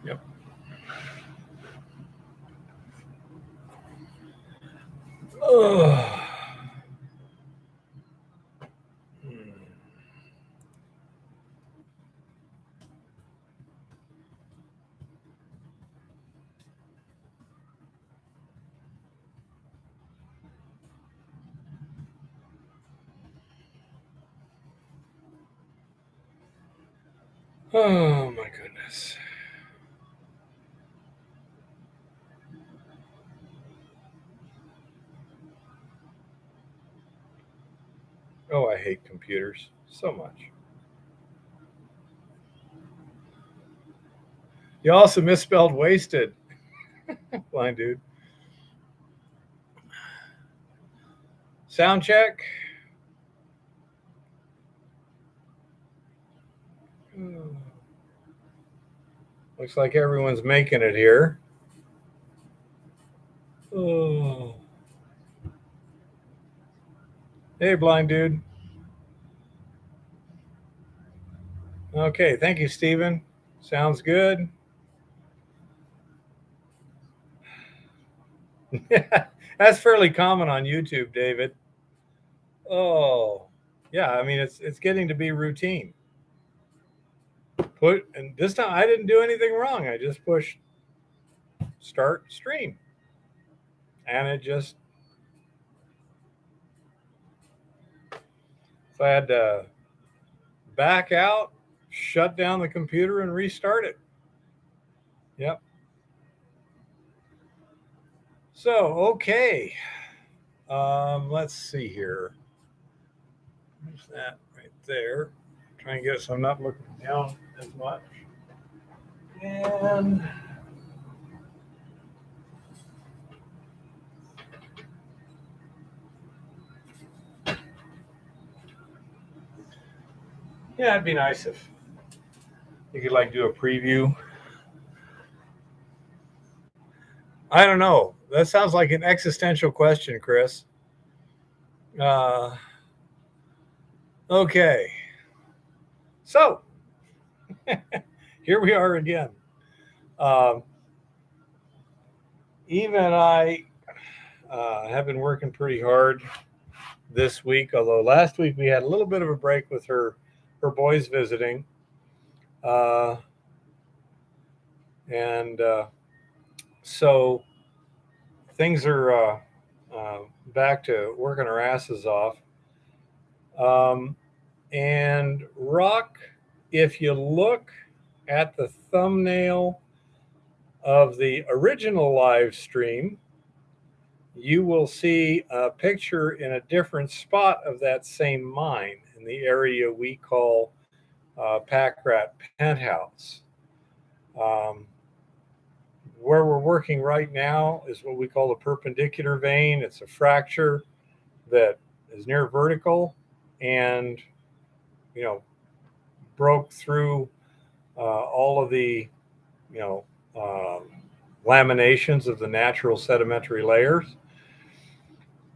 Yep. Oh. Oh my goodness. Oh, I hate computers so much. You also misspelled wasted. Blind dude. Sound check. Oh. Looks like everyone's making it here. Oh. Hey, blind dude. Okay, thank you, Stephen. Sounds good. That's fairly common on YouTube, David. Oh, yeah. I mean, it's getting to be routine. And this time I didn't do anything wrong. I just pushed start stream, and it just so I had to back out, shut down the computer, and restart it. Yep. So okay, let's see here. There's that right there. Try and get it so I'm not looking down as much. And yeah, it'd be nice if you could like do a preview. I don't know. That sounds like an existential question, Chris. Uh, okay. So here we are again. Um, Eva and I have been working pretty hard this week, although last week we had a little bit of a break with her boys visiting. Uh, and so things are back to working our asses off. And Rock, if you look at the thumbnail of the original live stream, you will see a picture in a different spot of that same mine in the area we call Packrat Penthouse. Um, where we're working right now is what we call the perpendicular vein. It's a fracture that is near vertical and, you know, broke through all of the, you know, laminations of the natural sedimentary layers.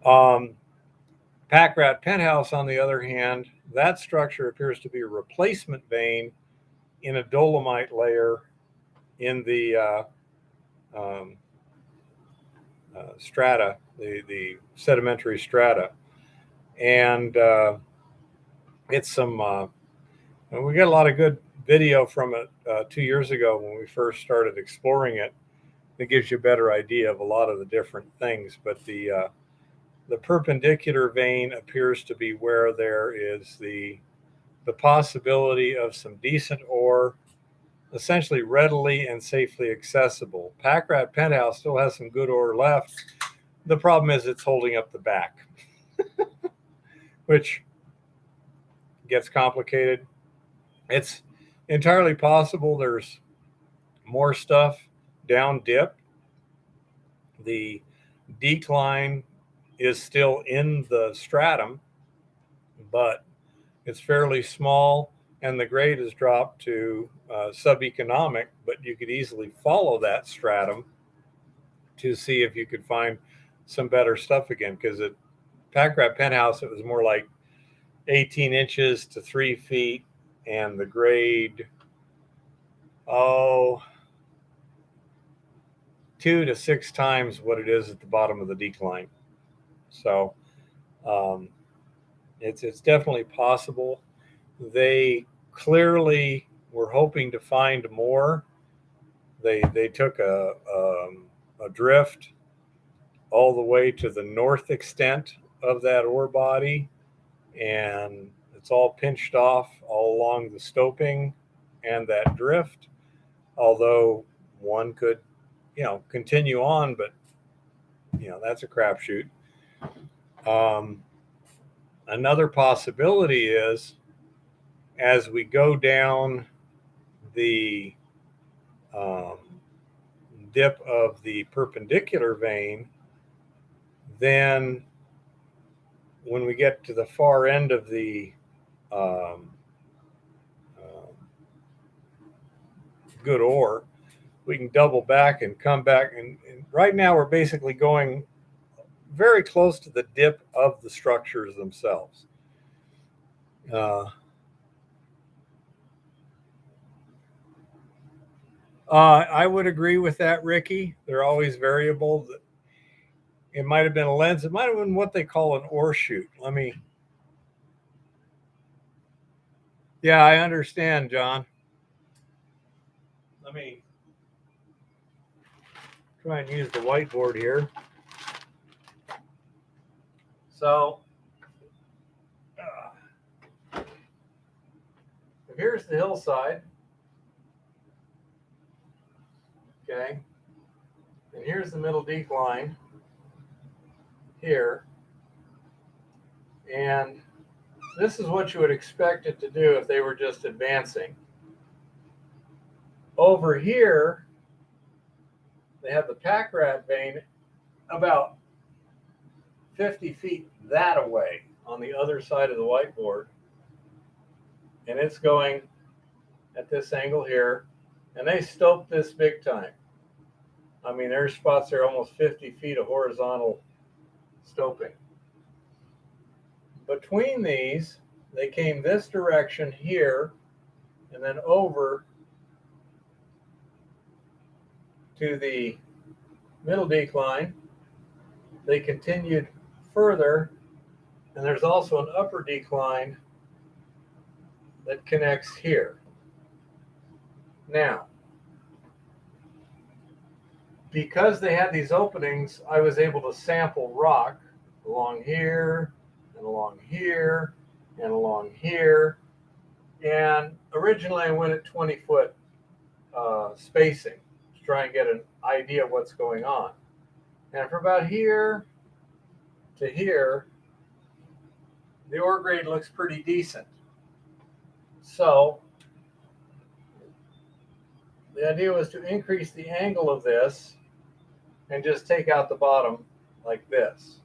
Packrat Penthouse, on the other hand, that structure appears to be a replacement vein in a dolomite layer in the um, strata, the sedimentary strata. And it's some, we got a lot of good video from it 2 years ago when we first started exploring it. That gives you a better idea of a lot of the different things. But the perpendicular vein appears to be where there is the possibility of some decent ore, essentially readily and safely accessible. Packrat Penthouse still has some good ore left. The problem is it's holding up the back, which gets complicated. It's entirely possible there's more stuff down dip. The decline is still in the stratum, but it's fairly small and the grade has dropped to sub-economic, but you could easily follow that stratum to see if you could find some better stuff again. Because at Packrat Penthouse, it was more like 18 inches to 3 feet, and the grade, 2 to 6 times what it is at the bottom of the decline. So it's definitely possible. They clearly were hoping to find more. They took a drift all the way to the north extent of that ore body, and it's all pinched off all along the stoping and that drift. Although one could, continue on, but that's a crapshoot. Another possibility is, as we go down the dip of the perpendicular vein, then when we get to the far end of the good ore, we can double back and come back. And right now we're basically going very close to the dip of the structures themselves. I would agree with that, Ricky. They're always variable. It might have been a lens. It might have been what they call an ore shoot. Yeah, I understand, John. Let me try and use the whiteboard here. So here's the hillside. Okay. And here's the middle decline here. And this is what you would expect it to do if they were just advancing. Over here, they have the pack rat vein about 50 feet that away on the other side of the whiteboard. And it's going at this angle here. And they stoped this big time. There's spots there almost 50 feet of horizontal stoping. Between these, they came this direction here and then over to the middle decline. They continued further, and there's also an upper decline that connects here. Now, because they had these openings, I was able to sample rock along here and along here and along here. And originally I went at 20-foot spacing to try and get an idea of what's going on. And from about here to here, the ore grade looks pretty decent. So the idea was to increase the angle of this and just take out the bottom like this.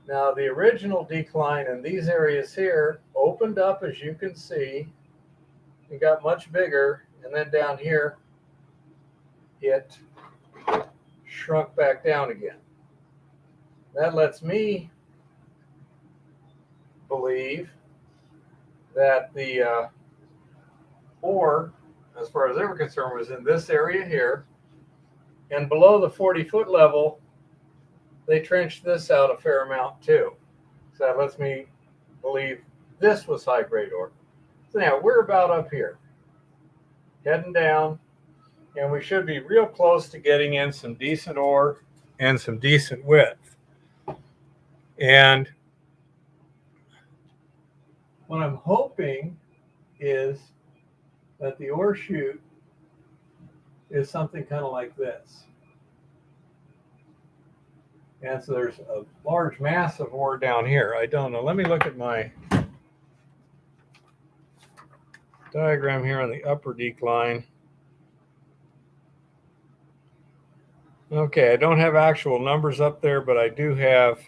Now the original decline in these areas here opened up, as you can see, and got much bigger, and then down here it shrunk back down again. That lets me believe that the ore, as far as they were concerned, was in this area here, and below the 40-foot level they trenched this out a fair amount too. So that lets me believe this was high-grade ore. So now we're about up here, heading down, and we should be real close to getting in some decent ore and some decent width. And what I'm hoping is that the ore chute is something kind of like this. And so there's a large mass of ore down here. I don't know. Let me look at my diagram here on the upper decline. Okay, I don't have actual numbers up there, but I do have.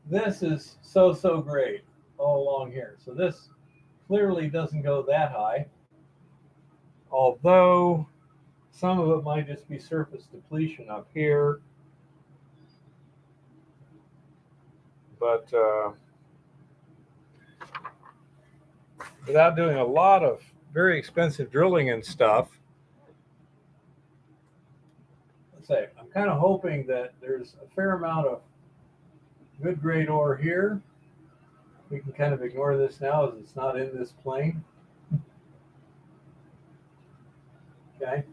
This is so grade all along here. So this clearly doesn't go that high, although some of it might just be surface depletion up here. But without doing a lot of very expensive drilling and stuff, say, I'm kind of hoping that there's a fair amount of good grade ore here. We can kind of ignore this now as it's not in this plane. Okay.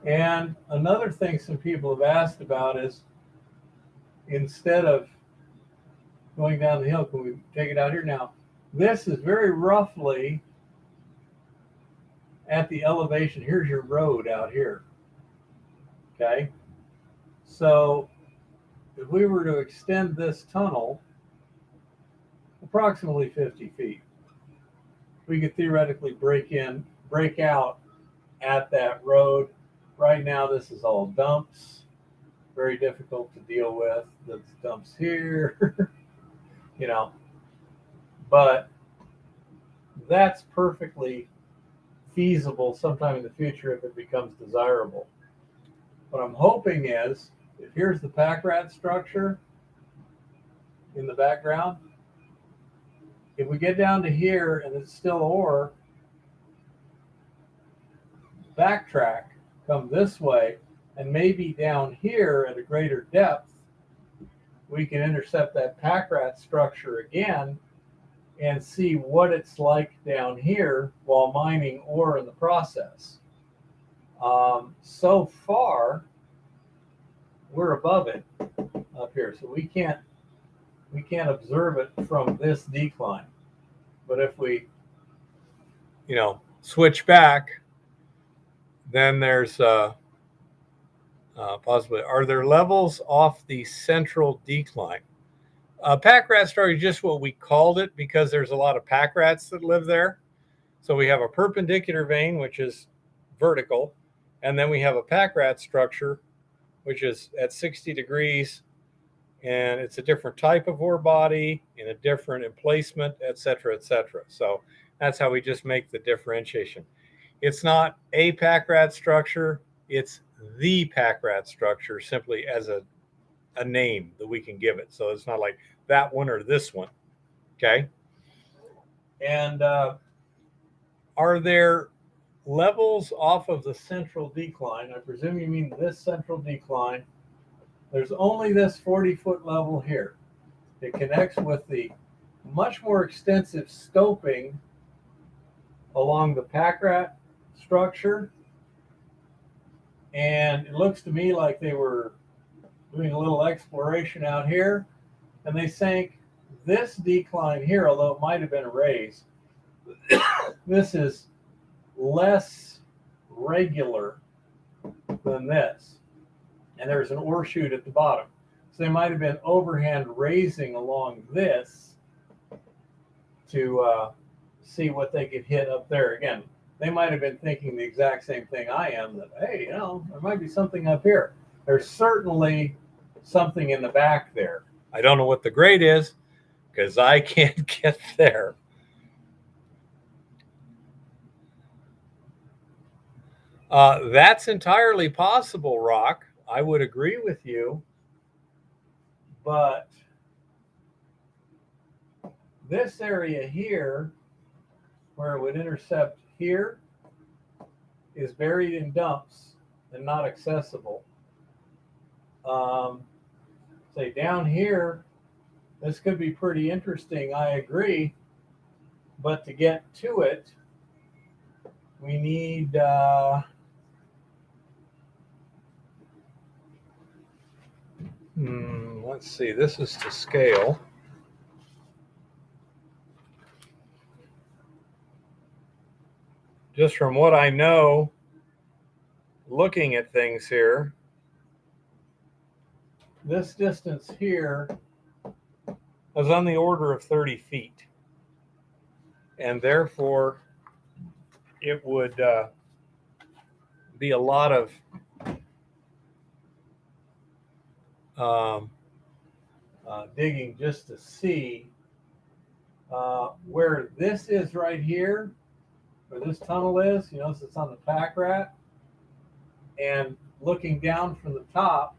And another thing some people have asked about is, instead of going down the hill, can we take it out here now? This is very roughly at the elevation. Here's your road out here. Okay. So if we were to extend this tunnel approximately 50 feet, we could theoretically break out at that road. Right now, this is all dumps, very difficult to deal with. There's dumps here, but that's perfectly feasible sometime in the future if it becomes desirable. What I'm hoping is, if here's the pack rat structure in the background, if we get down to here and it's still ore, backtrack, come this way, and maybe down here at a greater depth, we can intercept that pack rat structure again and see what it's like down here while mining ore in the process. So far, we're above it up here, so we can't observe it from this decline. But if we, switch back, then there's possibly, are there levels off the central decline? Pack rat structure is just what we called it because there's a lot of pack rats that live there. So we have a perpendicular vein, which is vertical, and then we have a pack rat structure, which is at 60 degrees, and it's a different type of ore body in a different emplacement, et cetera, et cetera. So that's how we just make the differentiation. It's not a pack rat structure, it's the pack rat structure, simply as a name that we can give it. So it's not like that one or this one. Okay. And are there levels off of the central decline? I presume you mean this central decline. There's only this 40-foot level here. It connects with the much more extensive stoping along the pack rat structure. And it looks to me like they were doing a little exploration out here, and they sank this decline here, although it might have been a raise. This is less regular than this. And there's an ore chute at the bottom. So they might have been overhand raising along this to see what they could hit up there. Again, they might have been thinking the exact same thing I am, that, hey, there might be something up here. There's certainly something in the back there. I don't know what the grade is because I can't get there. That's entirely possible, Rock. I would agree with you. But this area here, where it would intercept here, is buried in dumps and not accessible. Say down here, this could be pretty interesting, I agree. But to get to it, we need let's see, this is to scale. Just from what I know, looking at things here, this distance here is on the order of 30 feet. And therefore, it would be a lot of digging just to see where this is right here, where this tunnel is. You notice it's on the pack rat. And looking down from the top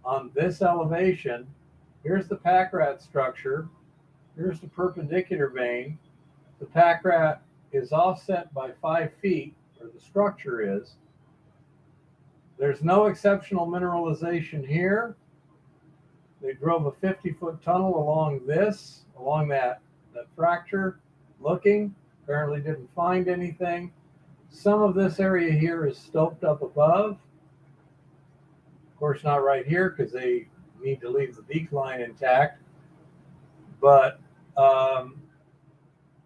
on this elevation, here's the pack rat structure. Here's the perpendicular vein. The pack rat is offset by 5 feet, or the structure is. There's no exceptional mineralization here. They drove a 50-foot tunnel along that fracture, looking, apparently didn't find anything. Some of this area here is stoped up above. Of course, not right here because they need to leave the decline intact. But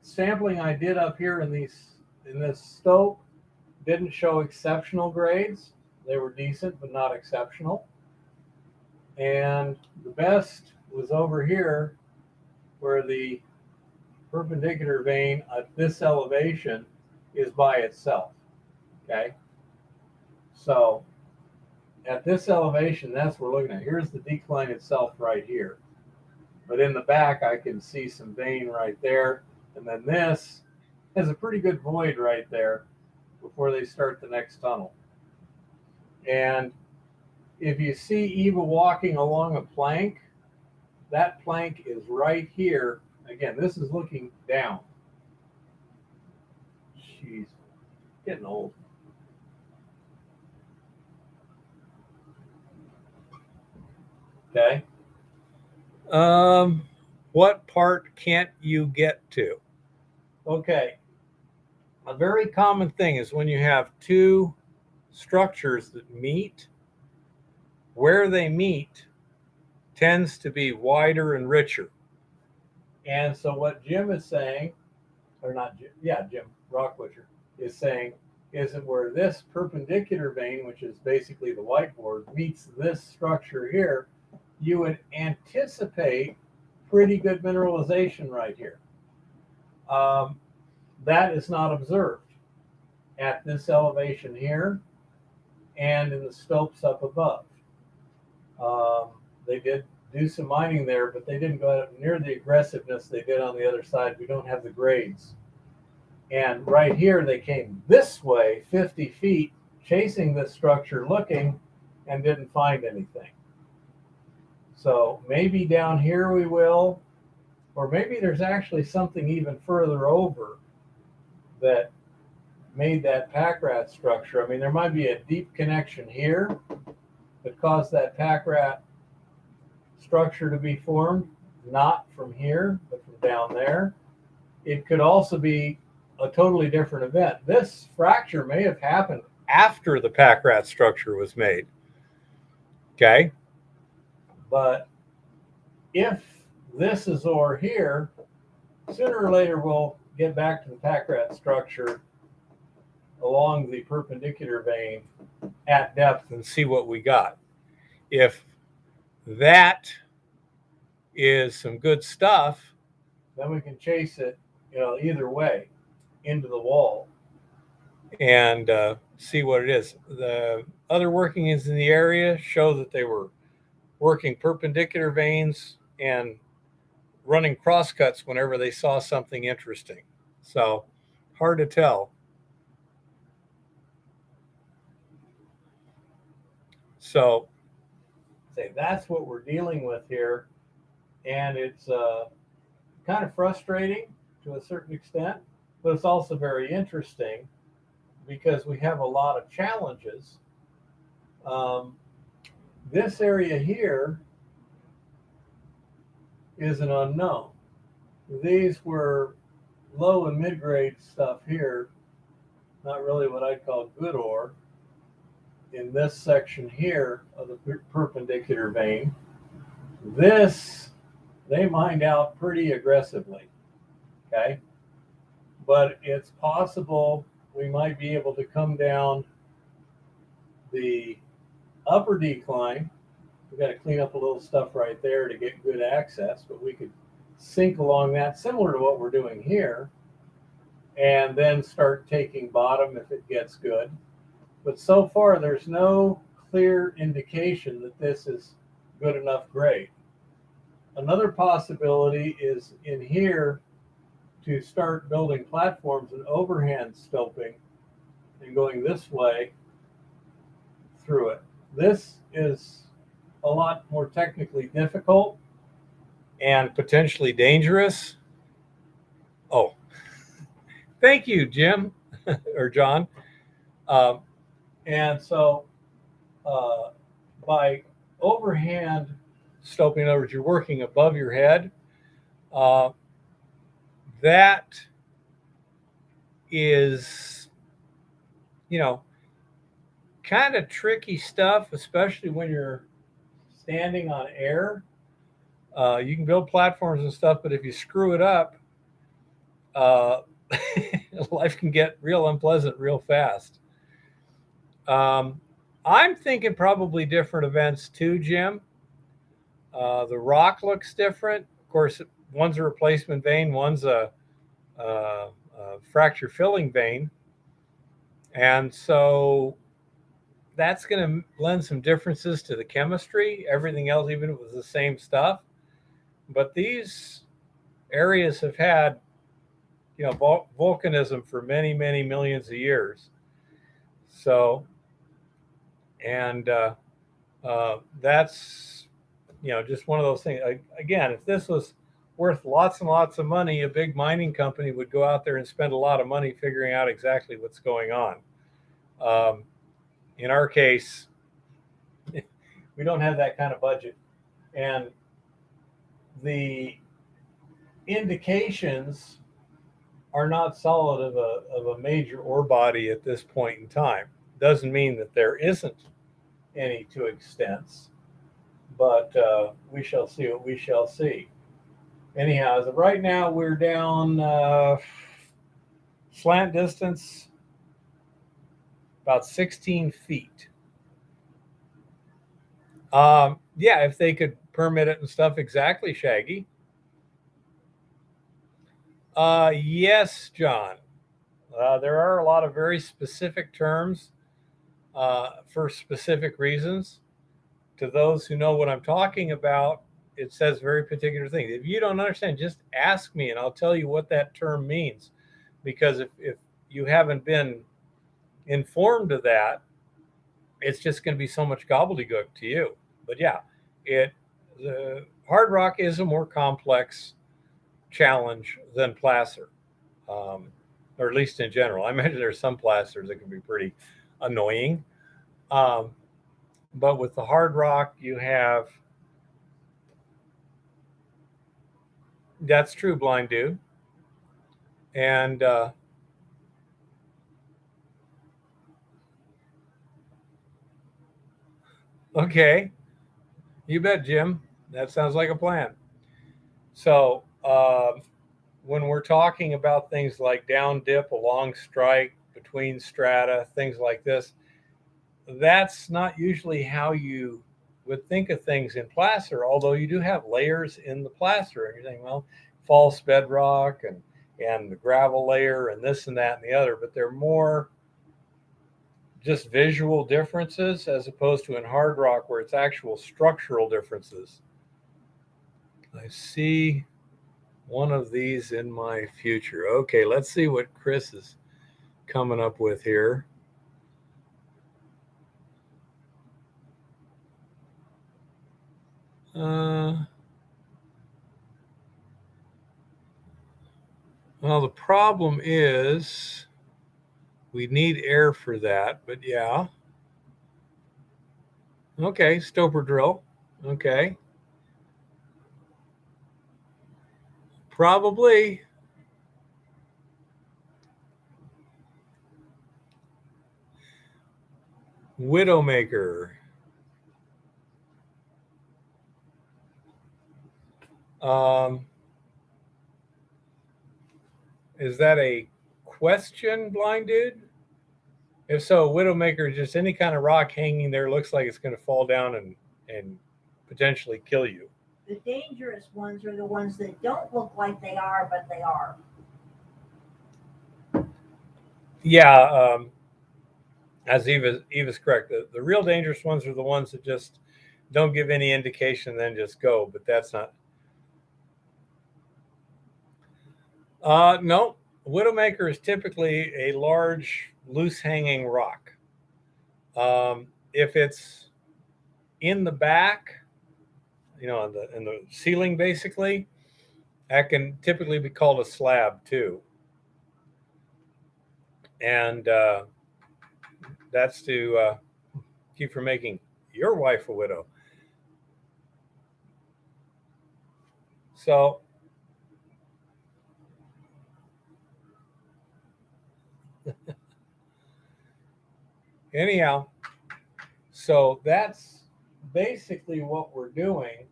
sampling I did up here in this stope didn't show exceptional grades. They were decent, but not exceptional. And the best was over here where the perpendicular vein at this elevation is by itself. Okay. So at this elevation, that's what we're looking at. Here's the decline itself right here. But in the back, I can see some vein right there. And then this has a pretty good void right there before they start the next tunnel. And if you see Eva walking along a plank, that plank is right here. Again, this is looking down. She's getting old. Okay. What part can't you get to? Okay. A very common thing is when you have two structures that meet, where they meet tends to be wider and richer. And so what Jim is saying, or not Jim, Jim Rockbutcher is saying, is that where this perpendicular vein, which is basically the whiteboard, meets this structure here, you would anticipate pretty good mineralization right here. That is not observed at this elevation here and in the stopes up above. They did do some mining there, but they didn't go near the aggressiveness they did on the other side. We don't have the grades. And right here, they came this way, 50 feet, chasing this structure, looking, and didn't find anything. So maybe down here we will, or maybe there's actually something even further over that made that pack rat structure. I mean, there might be a deep connection here that caused that pack rat structure to be formed, not from here, but from down there. It could also be a totally different event. This fracture may have happened after the pack rat structure was made. Okay. But if this is ore here, sooner or later we'll get back to the pack rat structure along the perpendicular vein at depth and see what we got. If that is some good stuff, then we can chase it, either way into the wall and see what it is. The other workings in the area show that they were working perpendicular veins and running crosscuts whenever they saw something interesting. So hard to tell. So that's what we're dealing with here. And it's kind of frustrating to a certain extent, but it's also very interesting because we have a lot of challenges. This area here is an unknown. These were low and mid-grade stuff here, not really what I'd call good ore. In this section here of the perpendicular vein, this they mined out pretty aggressively. Okay, but it's possible we might be able to come down the upper decline. We got to clean up a little stuff right there to get good access, but we could sink along that, similar to what we're doing here, and then start taking bottom if it gets good. But so far, there's no clear indication that this is good enough grade. Another possibility is in here to start building platforms and overhand stoping and going this way through it. This is a lot more technically difficult and potentially dangerous. Oh, Thank you, Jim or John. Um, and so uh, by overhand stoping, in other words, you're working above your head. Uh, that is, you know, kind of tricky stuff, especially when you're standing on air. You can build platforms and stuff, but if you screw it up, uh, life can get real unpleasant real fast. Um, I'm thinking probably different events too, Jim. The rock looks different. Of course, one's a replacement vein, one's a fracture filling vein. And so that's going to lend some differences to the chemistry. Everything else, even if it was the same stuff. But these areas have had, volcanism for many, many millions of years. So, and that's, just one of those things. Again, if this was worth lots and lots of money, a big mining company would go out there and spend a lot of money figuring out exactly what's going on. Um, in our case, we don't have that kind of budget. And the indications are not solid of a major ore body at this point in time. Doesn't mean that there isn't any to extents, but we shall see what we shall see. Anyhow, as of right now, we're down slant distance about 16 feet. Yeah, if they could permit it and stuff, exactly, Shaggy. Yes, John. There are a lot of very specific terms for specific reasons. To those who know what I'm talking about, it says very particular things. If you don't understand, just ask me and I'll tell you what that term means. Because if you haven't been informed of that, it's just going to be so much gobbledygook to you. But yeah, the hard rock is a more complex challenge than placer, or at least in general. I imagine there's some placers that can be pretty annoying. Um, but with the hard rock, you have that's true, blind dude. And okay, you bet, Jim. That sounds like a plan. So when we're talking about things like down dip, along strike, between strata, things like this, that's not usually how you would think of things in placer, although you do have layers in the placer. And you're saying, well, false bedrock and the gravel layer and this and that and the other, but they're more just visual differences as opposed to in hard rock where it's actual structural differences. I see one of these in my future. Okay, let's see what Chris is coming up with here. Well, the problem is we need air for that, but yeah. Okay, stoper drill. Okay. Probably. Widowmaker. Um, is that a question, blind dude? If so, Widowmaker is just any kind of rock hanging there, looks like it's going to fall down and potentially kill you. The dangerous ones are the ones that don't look like they are, but they are. Yeah, as Eva's correct. The real dangerous ones are the ones that just don't give any indication, then just go. But that's not. No, Widowmaker is typically a large, loose hanging rock. If it's in the back, in the ceiling, basically, that can typically be called a slab too. And that's to keep from making your wife a widow. So anyhow, so that's basically what we're doing.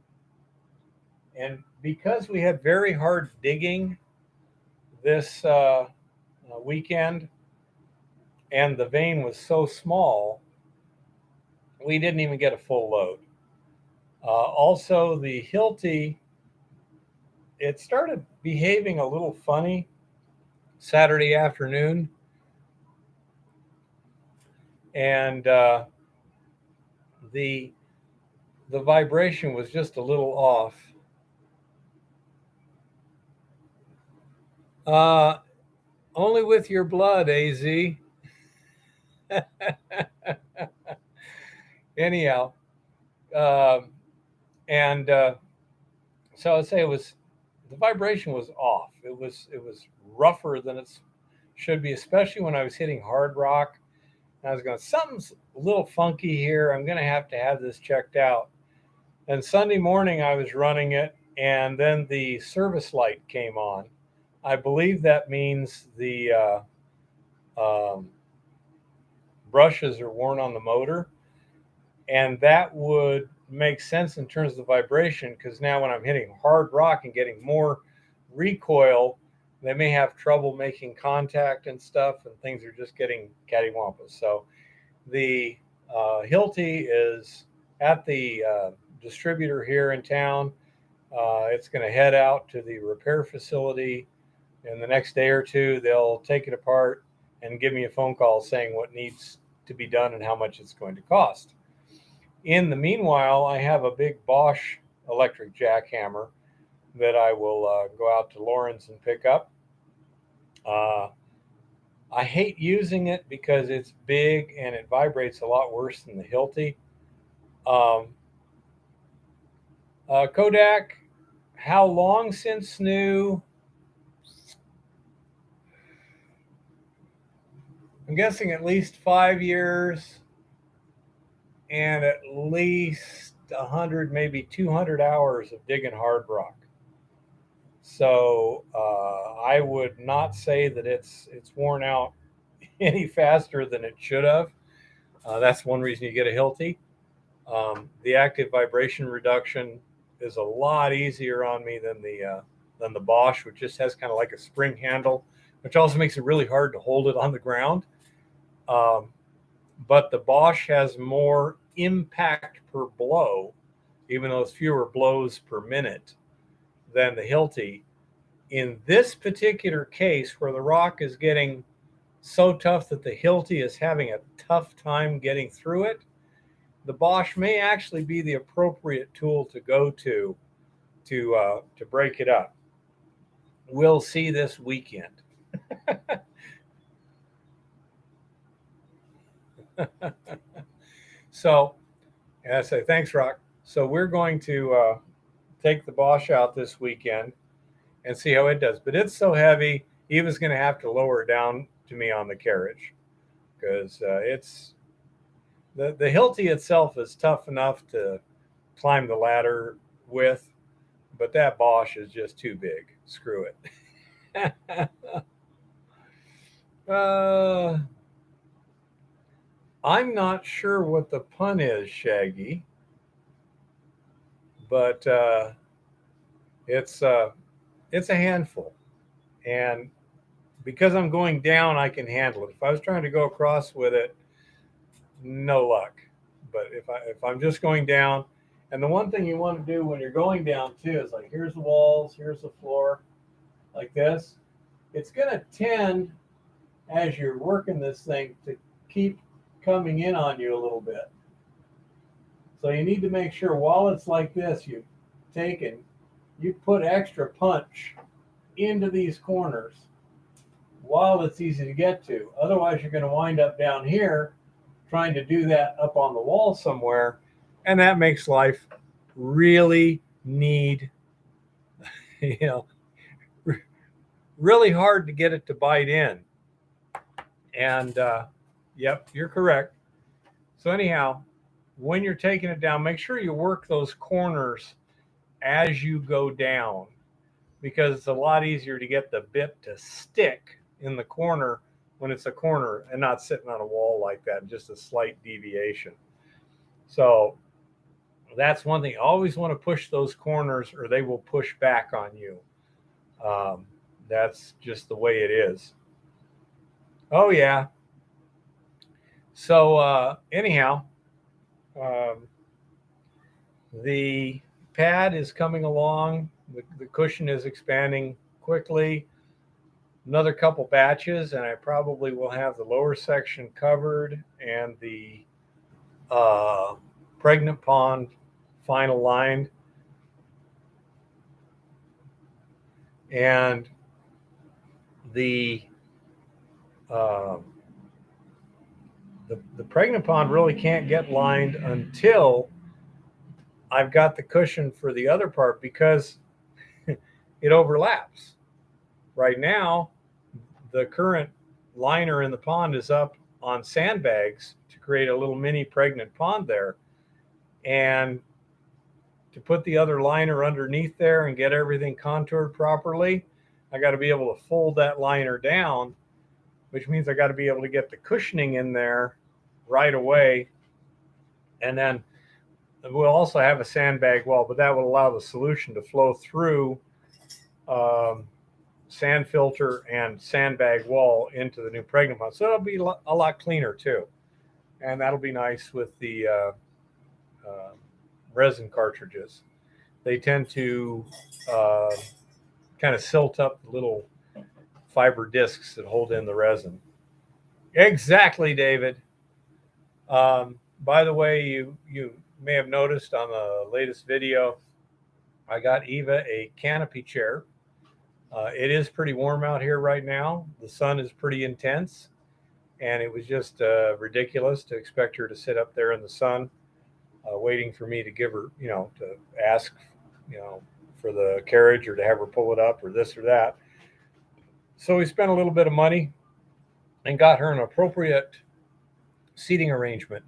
And because we had very hard digging this weekend, and the vein was so small, we didn't even get a full load. Also, the Hilti, it started behaving a little funny Saturday afternoon, and the vibration was just a little off. Only with your blood, AZ. Anyhow, and so I'd say the vibration was off. It was rougher than it should be, especially when I was hitting hard rock. And I was going, something's a little funky here. I'm going to have this checked out. And Sunday morning I was running it, and then the service light came on. I believe that means the brushes are worn on the motor, and that would make sense in terms of the vibration, because now when I'm hitting hard rock and getting more recoil, they may have trouble making contact and stuff, and things are just getting cattywampus. So the Hilti is at the distributor here in town. It's going to head out to the repair facility in the next day or two. They'll take it apart and give me a phone call saying what needs to be done and how much it's going to cost. In the meanwhile, I have a big Bosch electric jackhammer that I will go out to Lawrence and pick up. I hate using it because it's big and it vibrates a lot worse than the Hilti. Kodak, how long since new? I'm guessing at least 5 years and at least 100, maybe 200 hours of digging hard rock. So I would not say that it's worn out any faster than it should have. That's one reason you get a Hilti. The active vibration reduction is a lot easier on me than the Bosch, which just has kind of like a spring handle, which also makes it really hard to hold it on the ground. But the Bosch has more impact per blow, even though it's fewer blows per minute than the Hilti. In this particular case, where the rock is getting so tough that the Hilti is having a tough time getting through it, the Bosch may actually be the appropriate tool to go to break it up. We'll see this weekend. So, and I say, thanks, Rock. So we're going to take the Bosch out this weekend and see how it does. But it's so heavy, Eva's going to have to lower it down to me on the carriage, because it's the Hilti itself is tough enough to climb the ladder with, but that Bosch is just too big. Screw it. I'm not sure what the pun is, Shaggy, but it's a handful, and because I'm going down, I can handle it. If I was trying to go across with it, no luck. But if I'm just going down, and the one thing you want to do when you're going down too is, like, here's the walls, here's the floor, like this. It's going to tend, as you're working this thing, to keep coming in on you a little bit. So you need to make sure while it's like this, you put extra punch into these corners while it's easy to get to. Otherwise, you're going to wind up down here trying to do that up on the wall somewhere, and that makes life really really hard to get it to bite in. And yep, you're correct. So anyhow, when you're taking it down, make sure you work those corners as you go down, because it's a lot easier to get the bit to stick in the corner when it's a corner and not sitting on a wall like that, just a slight deviation. So that's one thing. You always want to push those corners or they will push back on you. Um, that's just the way it is. Oh, yeah. So, anyhow, um, the pad is coming along. The cushion is expanding quickly. Another couple batches, and I probably will have the lower section covered and the pregnant pond final lined. And the um, the pregnant pond really can't get lined until I've got the cushion for the other part, because it overlaps. Right now, the current liner in the pond is up on sandbags to create a little mini pregnant pond there. And to put the other liner underneath there and get everything contoured properly, I got to be able to fold that liner down, which means I got to be able to get the cushioning in there right away. And then we'll also have a sandbag wall, but that will allow the solution to flow through sand filter and sandbag wall into the new pregnant pond. So it'll be a lot cleaner too. And that'll be nice with the resin cartridges. They tend to kind of silt up the little fiber discs that hold in the resin. Exactly, David. By the way, you may have noticed on the latest video, I got Eva a canopy chair. It is pretty warm out here right now. The sun is pretty intense, and it was just ridiculous to expect her to sit up there in the sun, waiting for me to give her, to ask, for the carriage, or to have her pull it up, or this or that. So we spent a little bit of money and got her an appropriate seating arrangement.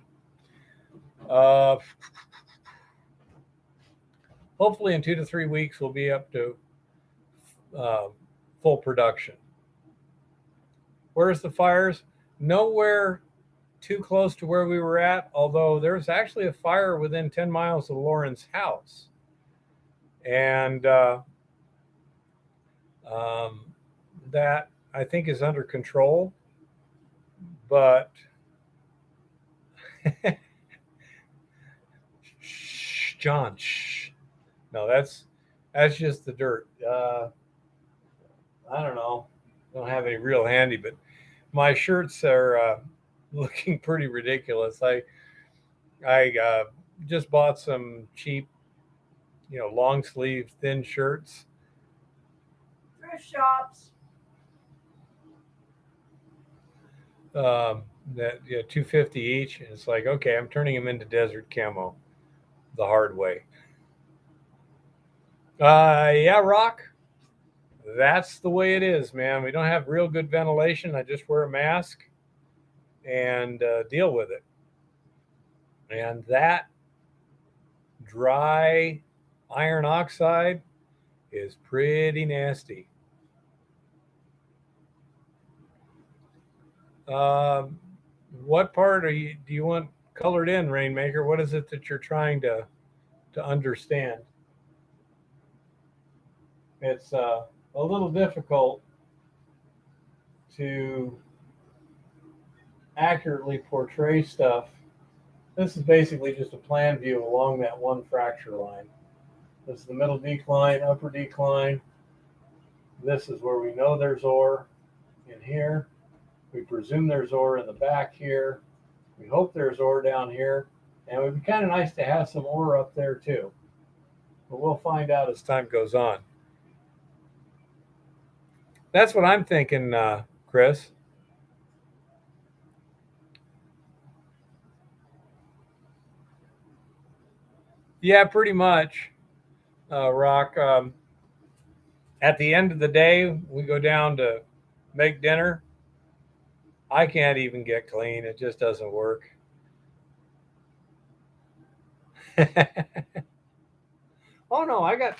Hopefully in 2 to 3 weeks, we'll be up to full production. Where's the fires? Nowhere too close to where we were at, although there's actually a fire within 10 miles of Lauren's house. And that, I think, is under control. But shh, John, shh. No, that's just the dirt. I don't know. Don't have any real handy, but my shirts are looking pretty ridiculous. I just bought some cheap, long sleeve thin shirts. Thrift shops. That $250 each, and it's like, okay, I'm turning them into desert camo the hard way. Yeah, Rock. That's the way it is, man. We don't have real good ventilation. I just wear a mask and deal with it. And that dry iron oxide is pretty nasty. What part do you want colored in, Rainmaker? What is it that you're trying to understand? It's a little difficult to accurately portray stuff. This is basically just a plan view along that one fracture line. This is the middle decline, upper decline. This is where we know there's ore in here. We presume there's ore in the back here. We hope there's ore down here. And it would be kind of nice to have some ore up there too. But we'll find out as time goes on. That's what I'm thinking, Chris. Yeah, pretty much, Rock. At the end of the day, we go down to make dinner. I can't even get clean. It just doesn't work. Oh no, I got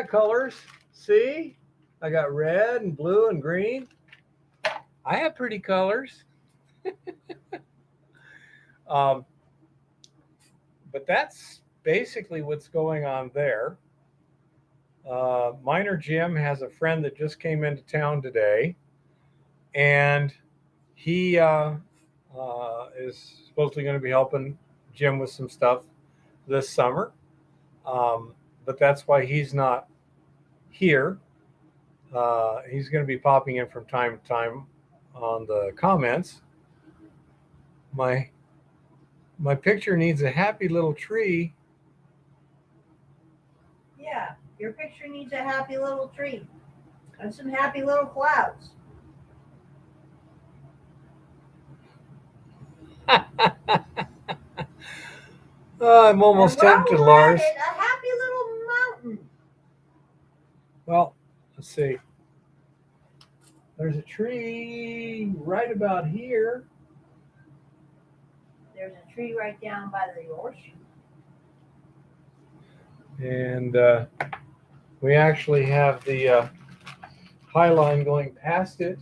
colors. See? I got red and blue and green. I have pretty colors. Um, but that's basically what's going on there. Miner Jim has a friend that just came into town today, and he is supposedly going to be helping Jim with some stuff this summer. But that's why he's not here. He's going to be popping in from time to time on the comments. My picture needs a happy little tree. Yeah, your picture needs a happy little tree and some happy little clouds. I'm almost tempted, Lars. A happy little mountain. Well, let's see. There's a tree right about here. There's a tree right down by the horseshoe. And we actually have the high line going past it.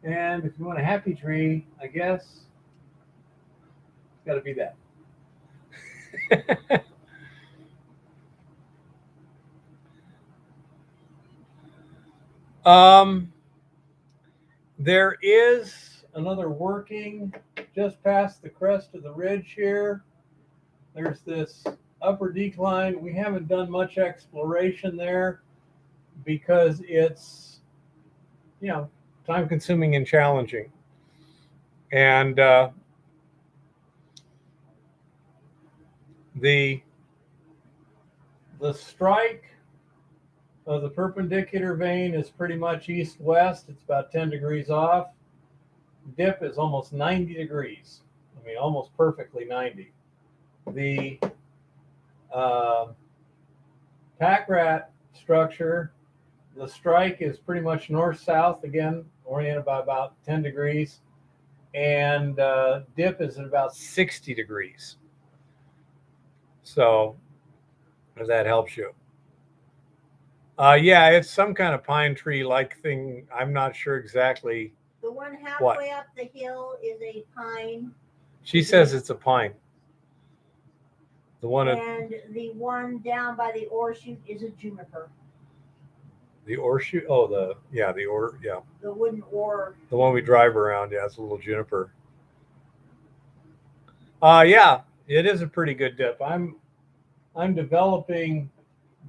And if you want a happy tree, I guess it's got to be that. There is another working just past the crest of the ridge here. There's this upper decline. We haven't done much exploration there because it's, time consuming and challenging. And the strike of the perpendicular vein is pretty much east-west. It's about 10 degrees off. Dip is almost 90 degrees. I mean, almost perfectly 90. The pack rat structure, the strike is pretty much north-south, again, oriented by about 10 degrees. And dip is at about 60 degrees. So, if that helps you. Yeah, it's some kind of pine tree-like thing. I'm not sure exactly. The one halfway up the hill is a pine. She says it's a pine. The one and the one down by the horseshoe is a juniper. The horseshoe? Oh, the wooden oar. The one we drive around. Yeah, it's a little juniper. Yeah, it is a pretty good dip. I'm developing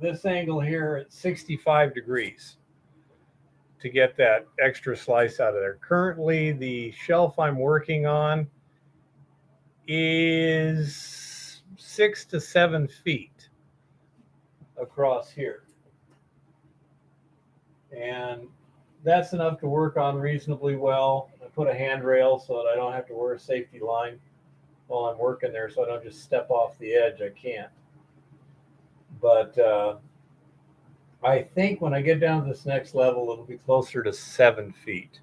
this angle here at 65 degrees to get that extra slice out of there. Currently, the shelf I'm working on is 6 to 7 feet across here. And that's enough to work on reasonably well. I put a handrail so that I don't have to wear a safety line while I'm working there, so I don't just step off the edge. I can't. But I think when I get down to this next level, it'll be closer to 7 feet.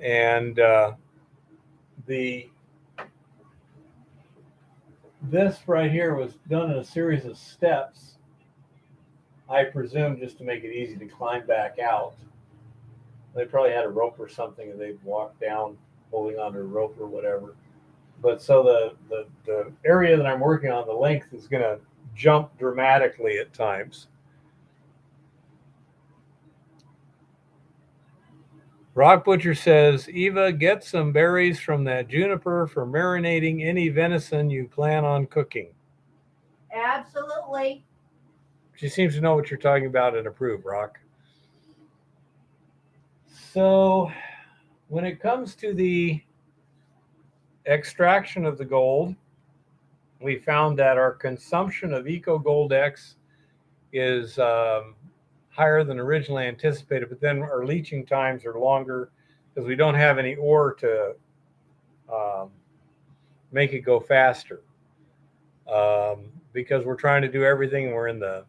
And this right here was done in a series of steps, I presume, just to make it easy to climb back out. They probably had a rope or something and they'd walk down holding onto a rope or whatever. But so the area that I'm working on, the length is going to jump dramatically at times. Rock Butcher says, Eva, get some berries from that juniper for marinating any venison you plan on cooking. Absolutely. She seems to know what you're talking about and approve, Rock. So when it comes to the extraction of the gold, we found that our consumption of Eco Gold X is higher than originally anticipated, but then our leaching times are longer because we don't have any ore to make it go faster. because we're trying to do everything. We're in the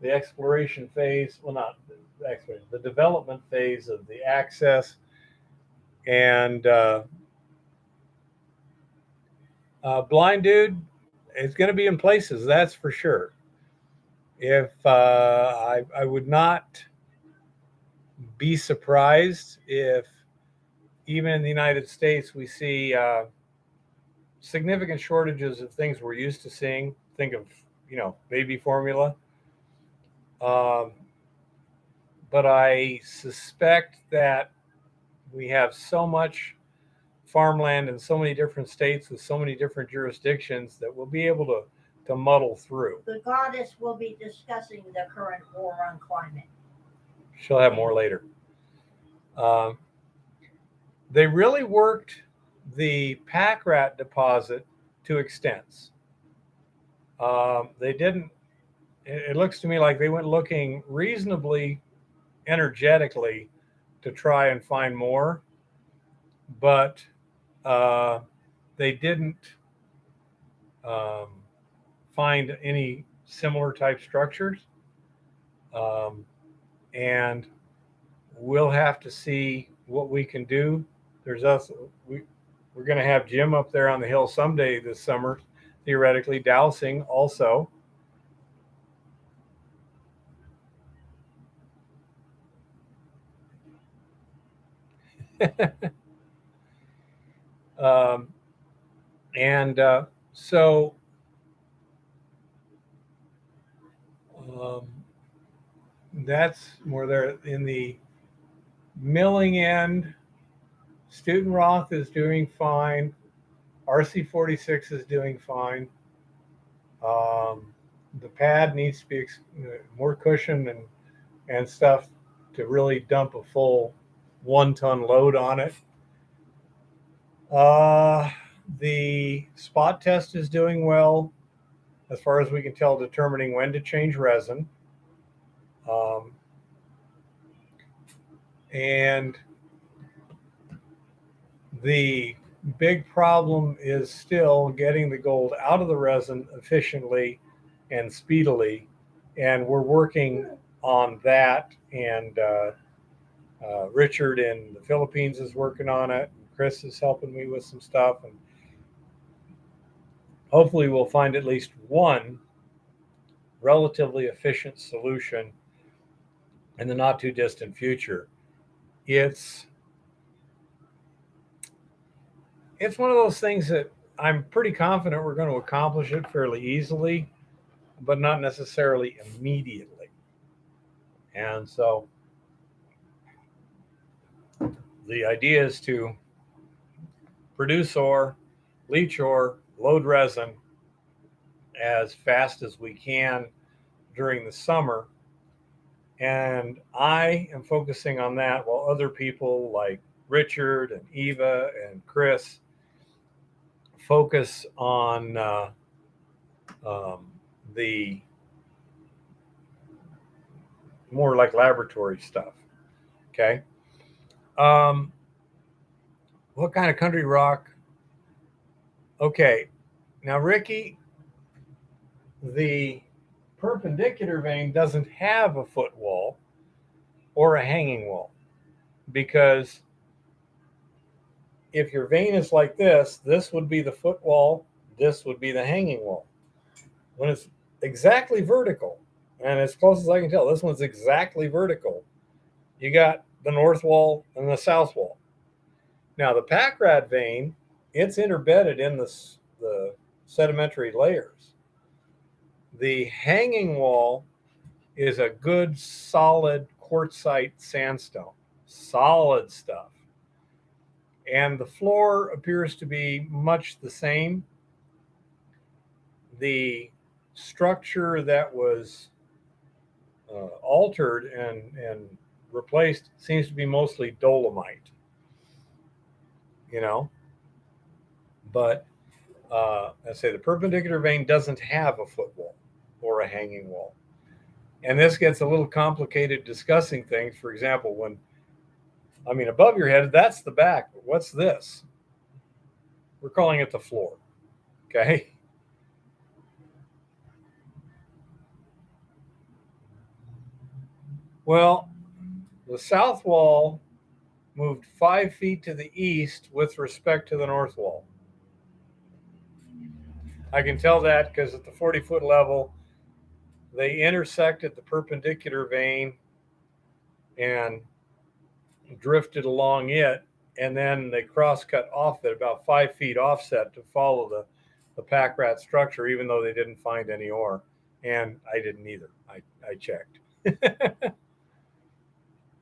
exploration phase. Well, not the exploration, the development phase of the access. And Blind Dude is going to be in places, that's for sure. If I would not be surprised if even in the United States we see significant shortages of things we're used to seeing. Think of, baby formula. But I suspect that we have so much farmland in so many different states with so many different jurisdictions that we'll be able to muddle through. The goddess will be discussing the current war on climate. She'll have more later. They really worked the pack rat deposit to extents. They didn't, it looks to me like they went looking reasonably energetically to try and find more, but they didn't find any similar type structures. And we'll have to see what we can do. We're going to have Jim up there on the hill someday this summer, theoretically dowsing also. So that's where they're in the milling end. Stutenroth is doing fine. RC46 is doing fine. The pad needs to be more cushion and stuff to really dump a full 1-ton load on it. The spot test is doing well, as far as we can tell, determining when to change resin. And the big problem is still getting the gold out of the resin efficiently and speedily. And we're working on that. And Richard in the Philippines is working on it. Chris is helping me with some stuff. And hopefully we'll find at least one relatively efficient solution in the not too distant future. It's one of those things that I'm pretty confident we're going to accomplish it fairly easily, but not necessarily immediately. And so the idea is to produce ore, leach ore, load resin as fast as we can during the summer. And I am focusing on that while other people like Richard and Eva and Chris focus on the more like laboratory stuff. Okay. What kind of country rock? Okay. Now, Ricky, the perpendicular vein doesn't have a foot wall or a hanging wall, because if your vein is like this would be the foot wall, this would be the hanging wall. When it's exactly vertical, and as close as I can tell, this one's exactly vertical, you got the north wall and the south wall. Now, the pack rat vein, it's interbedded in the sedimentary layers. The hanging wall is a good, solid quartzite sandstone, solid stuff. And the floor appears to be much the same. The structure that was altered and replaced seems to be mostly dolomite, But I say the perpendicular vein doesn't have a foot wall or a hanging wall. And this gets a little complicated discussing things. For example, above your head, that's the back. But what's this? We're calling it the floor. Okay. Well, the south wall moved 5 feet to the east with respect to the north wall. I can tell that because at the 40-foot level, they intersected the perpendicular vein and drifted along it, and then they cross-cut off at about 5 feet offset to follow the pack rat structure, even though they didn't find any ore. And I didn't either. I checked.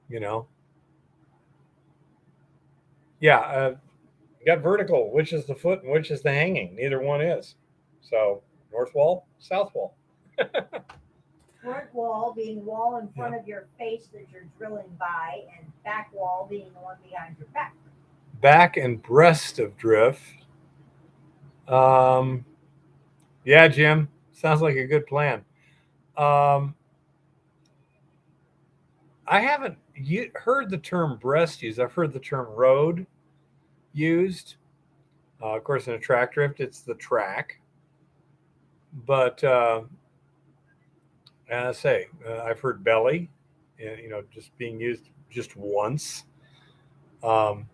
You know? Yeah, got vertical, which is the foot and which is the hanging. Neither one is. So north wall, south wall. Front wall being wall in front of your face that you're drilling by, and back wall being the one behind your back. Back and breast of drift. Yeah, Jim, sounds like a good plan. I haven't heard the term breast used. I've heard the term road used. Of course, in a track drift, it's the track. But as I say, I've heard belly, just being used just once. But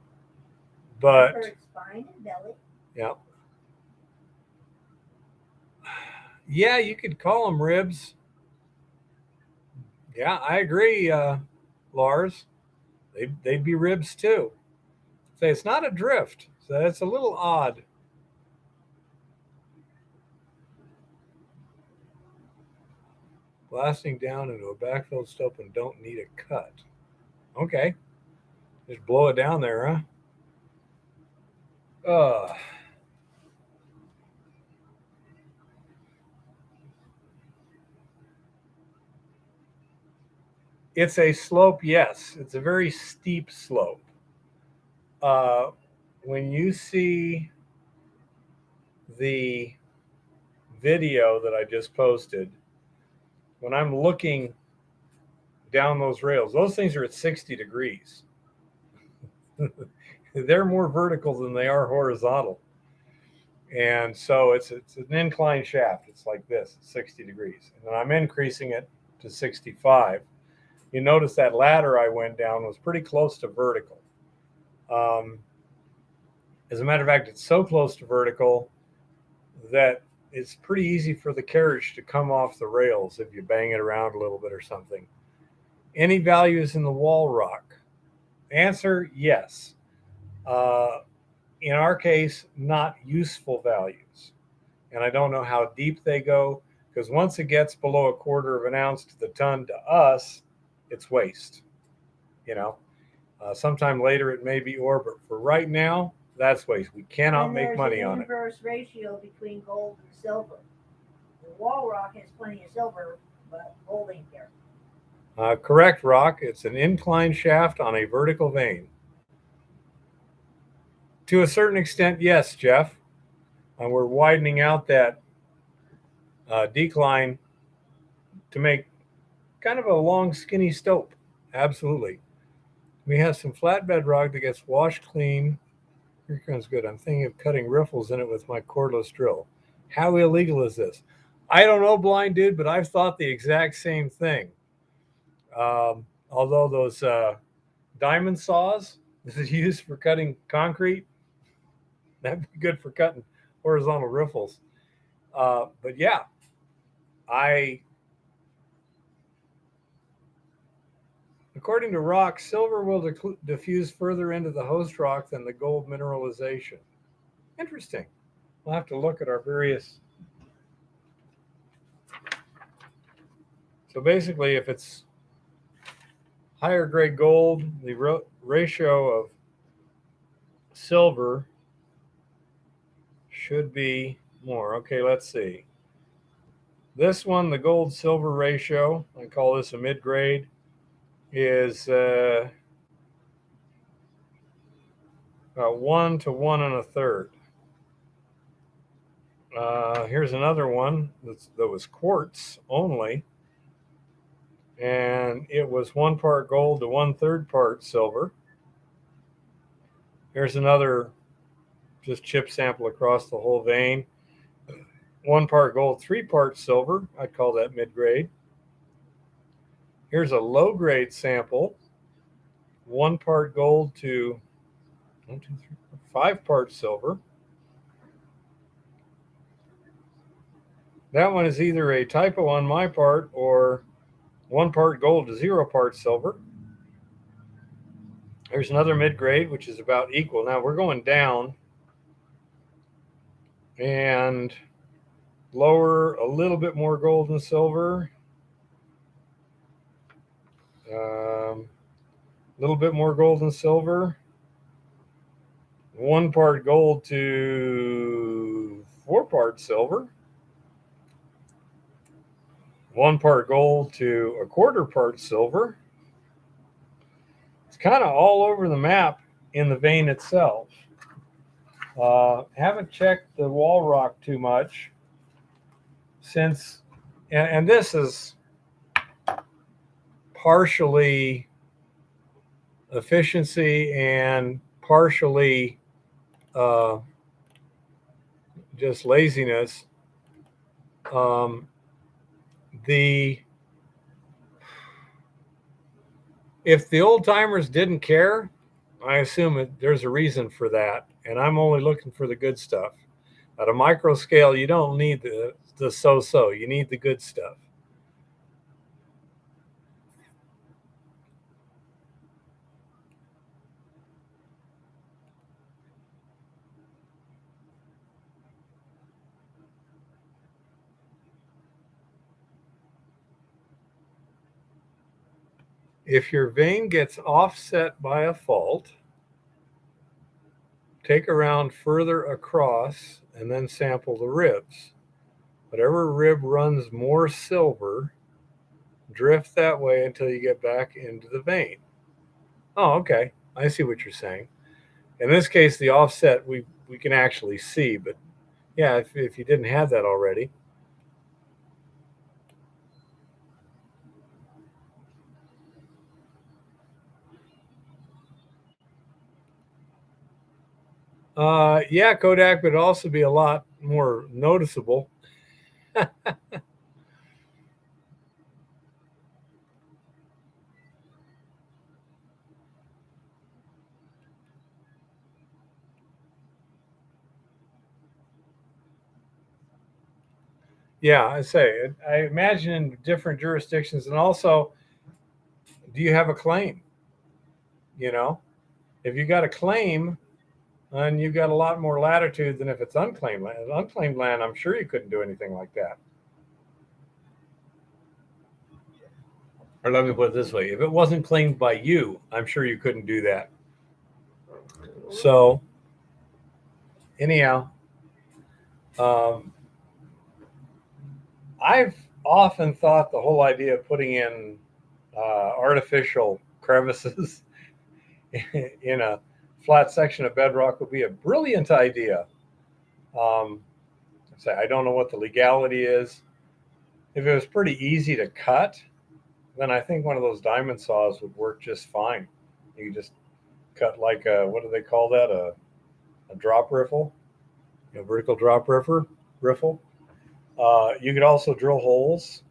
I've heard spine and belly. Yeah. Yeah, you could call them ribs. Yeah, I agree, Lars. They'd be ribs too. Say it's not a drift, so it's a little odd. Blasting down into a backfilled stope and don't need a cut. Okay, just blow it down there, huh? It's a slope, yes. It's a very steep slope. When you see the video that I just posted, when I'm looking down those rails, those things are at 60 degrees. They're more vertical than they are horizontal. And so it's an inclined shaft. It's like this, 60 degrees. And then I'm increasing it to 65. You notice that ladder I went down was pretty close to vertical. As a matter of fact, it's so close to vertical that it's pretty easy for the carriage to come off the rails if you bang it around a little bit or something. Any values in the wall rock? Answer, yes. In our case, not useful values. And I don't know how deep they go, because once it gets below a quarter of an ounce to the ton to us, it's waste. Sometime later it may be ore, but for right now, that's waste. We cannot make money on it. There's an inverse ratio between gold and silver. The wall rock has plenty of silver, but gold ain't there. Correct, Rock. It's an inclined shaft on a vertical vein. To a certain extent, yes, Jeff. We're widening out that decline to make kind of a long, skinny stope. Absolutely. We have some flatbed rock that gets washed clean. Here comes good. I'm thinking of cutting riffles in it with my cordless drill. How illegal is this? I don't know, blind dude, but I've thought the exact same thing. Although those diamond saws that is used for cutting concrete, that'd be good for cutting horizontal riffles. But yeah, according to rock, silver will diffuse further into the host rock than the gold mineralization. Interesting. We'll have to look at our various. So basically, if it's higher grade gold, the ratio of silver should be more. Okay, let's see. This one, the gold silver ratio, I call this a mid grade, is about 1 to 1 1/3. Here's another one that was quartz only, and it was 1 part gold to 1/3 part silver. Here's another just chip sample across the whole vein. 1 part gold, 3 parts silver. I'd call that mid grade. Here's a low-grade sample, 1 part gold to 1, 2, 3, 4, 5 parts silver. That one is either a typo on my part or 1 part gold to 0 parts silver. There's another mid-grade, which is about equal. Now we're going down and lower a little bit more gold and silver. A little bit more gold and silver. 1 part gold to 4 parts silver. 1 part gold to 1/4 part silver. It's kind of all over the map in the vein itself. Haven't checked the wall rock too much since, and this is partially efficiency and partially just laziness. If the old timers didn't care, I assume there's a reason for that, and I'm only looking for the good stuff. At a micro scale, you don't need the so-so. You need the good stuff. If your vein gets offset by a fault, take a round further across and then sample the ribs. Whatever rib runs more silver, drift that way until you get back into the vein. Oh, okay. I see what you're saying. In this case, the offset we can actually see, but yeah, if you didn't have that already. Yeah, Kodak would also be a lot more noticeable. Yeah, I imagine in different jurisdictions, and also, do you have a claim? You know, if you got a claim, and you've got a lot more latitude than if it's unclaimed land. Unclaimed land, I'm sure you couldn't do anything like that. Or let me put it this way: if it wasn't claimed by you, I'm sure you couldn't do that. So, anyhow, I've often thought the whole idea of putting in artificial crevices in a flat section of bedrock would be a brilliant idea. I don't know what the legality is. If it was pretty easy to cut, then I think one of those diamond saws would work just fine. You could just cut like what do they call that? A drop riffle, a vertical drop riffle. You could also drill holes.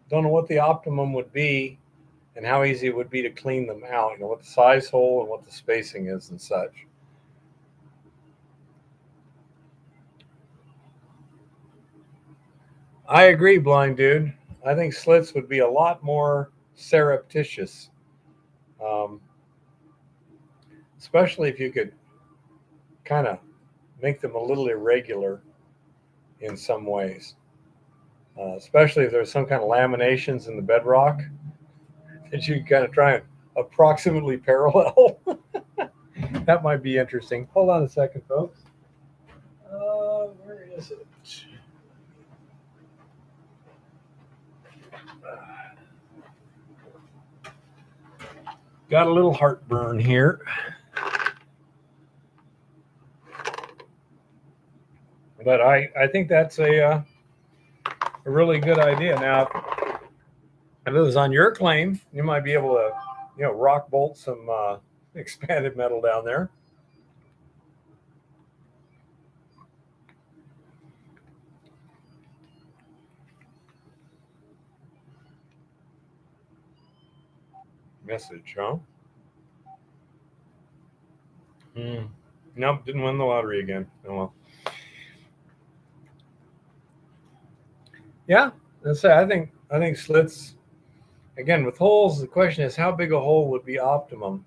Don't know what the optimum would be and how easy it would be to clean them out. You know, what the size hole and what the spacing is and such. I agree, blind dude. I think slits would be a lot more surreptitious, especially if you could kind of make them a little irregular in some ways. Especially if there's some kind of laminations in the bedrock that you kind of try and approximately parallel. That might be interesting. Hold on a second, folks. Where is it? Got a little heartburn here. But I think that's a really good idea. Now, if it was on your claim, you might be able to, rock bolt some expanded metal down there. message, huh? Nope, didn't win the lottery again. Oh well. Yeah, that's it. I think slits. Again, with holes, the question is how big a hole would be optimum.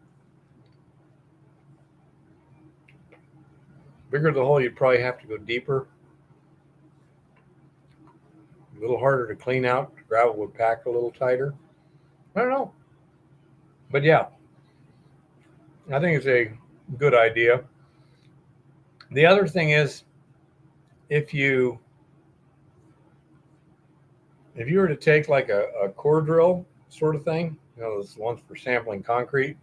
Bigger the hole, you'd probably have to go deeper. A little harder to clean out. Gravel would pack a little tighter. I don't know, but yeah, I think it's a good idea. The other thing is, if you were to take like a core drill sort of thing, those ones for sampling concrete,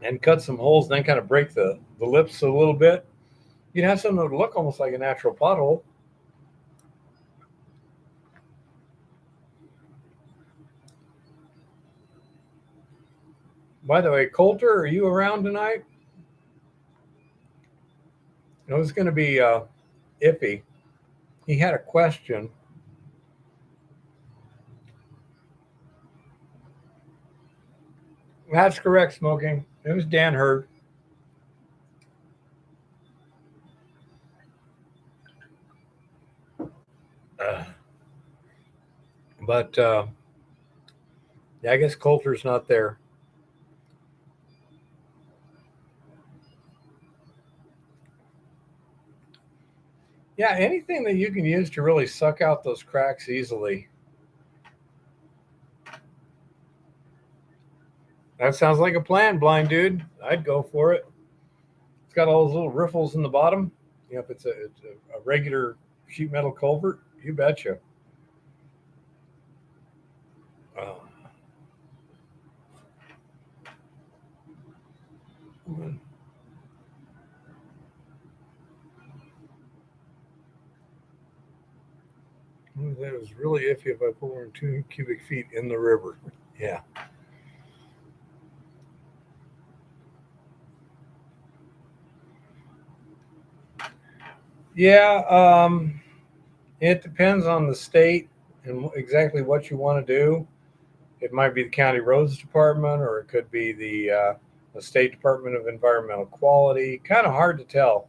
and cut some holes, then kind of break the lips a little bit, you'd have something that would look almost like a natural pothole. By the way, Coulter, are you around tonight? It was going to be iffy. He had a question. That's correct, Smoking. It was Dan Hurd. But yeah, I guess Coulter's not there. Yeah, anything that you can use to really suck out those cracks easily. That sounds like a plan, blind dude. I'd go for it. It's got all those little riffles in the bottom. If it's a regular sheet metal culvert, you betcha. That was really iffy if I put more than 2 cubic feet in the river. Yeah. Yeah, it depends on the state and exactly what you want to do. It might be the county roads department, or it could be the state department of environmental quality. Kind of hard to tell.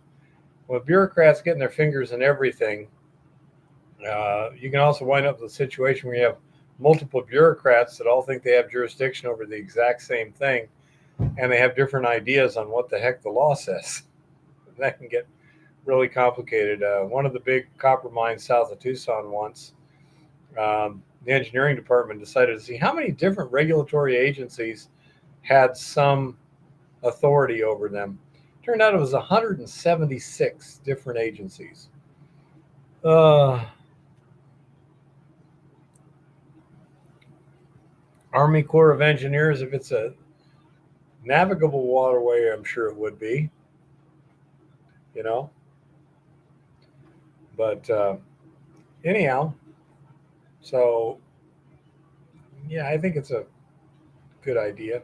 With bureaucrats getting their fingers in everything, you can also wind up with a situation where you have multiple bureaucrats that all think they have jurisdiction over the exact same thing, and they have different ideas on what the heck the law says. That can get really complicated. One of the big copper mines south of Tucson once, the engineering department decided to see how many different regulatory agencies had some authority over them. Turned out it was 176 different agencies. Army Corps of Engineers, if it's a navigable waterway, I'm sure it would be, But anyhow, so yeah, I think it's a good idea.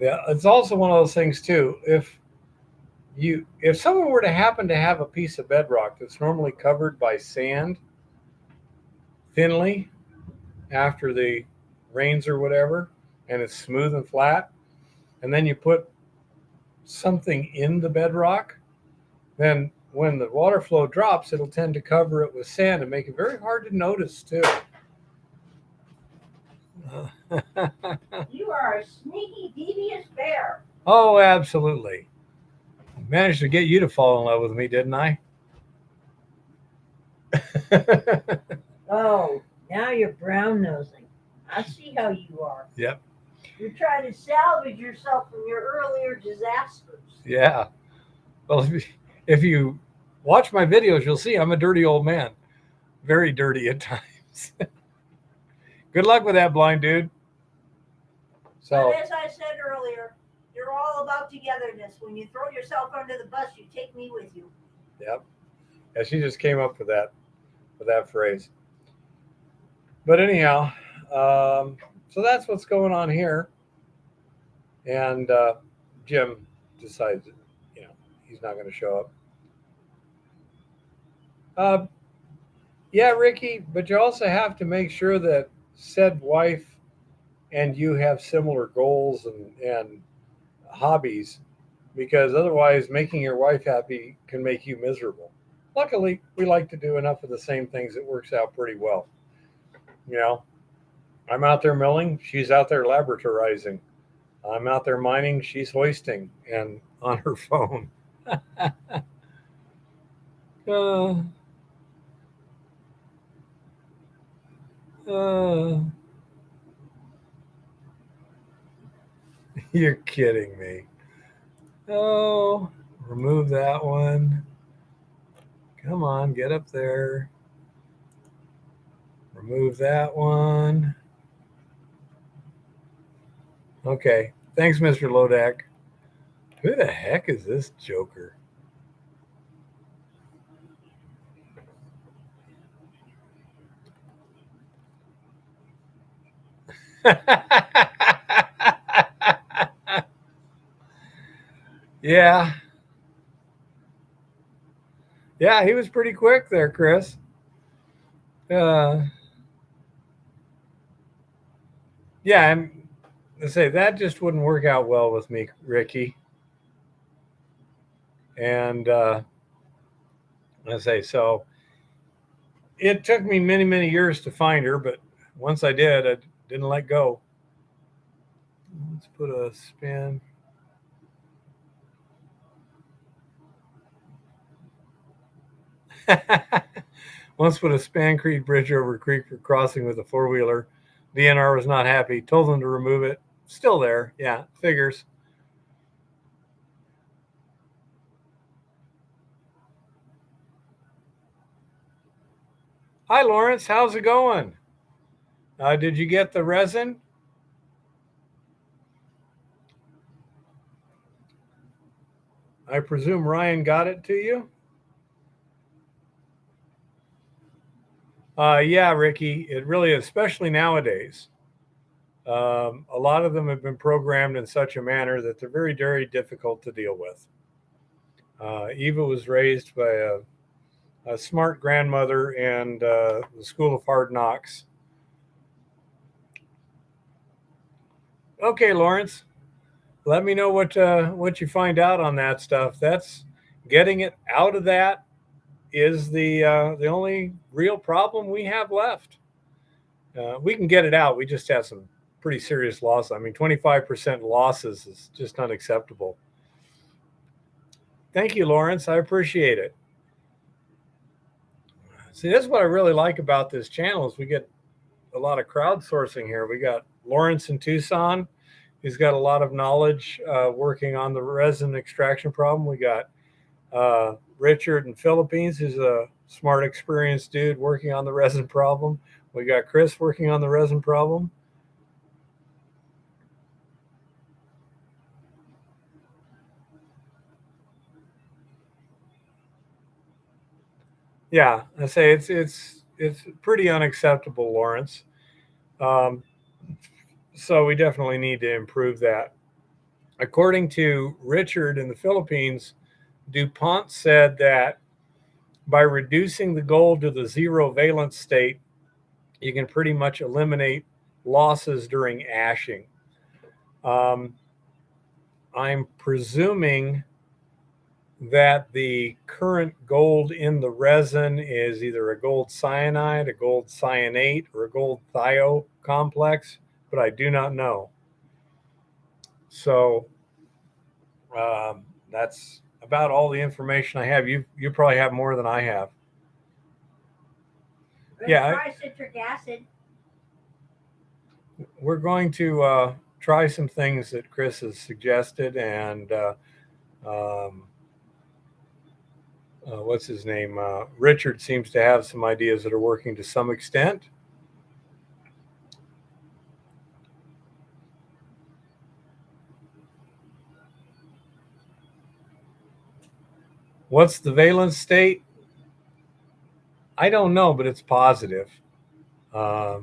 Yeah, it's also one of those things too. If someone were to happen to have a piece of bedrock that's normally covered by sand thinly after the rains or whatever, and it's smooth and flat, and then you put something in the bedrock, then when the water flow drops, it'll tend to cover it with sand and make it very hard to notice too. You are a sneaky, devious bear. Oh, absolutely. Managed to get you to fall in love with me, didn't I? Oh, now you're brown nosing. I see how you are. Yep. You're trying to salvage yourself from your earlier disasters. Yeah. Well, if you watch my videos, you'll see I'm a dirty old man. Very dirty at times. Good luck with that, blind dude. So, but as I said earlier, you're all about togetherness. When you throw yourself under the bus, you take me with you. Yep. Yeah, she just came up with that phrase. But anyhow, so that's what's going on here. And Jim decides that, he's not going to show up. Yeah, Ricky, but you also have to make sure that said wife and you have similar goals and hobbies, because otherwise making your wife happy can make you miserable. Luckily, we like to do enough of the same things that works out pretty well. You know, I'm out there milling, she's out there laboratorizing. I'm out there mining, she's hoisting and on her phone. uh, uh, you're kidding me. Oh, remove that one. Come on, get up there. Remove that one. Okay. Thanks, Mr. Lodak. Who the heck is this joker? Yeah. Yeah, he was pretty quick there, Chris. Uh, yeah, and I say that just wouldn't work out well with me, Ricky. And I say so. It took me many, many years to find her, but once I did, I didn't let go. Let's put a spin. Once put a span creek bridge over a creek for crossing with a four-wheeler. DNR was not happy. Told them to remove it. Still there. Yeah, figures. Hi, Lawrence. How's it going? Did you get the resin? I presume Ryan got it to you? Yeah, Ricky. It really is, especially nowadays. A lot of them have been programmed in such a manner that they're very, very difficult to deal with. Eva was raised by a smart grandmother and the School of Hard Knocks. Okay, Lawrence, let me know what you find out on that stuff. That's getting it out of that is the only real problem we have left. We can get it out. We just have some pretty serious loss. I mean, 25% losses is just unacceptable. Thank you, Lawrence. I appreciate it. See, this is what I really like about this channel is we get a lot of crowdsourcing here. We got Lawrence in Tucson. He's got a lot of knowledge working on the resin extraction problem. We got Richard in Philippines, who's a smart, experienced dude working on the resin problem. We got Chris working on the resin problem. Yeah, I say it's pretty unacceptable, Lawrence. So we definitely need to improve that. According to Richard in the Philippines, DuPont said that by reducing the gold to the zero valence state, you can pretty much eliminate losses during ashing. I'm presuming that the current gold in the resin is either a gold cyanide, a gold cyanate, or a gold thio complex, but I do not know. So that's about all the information I have. You probably have more than I have. Yeah, try citric acid. We're going to try some things that Chris has suggested, and what's his name? Richard seems to have some ideas that are working to some extent. What's the valence state? I don't know, but it's positive. I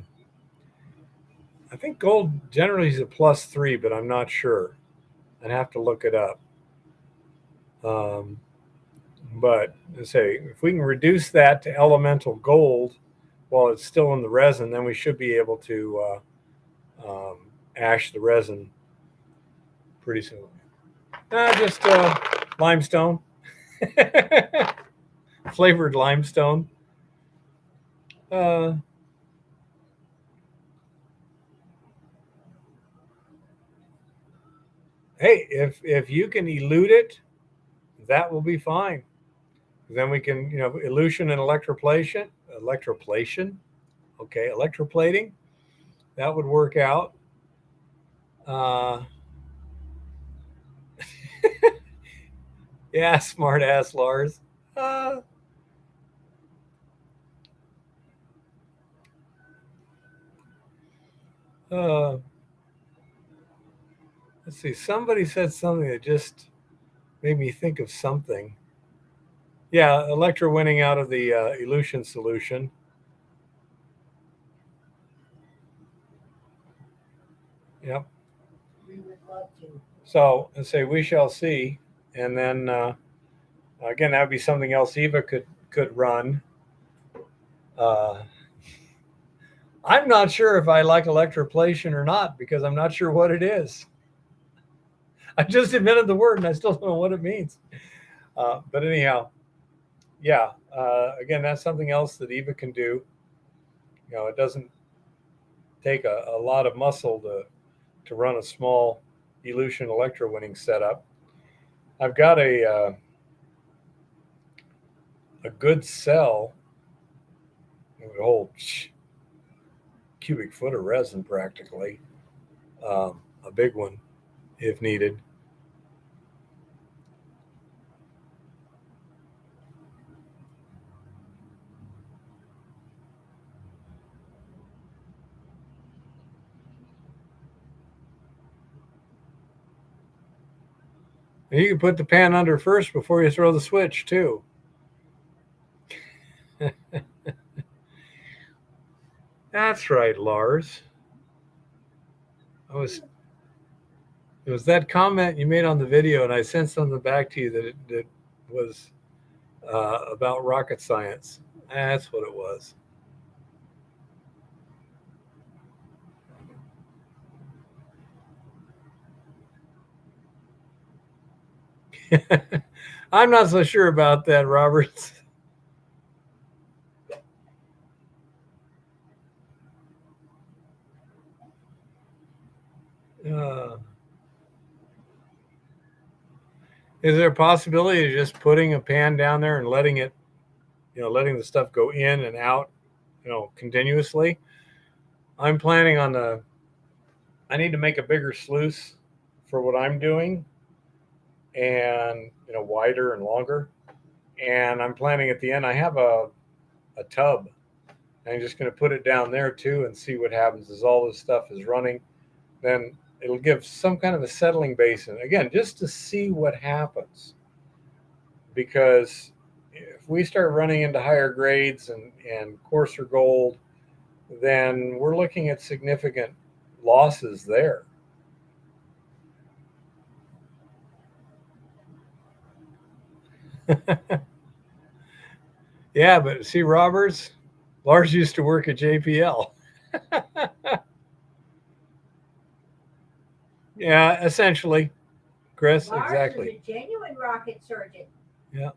think gold generally is a +3, but I'm not sure. I'd have to look it up. But say if we can reduce that to elemental gold while it's still in the resin, then we should be able to ash the resin pretty soon. Just limestone, flavored limestone. Hey, if you can elute it, that will be fine. Then we can, elution and electroplation, okay, electroplating, that would work out. Yeah, smart ass Lars. Let's see, somebody said something that just made me think of something. Yeah, electrowinning out of the elution solution. Yep. We would love to. So, let's say we shall see. And then, again, that would be something else Eva could run. I'm not sure if I like electroplation or not because I'm not sure what it is. I just invented the word and I still don't know what it means. But anyhow, yeah, again, that's something else that Eva can do. It doesn't take a lot of muscle to run a small elution electrowinning setup. I've got a good cell. It would hold cubic foot of resin practically, a big one if needed. And you can put the pan under first before you throw the switch too. That's right, Lars. It was that comment you made on the video, and I sent something back to you that was about rocket science. That's what it was. I'm not so sure about that, Roberts. Is there a possibility of just putting a pan down there and letting it, letting the stuff go in and out, continuously? I'm planning on I need to make a bigger sluice for what I'm doing, and wider and longer. And I'm planning at the end, I have a tub. And I'm just going to put it down there too and see what happens as all this stuff is running. Then it'll give some kind of a settling basin again, just to see what happens. Because if we start running into higher grades and coarser gold, then we're looking at significant losses there. Yeah, but see, Lars used to work at JPL. Yeah, essentially, Chris, Lars exactly. is a genuine rocket surgeon. Yeah.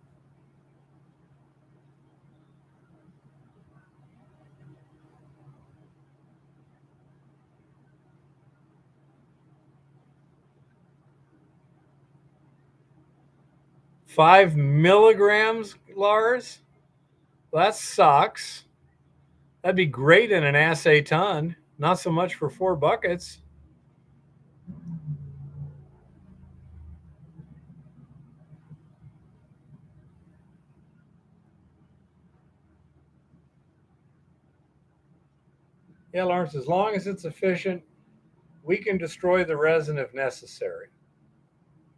$5 milligrams, Lars? That sucks. That'd be great in an assay ton. Not so much for 4 buckets. Yeah, Lawrence, as long as it's efficient, we can destroy the resin if necessary.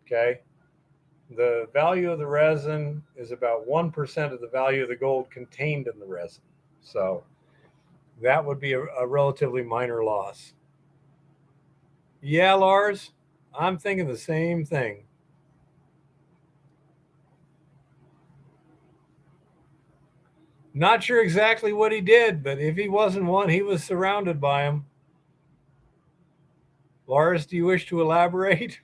Okay? The value of the resin is about 1% of the value of the gold contained in the resin. So that would be a relatively minor loss. Yeah, Lars, I'm thinking the same thing. Not sure exactly what he did, but if he wasn't one, he was surrounded by them. Lars, do you wish to elaborate?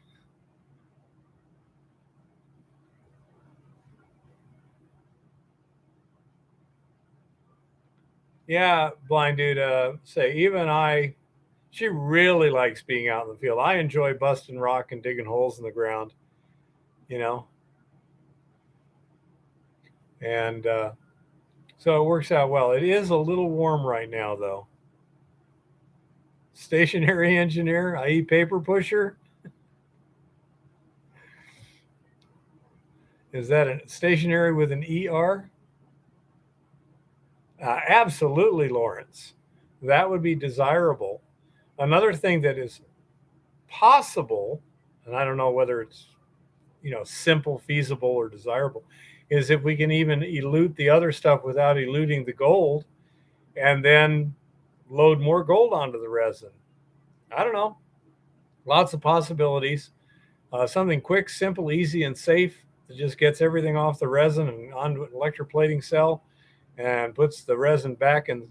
Yeah, blind dude. Say even she really likes being out in the field. I enjoy busting rock and digging holes in the ground, you know, and so it works out well. It is a little warm right now, though. Stationary engineer, i.e., paper pusher. Is that a stationary with an ER? Absolutely, Lawrence. That would be desirable. Another thing that is possible, and I don't know whether it's simple, feasible, or desirable, is if we can even elute the other stuff without eluting the gold, and then load more gold onto the resin. I don't know. Lots of possibilities. Something quick, simple, easy, and safe that just gets everything off the resin and onto an electroplating cell and puts the resin back in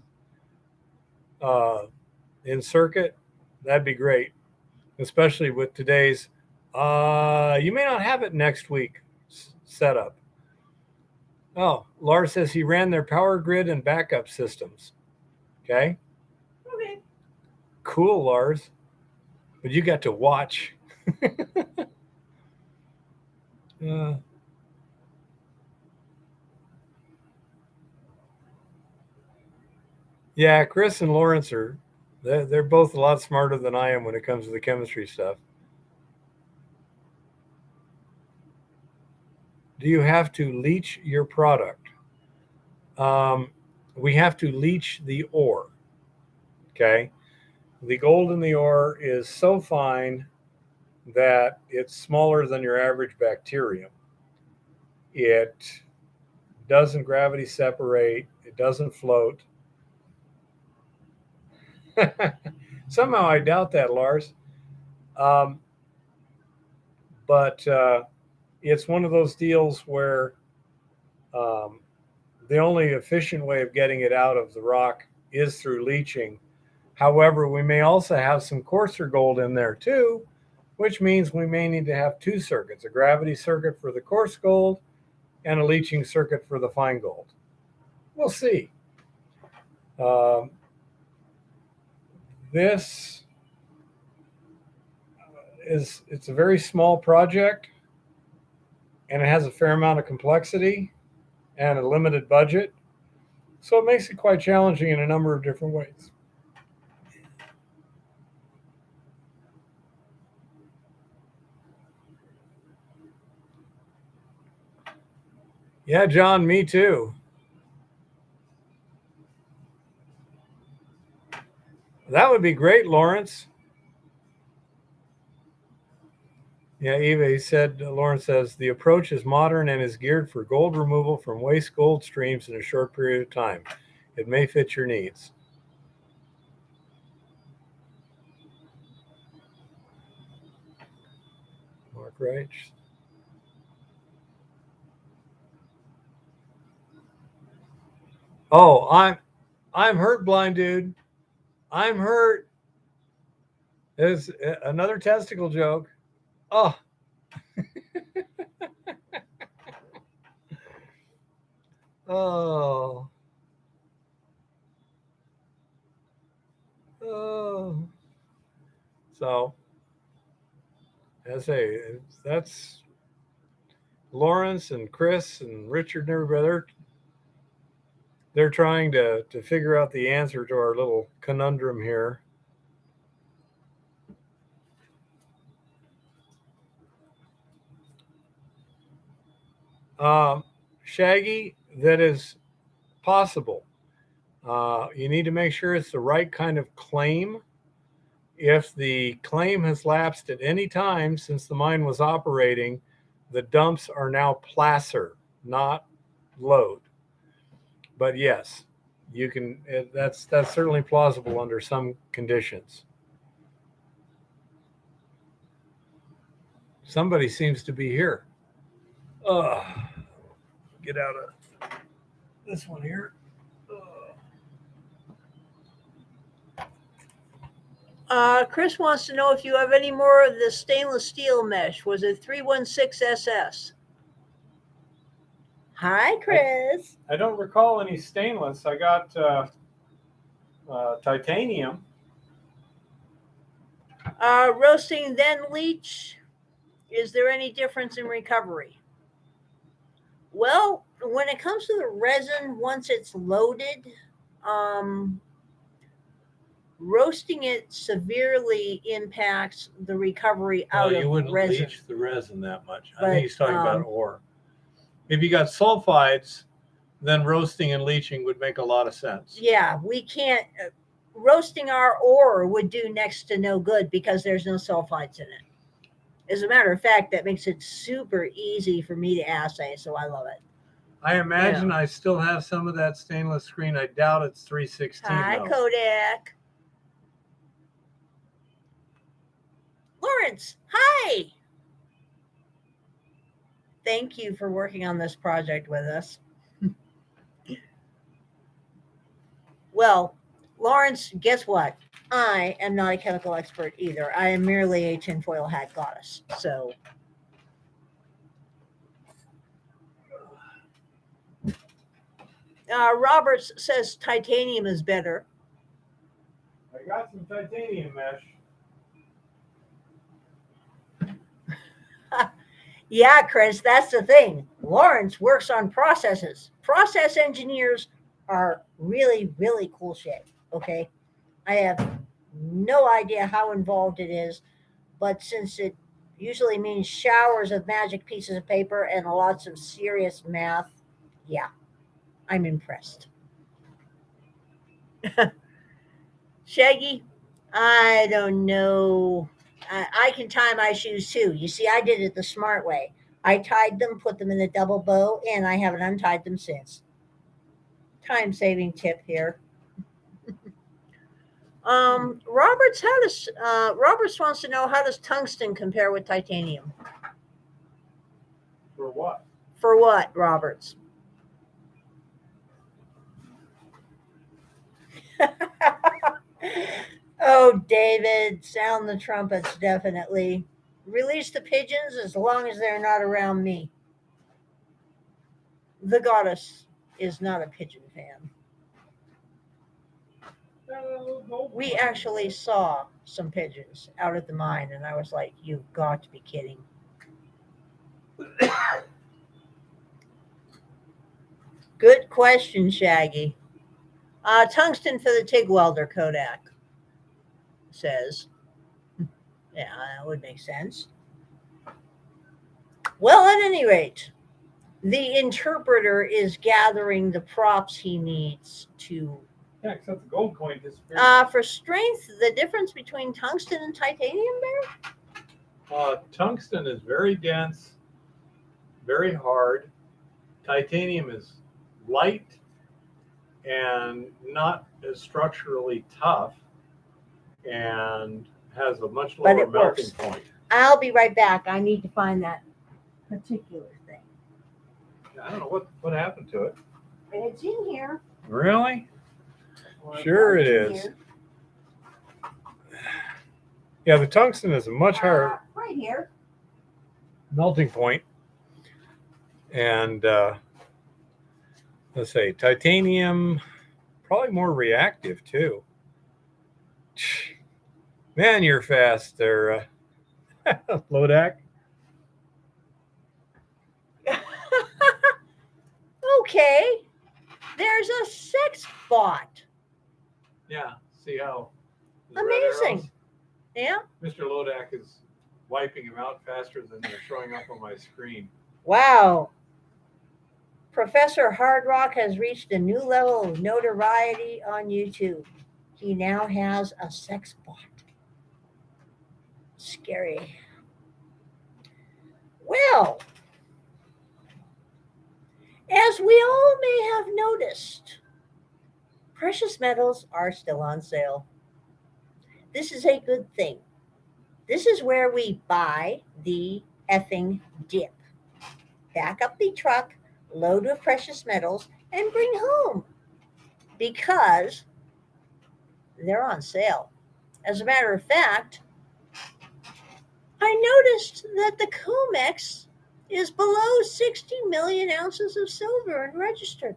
circuit. That'd be great, especially with today's you may not have it next week setup. Oh, Lars says he ran their power grid and backup systems. Okay. Okay. Cool, Lars. But you got to watch. Yeah, Chris and Lawrence they're both a lot smarter than I am when it comes to the chemistry stuff. Do you have to leach your product? We have to leach the ore. Okay. The gold in the ore is so fine that it's smaller than your average bacterium. It doesn't gravity separate, it doesn't float. Somehow I doubt that, Lars. But it's one of those deals where the only efficient way of getting it out of the rock is through leaching. However, we may also have some coarser gold in there too, which means we may need to have two circuits, a gravity circuit for the coarse gold and a leaching circuit for the fine gold. We'll see. This it's a very small project, and it has a fair amount of complexity and a limited budget. So it makes it quite challenging in a number of different ways. Yeah, John, me too. That would be great, Lawrence. Yeah, Eva, he said, Lawrence says, the approach is modern and is geared for gold removal from waste gold streams in a short period of time. It may fit your needs. Mark Reich. Oh, I'm hurt, blind dude. I'm hurt. There's another testicle joke. Oh. Oh. Oh. So, I say, that's Lawrence and Chris and Richard and everybody. They're trying to figure out the answer to our little conundrum here. Shaggy, that is possible. You need to make sure it's the right kind of claim. If the claim has lapsed at any time since the mine was operating, the dumps are now placer, not load. But yes, you can. That's certainly plausible under some conditions. Somebody seems to be here. Get out of this one here. Chris wants to know if you have any more of the stainless steel mesh. Was it 316 SS? Hi, Chris. I don't recall any stainless. I got titanium. Roasting then leach. Is there any difference in recovery? Well, when it comes to the resin, once it's loaded, roasting it severely impacts the recovery out you of wouldn't resin. leach the resin that much. I But, think he's talking about ore. If you got sulfides, then roasting and leaching would make a lot of sense. Yeah, we can't. Roasting our ore would do next to no good because there's no sulfides in it. As a matter of fact, that makes it super easy for me to assay, so I love it. I imagine I still have some of that stainless screen. I doubt it's 316. Hi, though. Kodak. Lawrence, hi. Thank you for working on this project with us. Well, Lawrence, guess what? I am not a chemical expert either. I am merely a tinfoil hat goddess. So, Roberts says titanium is better. I got some titanium mesh. Yeah, Chris, that's the thing. Lawrence works on processes. Process engineers are really, really cool shit. Okay. I have no idea how involved it is, but since it usually means showers of magic pieces of paper and lots of serious math, yeah, I'm impressed. Shaggy, I don't know. I can tie my shoes too. You see, I did it the smart way. I tied them, put them in a double bow, and I haven't untied them since. Time saving tip here. Roberts wants to know, how does tungsten compare with titanium? For what? For what, Roberts? Oh, David, sound the trumpets, definitely. Release the pigeons as long as they're not around me. The goddess is not a pigeon fan. We actually saw some pigeons out at the mine, and I was like, you've got to be kidding. Good question, Shaggy. Tungsten for the TIG welder, Kodak says. Yeah, that would make sense. Well, at any rate, the interpreter is gathering the props he needs to. Yeah, except the gold coin disappeared. For strength, the difference between tungsten and titanium there? Tungsten is very dense, very hard. Titanium is light and not as structurally tough and has a much lower melting point. I'll be right back. I need to find that particular thing. I don't know what happened to it. It's in here. Really? Sure it is. Yeah, the tungsten is a much higher right here melting point. And let's say titanium, probably more reactive too. Man, you're fast there, Lodak. Okay. There's a sex bot. Yeah, see how amazing. Yeah. Mr. Lodak is wiping them out faster than they're showing up on my screen. Wow. Professor Hard Rock has reached a new level of notoriety on YouTube. He now has a sex bot. Scary. Well, as we all may have noticed, precious metals are still on sale. This is a good thing. This is where we buy the effing dip. Back up the truck, load with precious metals, and bring home. Because they're on sale. As a matter of fact, I noticed that the COMEX is below 60 million ounces of silver and registered.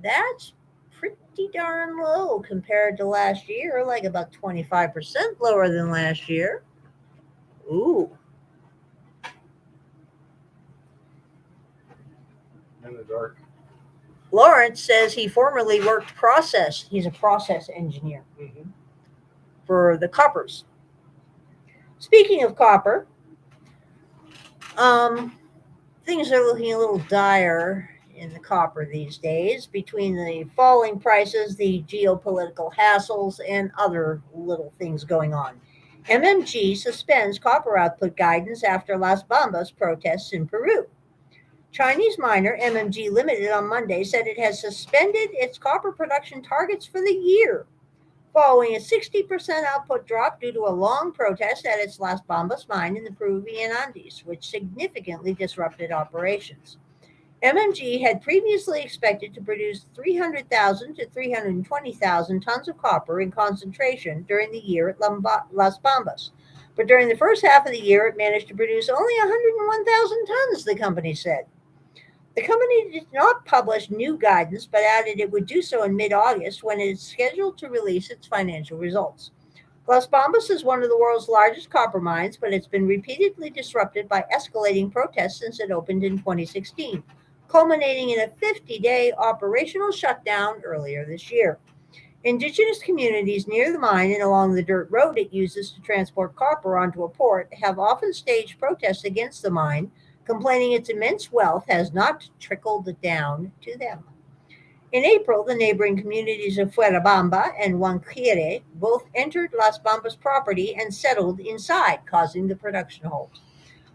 That's pretty darn low compared to last year, like about 25% lower than last year. Ooh. In the dark. Lawrence says he formerly worked process. He's a process engineer for the coppers. Speaking of copper, things are looking a little dire in the copper these days between the falling prices, the geopolitical hassles, and other little things going on. MMG suspends copper output guidance after Las Bambas protests in Peru. Chinese miner MMG Limited on Monday said it has suspended its copper production targets for the year, following a 60% output drop due to a long protest at its Las Bambas mine in the Peruvian Andes, which significantly disrupted operations. MMG had previously expected to produce 300,000 to 320,000 tons of copper in concentration during the year at Las Bambas. But during the first half of the year, it managed to produce only 101,000 tons, the company said. The company did not publish new guidance, but added it would do so in mid-August when it is scheduled to release its financial results. Las Bambas is one of the world's largest copper mines, but it's been repeatedly disrupted by escalating protests since it opened in 2016, culminating in a 50-day operational shutdown earlier this year. Indigenous communities near the mine and along the dirt road it uses to transport copper onto a port have often staged protests against the mine, complaining its immense wealth has not trickled down to them. In April, the neighboring communities of Fuerabamba and Huanquire both entered Las Bambas property and settled inside, causing the production halt.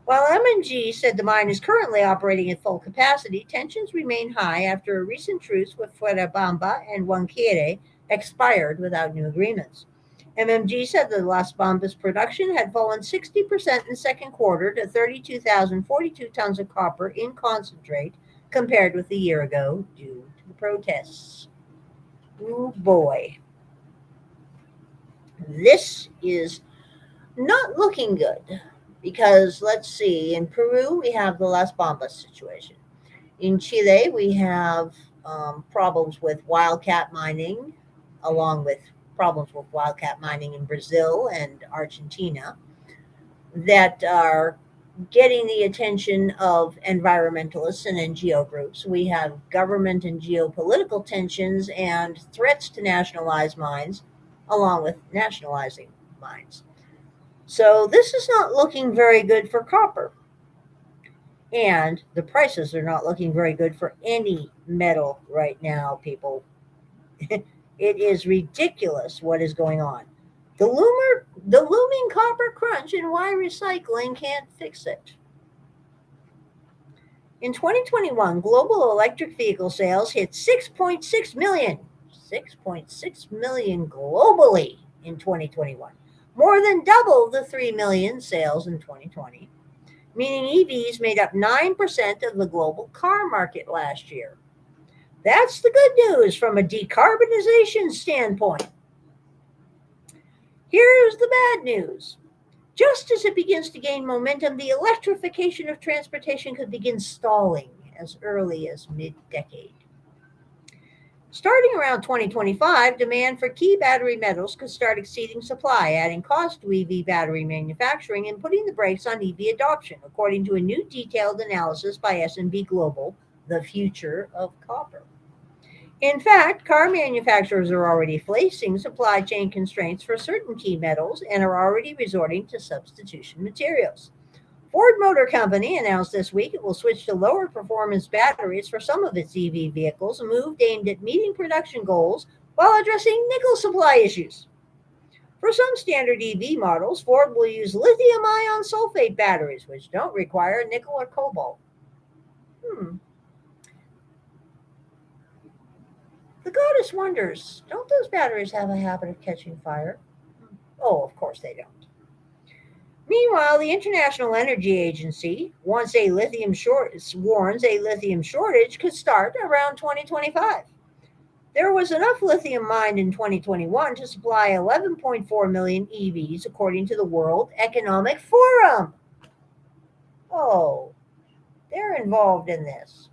While MMG said the mine is currently operating at full capacity, tensions remain high after a recent truce with Fuerabamba and Huanquire expired without new agreements. MMG said the Las Bambas production had fallen 60% in the second quarter to 32,042 tons of copper in concentrate compared with a year ago due to the protests. Oh boy. This is not looking good because, let's see, in Peru we have the Las Bambas situation. In Chile we have problems with wildcat mining, along with problems with wildcat mining in Brazil and Argentina that are getting the attention of environmentalists and NGO groups. We have government and geopolitical tensions and threats to nationalize mines, along with nationalizing mines. So this is not looking very good for copper. And the prices are not looking very good for any metal right now, people. It is ridiculous what is going on. The looming copper crunch and why recycling can't fix it. In 2021, global electric vehicle sales hit 6.6 million. 6.6 million globally in 2021. More than double the 3 million sales in 2020, meaning EVs made up 9% of the global car market last year. That's the good news from a decarbonization standpoint. Here's the bad news. Just as it begins to gain momentum, the electrification of transportation could begin stalling as early as mid-decade. Starting around 2025, demand for key battery metals could start exceeding supply, adding cost to EV battery manufacturing and putting the brakes on EV adoption, according to a new detailed analysis by S&P Global, The Future of Copper. In fact, car manufacturers are already facing supply chain constraints for certain key metals and are already resorting to substitution materials. Ford Motor Company announced this week it will switch to lower performance batteries for some of its EV vehicles, a move aimed at meeting production goals while addressing nickel supply issues. For some standard EV models, Ford will use lithium ion sulfate batteries, which don't require nickel or cobalt. The goddess wonders, don't those batteries have a habit of catching fire? Oh, of course they don't. Meanwhile, the International Energy Agency warns a lithium shortage could start around 2025. There was enough lithium mined in 2021 to supply 11.4 million EVs, according to the World Economic Forum. Oh, they're involved in this.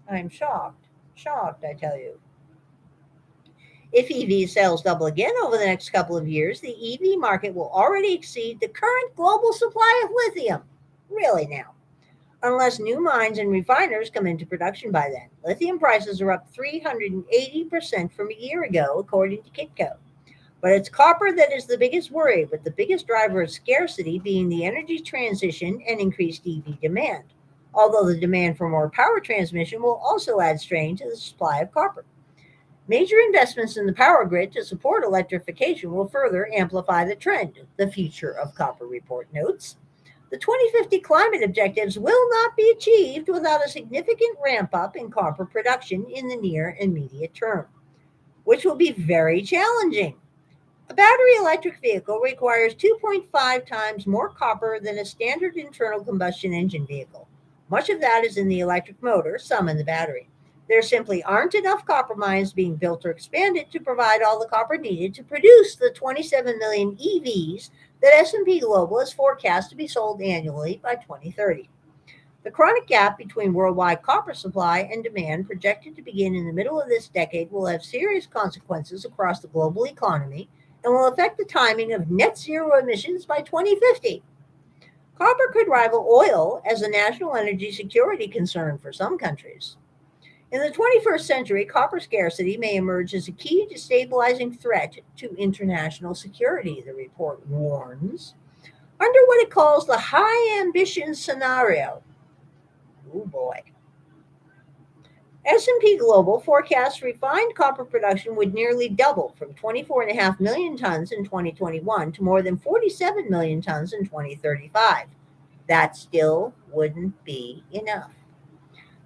I'm shocked. Shocked, I tell you. If EV sales double again over the next couple of years, the EV market will already exceed the current global supply of lithium. Really now. Unless new mines and refiners come into production by then. Lithium prices are up 380% from a year ago, according to Kitco. But it's copper that is the biggest worry, with the biggest driver of scarcity being the energy transition and increased EV demand. Although the demand for more power transmission will also add strain to the supply of copper. Major investments in the power grid to support electrification will further amplify the trend, the future of copper report notes. The 2050 climate objectives will not be achieved without a significant ramp up in copper production in the near and immediate term, which will be very challenging. A battery electric vehicle requires 2.5 times more copper than a standard internal combustion engine vehicle. Much of that is in the electric motor, some in the battery. There simply aren't enough copper mines being built or expanded to provide all the copper needed to produce the 27 million EVs that S&P Global is forecast to be sold annually by 2030. The chronic gap between worldwide copper supply and demand, projected to begin in the middle of this decade, will have serious consequences across the global economy and will affect the timing of net zero emissions by 2050. Copper could rival oil as a national energy security concern for some countries. In the 21st century, copper scarcity may emerge as a key destabilizing threat to international security, the report warns, under what it calls the high ambition scenario. Oh boy. S&P Global forecasts refined copper production would nearly double from 24.5 million tons in 2021 to more than 47 million tons in 2035. That still wouldn't be enough.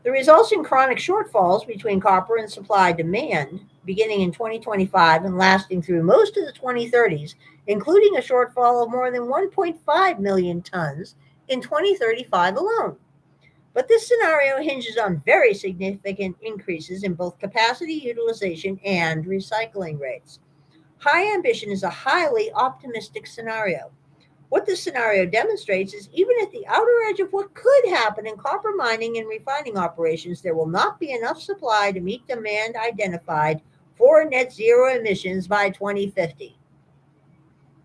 The results in chronic shortfalls between copper and supply demand, beginning in 2025 and lasting through most of the 2030s, including a shortfall of more than 1.5 million tons in 2035 alone. But this scenario hinges on very significant increases in both capacity utilization and recycling rates. High ambition is a highly optimistic scenario. What this scenario demonstrates is even at the outer edge of what could happen in copper mining and refining operations, there will not be enough supply to meet demand identified for net zero emissions by 2050.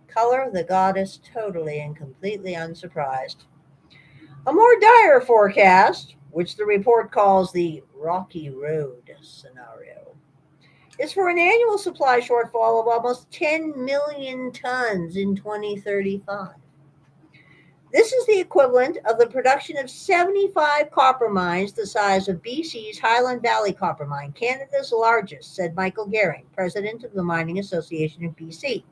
Color the goddess totally and completely unsurprised. A more dire forecast, which the report calls the Rocky Road scenario, is for an annual supply shortfall of almost 10 million tons in 2035. This is the equivalent of the production of 75 copper mines the size of BC's Highland Valley Copper Mine, Canada's largest, said Michael Gehring, president of the Mining Association of BC.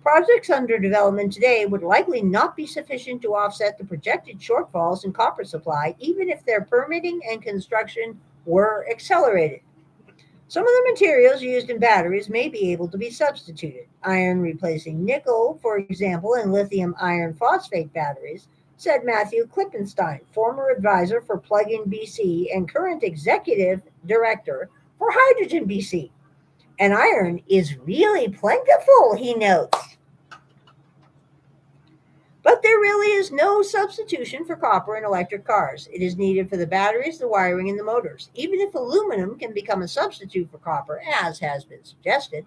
Projects under development today would likely not be sufficient to offset the projected shortfalls in copper supply, even if their permitting and construction were accelerated. Some of the materials used in batteries may be able to be substituted. Iron replacing nickel, for example, in lithium iron phosphate batteries, said Matthew Klippenstein, former advisor for Plug-in BC and current executive director for Hydrogen BC. And iron is really plentiful, he notes. But there really is no substitution for copper in electric cars. It is needed for the batteries, the wiring, and the motors. Even if aluminum can become a substitute for copper, as has been suggested,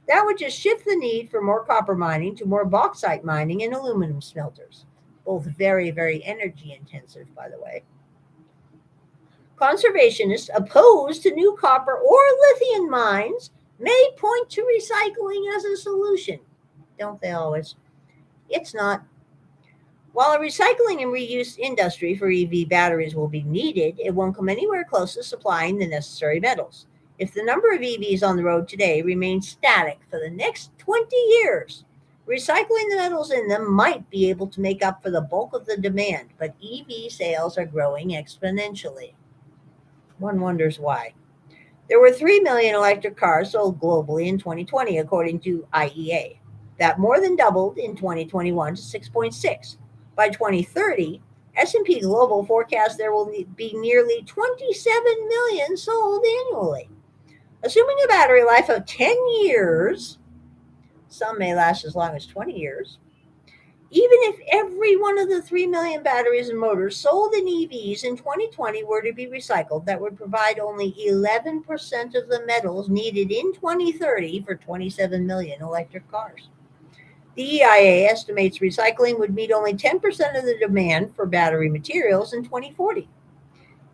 that would just shift the need for more copper mining to more bauxite mining and aluminum smelters. Both very, very energy intensive, by the way. Conservationists opposed to new copper or lithium mines may point to recycling as a solution. Don't they always? It's not. While a recycling and reuse industry for EV batteries will be needed, it won't come anywhere close to supplying the necessary metals. If the number of EVs on the road today remains static for the next 20 years, recycling the metals in them might be able to make up for the bulk of the demand, but EV sales are growing exponentially. One wonders why. There were 3 million electric cars sold globally in 2020, according to IEA. That more than doubled in 2021 to 6.6. By 2030, S&P Global forecasts there will be nearly 27 million sold annually. Assuming a battery life of 10 years, some may last as long as 20 years, even if every one of the 3 million batteries and motors sold in EVs in 2020 were to be recycled, that would provide only 11% of the metals needed in 2030 for 27 million electric cars. The EIA estimates recycling would meet only 10% of the demand for battery materials in 2040.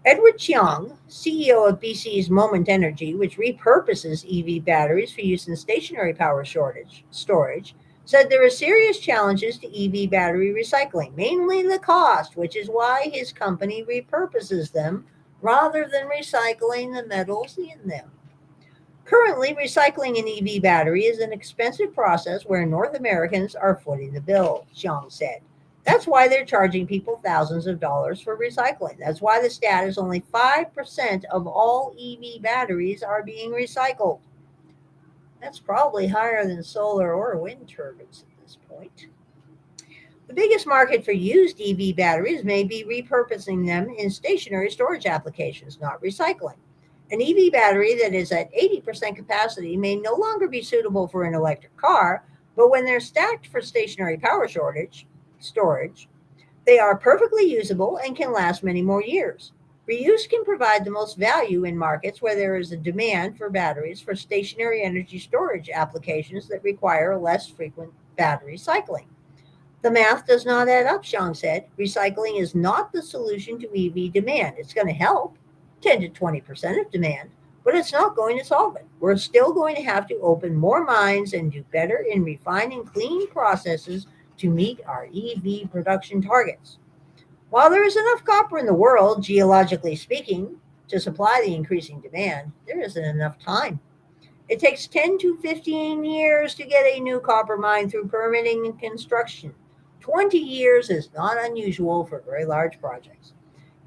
Edward Chiang, CEO of BC's Moment Energy, which repurposes EV batteries for use in stationary power storage, said there are serious challenges to EV battery recycling, mainly the cost, which is why his company repurposes them rather than recycling the metals in them. Currently, recycling an EV battery is an expensive process where North Americans are footing the bill, Xiang said. That's why they're charging people thousands of dollars for recycling. That's why the stat is only 5% of all EV batteries are being recycled. That's probably higher than solar or wind turbines at this point. The biggest market for used EV batteries may be repurposing them in stationary storage applications, not recycling. An EV battery that is at 80% capacity may no longer be suitable for an electric car, but when they're stacked for stationary power storage, they are perfectly usable and can last many more years. Reuse can provide the most value in markets where there is a demand for batteries for stationary energy storage applications that require less frequent battery cycling. The math does not add up, Xiang said. Recycling is not the solution to EV demand. It's going to help 10 to 20% of demand, but it's not going to solve it. We're still going to have to open more mines and do better in refining clean processes to meet our EV production targets. While there is enough copper in the world, geologically speaking, to supply the increasing demand, there isn't enough time. It takes 10 to 15 years to get a new copper mine through permitting and construction. 20 years is not unusual for very large projects.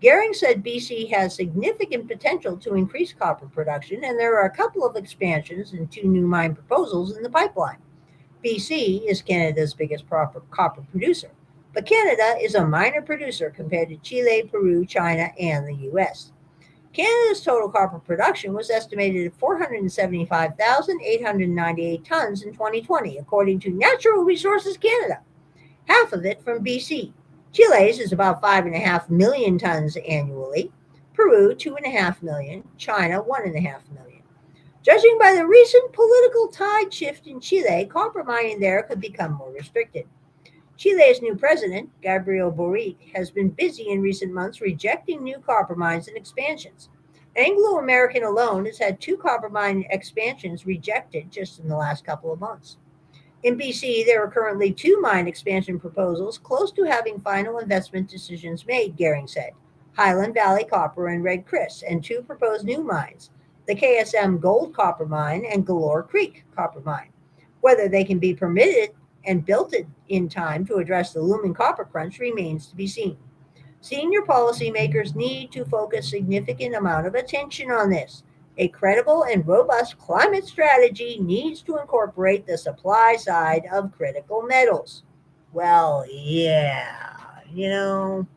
Gehring said BC has significant potential to increase copper production, and there are a couple of expansions and 2 new mine proposals in the pipeline. BC is Canada's biggest copper producer, but Canada is a minor producer compared to Chile, Peru, China, and the US. Canada's total copper production was estimated at 475,898 tons in 2020, according to Natural Resources Canada, half of it from BC. Chile's is about 5.5 million tons annually, Peru 2.5 million, China 1.5 million. Judging by the recent political tide shift in Chile, copper mining there could become more restricted. Chile's new president, Gabriel Boric, has been busy in recent months rejecting new copper mines and expansions. Anglo American alone has had 2 copper mine expansions rejected just in the last couple of months. In BC, there are currently 2 mine expansion proposals close to having final investment decisions made, Gehring said. Highland Valley Copper and Red Chris, and 2 proposed new mines, the KSM Gold Copper Mine and Galore Creek Copper Mine. Whether they can be permitted and built in time to address the looming copper crunch remains to be seen. Senior policymakers need to focus significant amount of attention on this. A credible and robust climate strategy needs to incorporate the supply side of critical metals. Well, yeah, you know.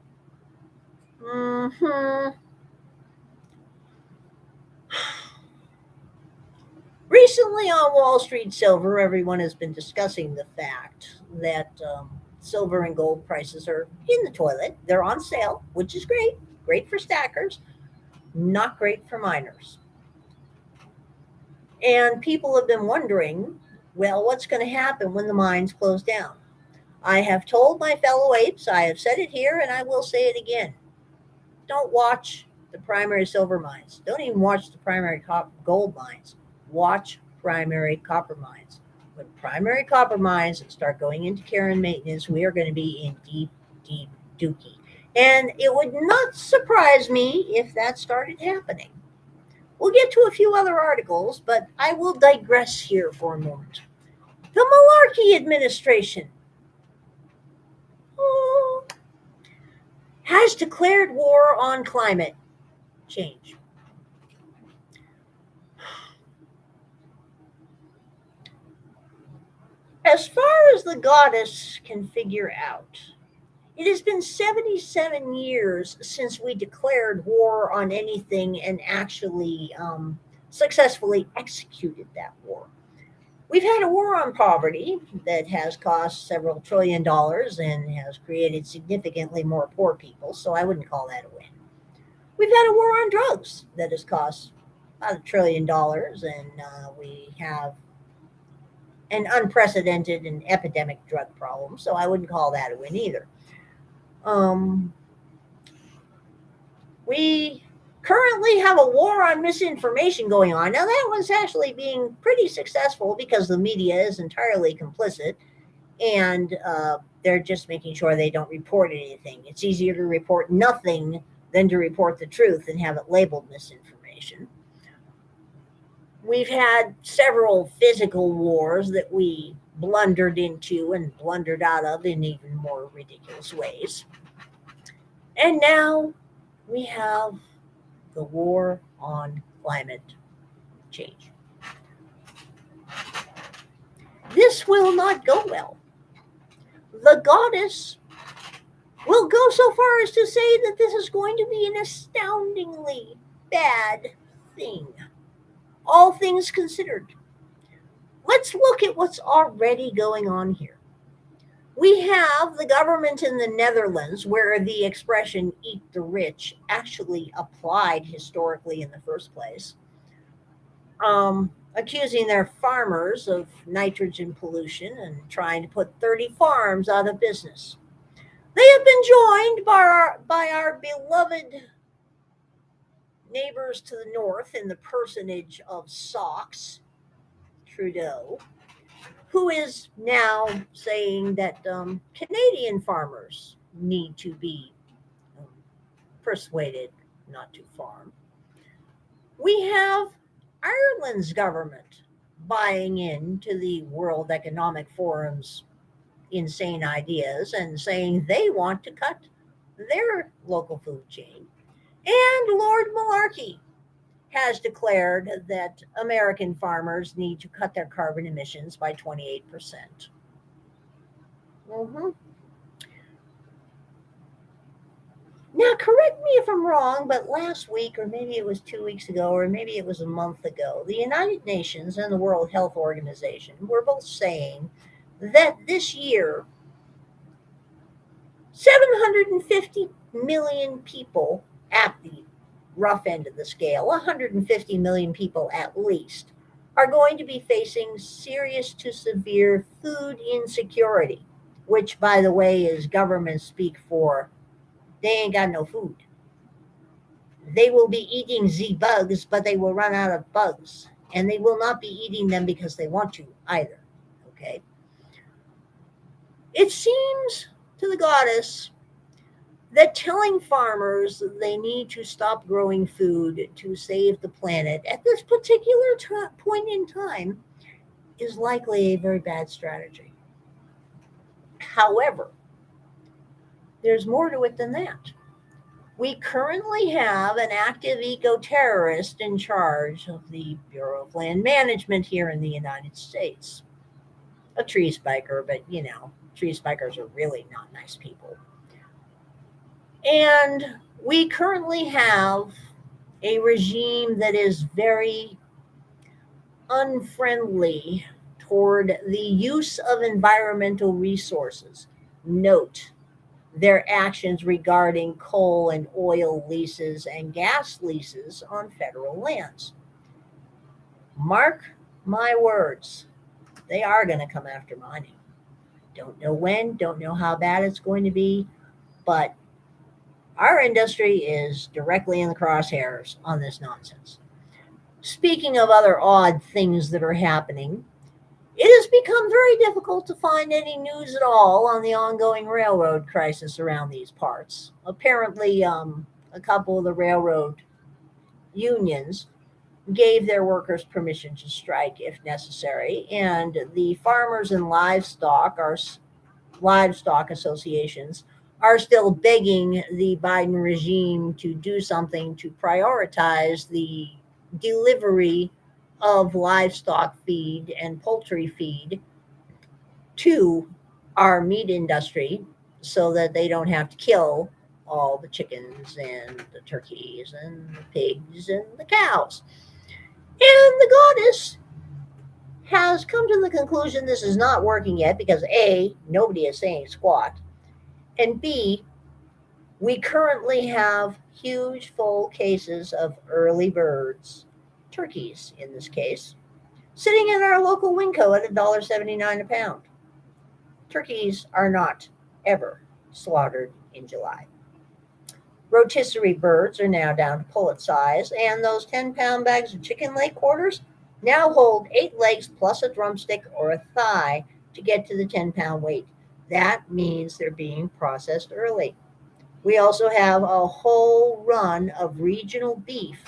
Recently on Wall Street Silver, everyone has been discussing the fact that silver and gold prices are in the toilet. They're on sale, which is great. Great for stackers, not great for miners. And people have been wondering, well, what's going to happen when the mines close down? I have told my fellow apes, I have said it here, and I will say it again. Don't watch the primary silver mines. Don't even watch the primary gold mines. Watch primary copper mines. When primary copper mines start going into care and maintenance, we are going to be in deep, deep dookie. And it would not surprise me if that started happening. We'll get to a few other articles, but I will digress here for a moment. The Malarkey administration has declared war on climate change. As far as the goddess can figure out, it has been 77 years since we declared war on anything and actually successfully executed that war. We've had a war on poverty that has cost several $trillion and has created significantly more poor people, so I wouldn't call that a win. We've had a war on drugs that has cost about $1 trillion, and we have an unprecedented and epidemic drug problem, so I wouldn't call that a win either. We currently have a war on misinformation going on. Now, that one's actually being pretty successful because the media is entirely complicit, and they're just making sure they don't report anything. It's easier to report nothing than to report the truth and have it labeled misinformation. We've had several physical wars that we blundered into and blundered out of in even more ridiculous ways. And now we have the war on climate change. This will not go well. The goddess will go so far as to say that this is going to be an astoundingly bad thing. All things considered. Let's look at what's already going on here. We have the government in the Netherlands, where the expression eat the rich actually applied historically in the first place, accusing their farmers of nitrogen pollution and trying to put 30 farms out of business. They have been joined by our beloved neighbors to the north in the personage of Socks, Trudeau, who is now saying that Canadian farmers need to be persuaded not to farm. We have Ireland's government buying into the World Economic Forum's insane ideas and saying they want to cut their local food chain. And Lord Malarkey has declared that American farmers need to cut their carbon emissions by 28%. Now, correct me if I'm wrong, but last week, or maybe it was 2 weeks ago, or maybe it was a month ago, the United Nations and the World Health Organization were both saying that this year, 750 million people at the rough end of the scale, 150 million people at least, are going to be facing serious to severe food insecurity, which, by the way, is government speak for they ain't got no food. They will be eating the bugs, but they will run out of bugs, and they will not be eating them because they want to either. Okay? It seems to the goddess that telling farmers they need to stop growing food to save the planet at this particular point in time is likely a very bad strategy. However, there's more to it than that. We currently have an active eco-terrorist in charge of the Bureau of Land Management here in the United States. A tree spiker, but tree spikers are really not nice people. And we currently have a regime that is very unfriendly toward the use of environmental resources. Note their actions regarding coal and oil leases and gas leases on federal lands. Mark my words, they are going to come after mining. Don't know when, don't know how bad it's going to be, but our industry is directly in the crosshairs on this nonsense. Speaking of other odd things that are happening, it has become very difficult to find any news at all on the ongoing railroad crisis around these parts. Apparently, a couple of the railroad unions gave their workers permission to strike if necessary, and the farmers and livestock associations are still begging the Biden regime to do something to prioritize the delivery of livestock feed and poultry feed to our meat industry so that they don't have to kill all the chickens and the turkeys and the pigs and the cows. And the goddess has come to the conclusion this is not working yet because A, nobody is saying squat, and B, we currently have huge full cases of early birds, turkeys in this case, sitting in our local Winco at $1.79 a pound. Turkeys are not ever slaughtered in July. Rotisserie birds are now down to pullet size, and those 10-pound bags of chicken leg quarters now hold 8 legs plus a drumstick or a thigh to get to the 10-pound weight. That means they're being processed early. We also have a whole run of regional beef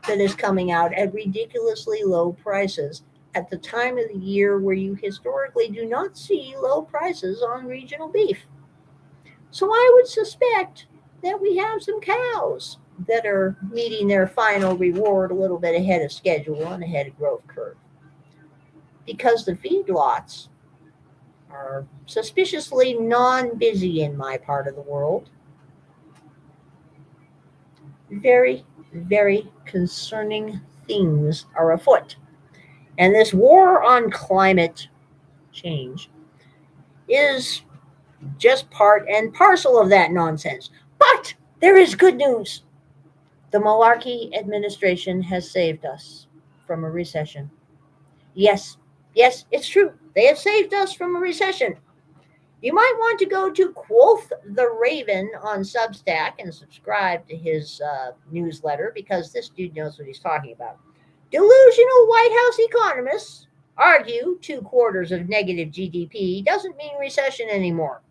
that is coming out at ridiculously low prices at the time of the year where you historically do not see low prices on regional beef. So I would suspect that we have some cows that are meeting their final reward a little bit ahead of schedule and ahead of growth curve. Because the feedlots are suspiciously non-busy in my part of the world, very, very concerning things are afoot. And this war on climate change is just part and parcel of that nonsense. But there is good news. The Malarkey administration has saved us from a recession. Yes, yes, it's true. They have saved us from a recession. You might want to go to Quoth the Raven on Substack and subscribe to his newsletter because this dude knows what he's talking about. Delusional White House economists argue 2 quarters of negative GDP doesn't mean recession anymore.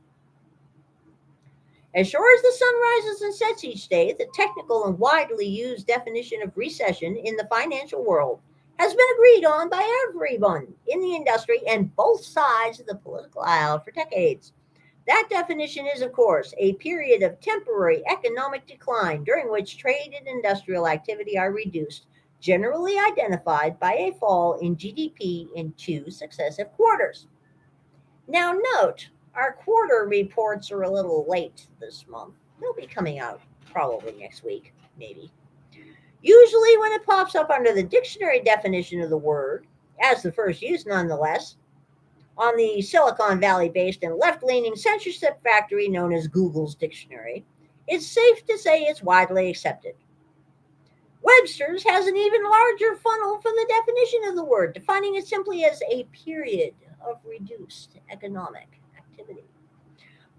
As sure as the sun rises and sets each day, the technical and widely used definition of recession in the financial world has been agreed on by everyone in the industry and both sides of the political aisle for decades. That definition is, of course, a period of temporary economic decline during which trade and industrial activity are reduced, generally identified by a fall in GDP in 2 successive quarters. Now, note, our quarter reports are a little late this month. They'll be coming out probably next week, maybe. Usually, when it pops up under the dictionary definition of the word, as the first use nonetheless, on the Silicon Valley based and left leaning censorship factory known as Google's dictionary, it's safe to say it's widely accepted. Webster's has an even larger funnel for the definition of the word, defining it simply as a period of reduced economic activity.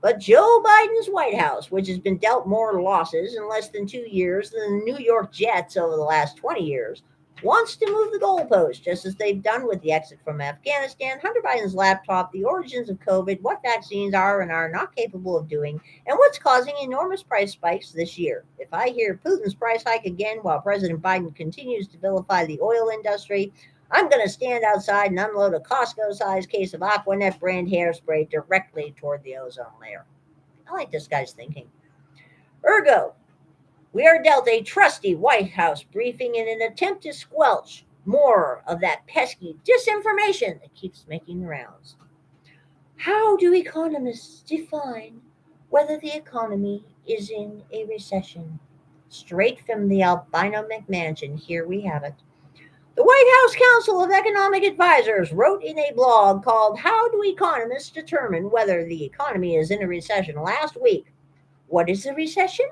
But Joe Biden's White House, which has been dealt more losses in less than 2 years than the New York Jets over the last 20 years, wants to move the goalpost, just as they've done with the exit from Afghanistan, Hunter Biden's laptop, the origins of COVID, what vaccines are and are not capable of doing, and what's causing enormous price spikes this year. If I hear Putin's price hike again while President Biden continues to vilify the oil industry, I'm going to stand outside and unload a Costco-sized case of Aquanet brand hairspray directly toward the ozone layer. I like this guy's thinking. Ergo, we are dealt a trusty White House briefing in an attempt to squelch more of that pesky disinformation that keeps making the rounds. How do economists define whether the economy is in a recession? Straight from the albino McMansion, here we have it. The White House Council of Economic Advisors wrote in a blog called How Do Economists Determine Whether the Economy is in a Recession last week. What is a recession?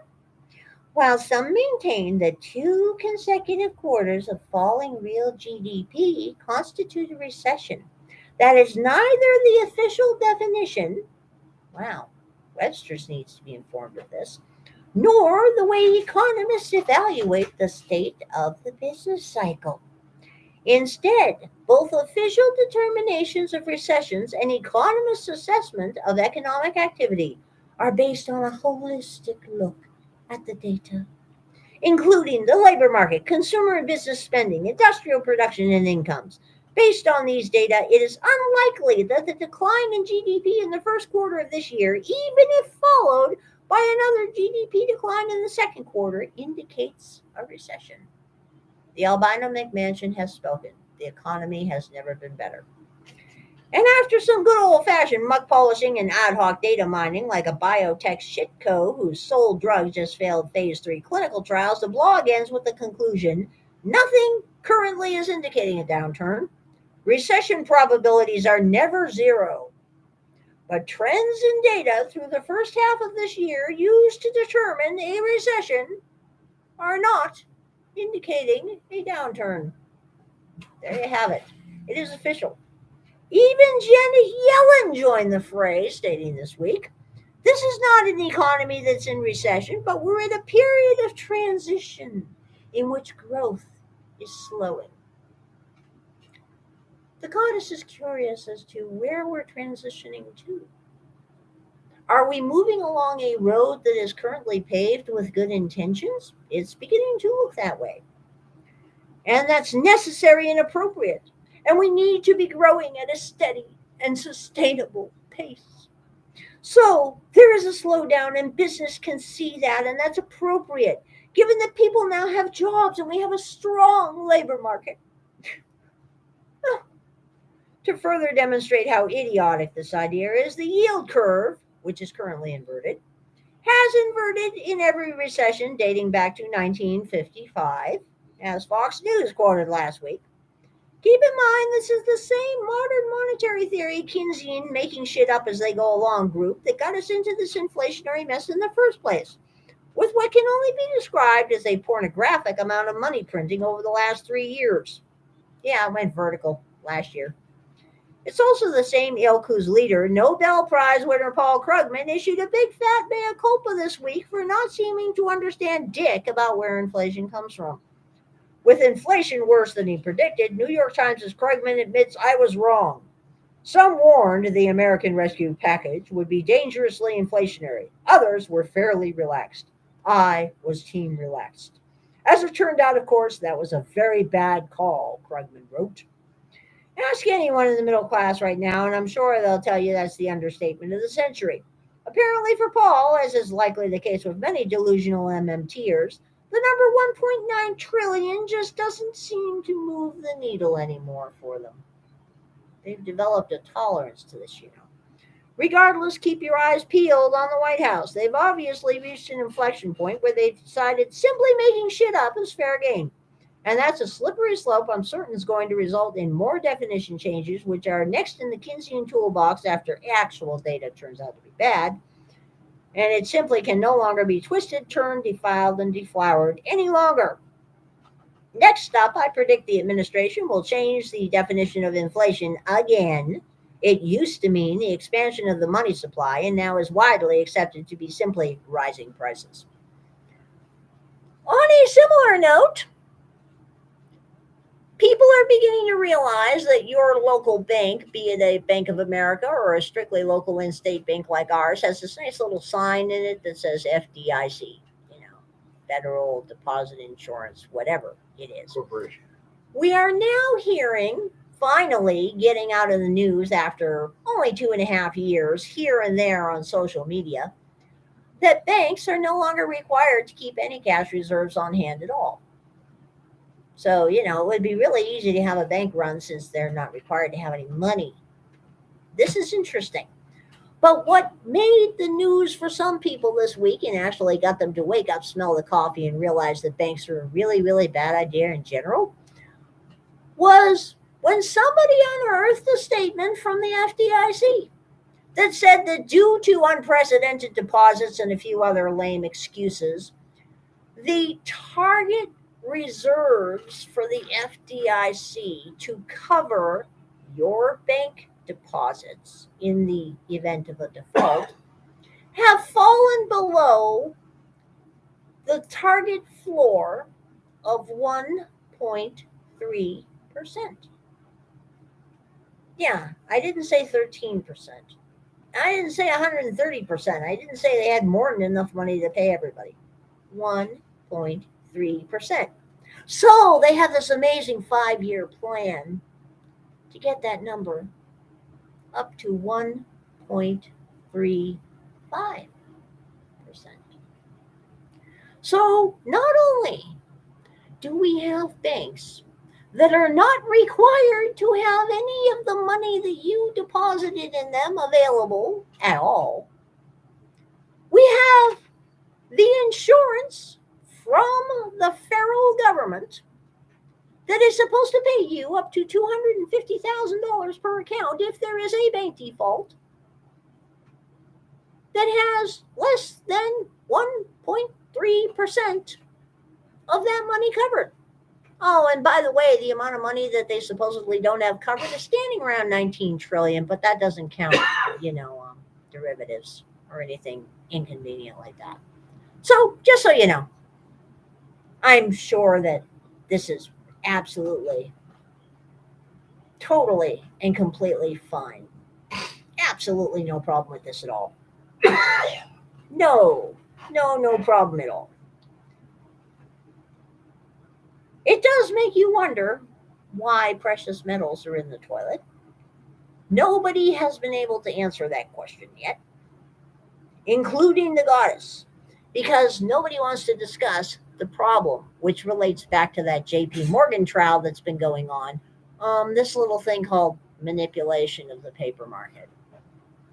While some maintain that 2 consecutive quarters of falling real GDP constitute a recession, that is neither the official definition, wow, Webster's needs to be informed of this, nor the way economists evaluate the state of the business cycle. Instead, both official determinations of recessions and economists' assessment of economic activity are based on a holistic look at the data, including the labor market, consumer and business spending, industrial production, and incomes. Based on these data, it is unlikely that the decline in GDP in the first quarter of this year, even if followed by another GDP decline in the second quarter, indicates a recession. The albino McMansion has spoken. The economy has never been better. And after some good old-fashioned muck polishing and ad hoc data mining like a biotech shitco whose sole drug just failed phase 3 clinical trials, the blog ends with the conclusion, nothing currently is indicating a downturn. Recession probabilities are never zero, but trends in data through the first half of this year used to determine a recession are not indicating a downturn. There you have it. It is official. Even Janet Yellen joined the fray, stating this week, "This is not an economy that's in recession, but we're in a period of transition in which growth is slowing." The goddess is curious as to where we're transitioning to. Are we moving along a road that is currently paved with good intentions? It's beginning to look that way. And that's necessary and appropriate. And we need to be growing at a steady and sustainable pace. So there is a slowdown, and business can see that, and that's appropriate, given that people now have jobs and we have a strong labor market. To further demonstrate how idiotic this idea is, the yield curve, which is currently inverted, has inverted in every recession dating back to 1955, as Fox News quoted last week. Keep in mind, this is the same modern monetary theory, Keynesian making shit up as they go along group that got us into this inflationary mess in the first place, with what can only be described as a pornographic amount of money printing over the last 3 years. Yeah, it went vertical last year. It's also the same ilk whose leader, Nobel Prize winner Paul Krugman, issued a big fat mea culpa this week for not seeming to understand dick about where inflation comes from. With inflation worse than he predicted, New York Times' Krugman admits, "I was wrong. Some warned the American Rescue Package would be dangerously inflationary. Others were fairly relaxed. I was team relaxed." As it turned out, of course, that was a very bad call, Krugman wrote. Ask anyone in the middle class right now, and I'm sure they'll tell you that's the understatement of the century. Apparently for Paul, as is likely the case with many delusional MMTers, the number 1.9 trillion just doesn't seem to move the needle anymore for them. They've developed a tolerance to this, you know. Regardless, keep your eyes peeled on the White House. They've obviously reached an inflection point where they've decided simply making shit up is fair game. And that's a slippery slope I'm certain is going to result in more definition changes, which are next in the Keynesian toolbox after actual data turns out to be bad. And it simply can no longer be twisted, turned, defiled, and deflowered any longer. Next up, I predict the administration will change the definition of inflation again. It used to mean the expansion of the money supply and now is widely accepted to be simply rising prices. On a similar note, people are beginning to realize that your local bank, be it a Bank of America or a strictly local in-state bank like ours, has this nice little sign in it that says FDIC, Federal Deposit Insurance, whatever it is. Corporation. We are now hearing, finally getting out of the news after only 2.5 years here and there on social media, that banks are no longer required to keep any cash reserves on hand at all. So, it would be really easy to have a bank run since they're not required to have any money. This is interesting. But what made the news for some people this week and actually got them to wake up, smell the coffee, and realize that banks are a really, really bad idea in general was when somebody unearthed a statement from the FDIC that said that due to unprecedented deposits and a few other lame excuses, the target reserves for the FDIC to cover your bank deposits in the event of a default have fallen below the target floor of 1.3%. Yeah, I didn't say 13%. I didn't say 130%. I didn't say they had more than enough money to pay everybody. 1.3%. So they have this amazing 5-year plan to get that number up to 1.35%. So not only do we have banks that are not required to have any of the money that you deposited in them available at all, we have the insurance from the federal government that is supposed to pay you up to $250,000 per account if there is a bank default, that has less than 1.3% of that money covered. Oh, and by the way, the amount of money that they supposedly don't have covered is standing around 19 trillion, but that doesn't count, derivatives or anything inconvenient like that. So just so you know, I'm sure that this is absolutely, totally, and completely fine. Absolutely no problem with this at all. No problem at all. It does make you wonder why precious metals are in the toilet. Nobody has been able to answer that question yet, including the goddess, because nobody wants to discuss the problem, which relates back to that JP Morgan trial that's been going on, this little thing called manipulation of the paper market.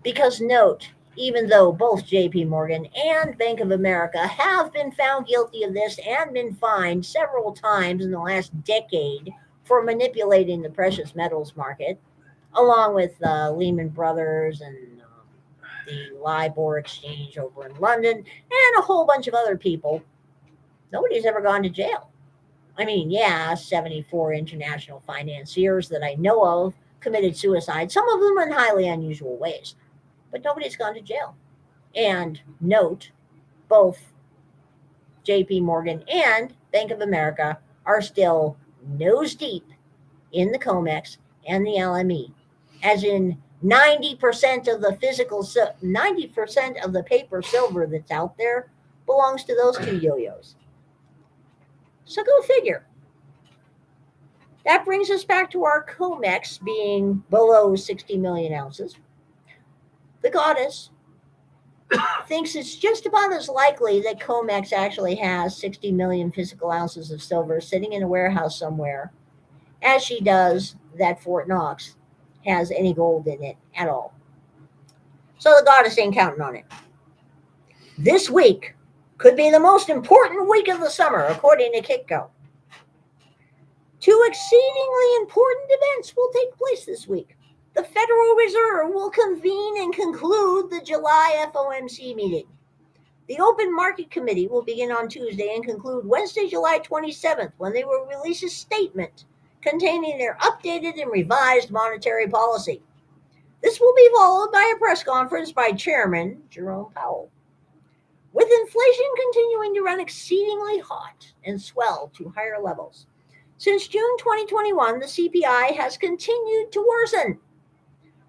Because note, even though both JP Morgan and Bank of America have been found guilty of this and been fined several times in the last decade for manipulating the precious metals market, along with Lehman Brothers and the Libor exchange over in London and a whole bunch of other people, nobody's ever gone to jail. I mean, yeah, 74 international financiers that I know of committed suicide, some of them in highly unusual ways, but nobody's gone to jail. And note, both JP Morgan and Bank of America are still nose deep in the COMEX and the LME, as in 90% of the 90% of the paper silver that's out there belongs to those two yo-yos. So go figure. That brings us back to our COMEX being below 60 million ounces. The goddess thinks it's just about as likely that COMEX actually has 60 million physical ounces of silver sitting in a warehouse somewhere as she does that Fort Knox has any gold in it at all. So the goddess ain't counting on it. This week could be the most important week of the summer, according to Kitco. Two exceedingly important events will take place this week. The Federal Reserve will convene and conclude the July FOMC meeting. The Open Market Committee will begin on Tuesday and conclude Wednesday, July 27th, when they will release a statement containing their updated and revised monetary policy. This will be followed by a press conference by Chairman Jerome Powell. With inflation continuing to run exceedingly hot and swell to higher levels, since June 2021, the CPI has continued to worsen.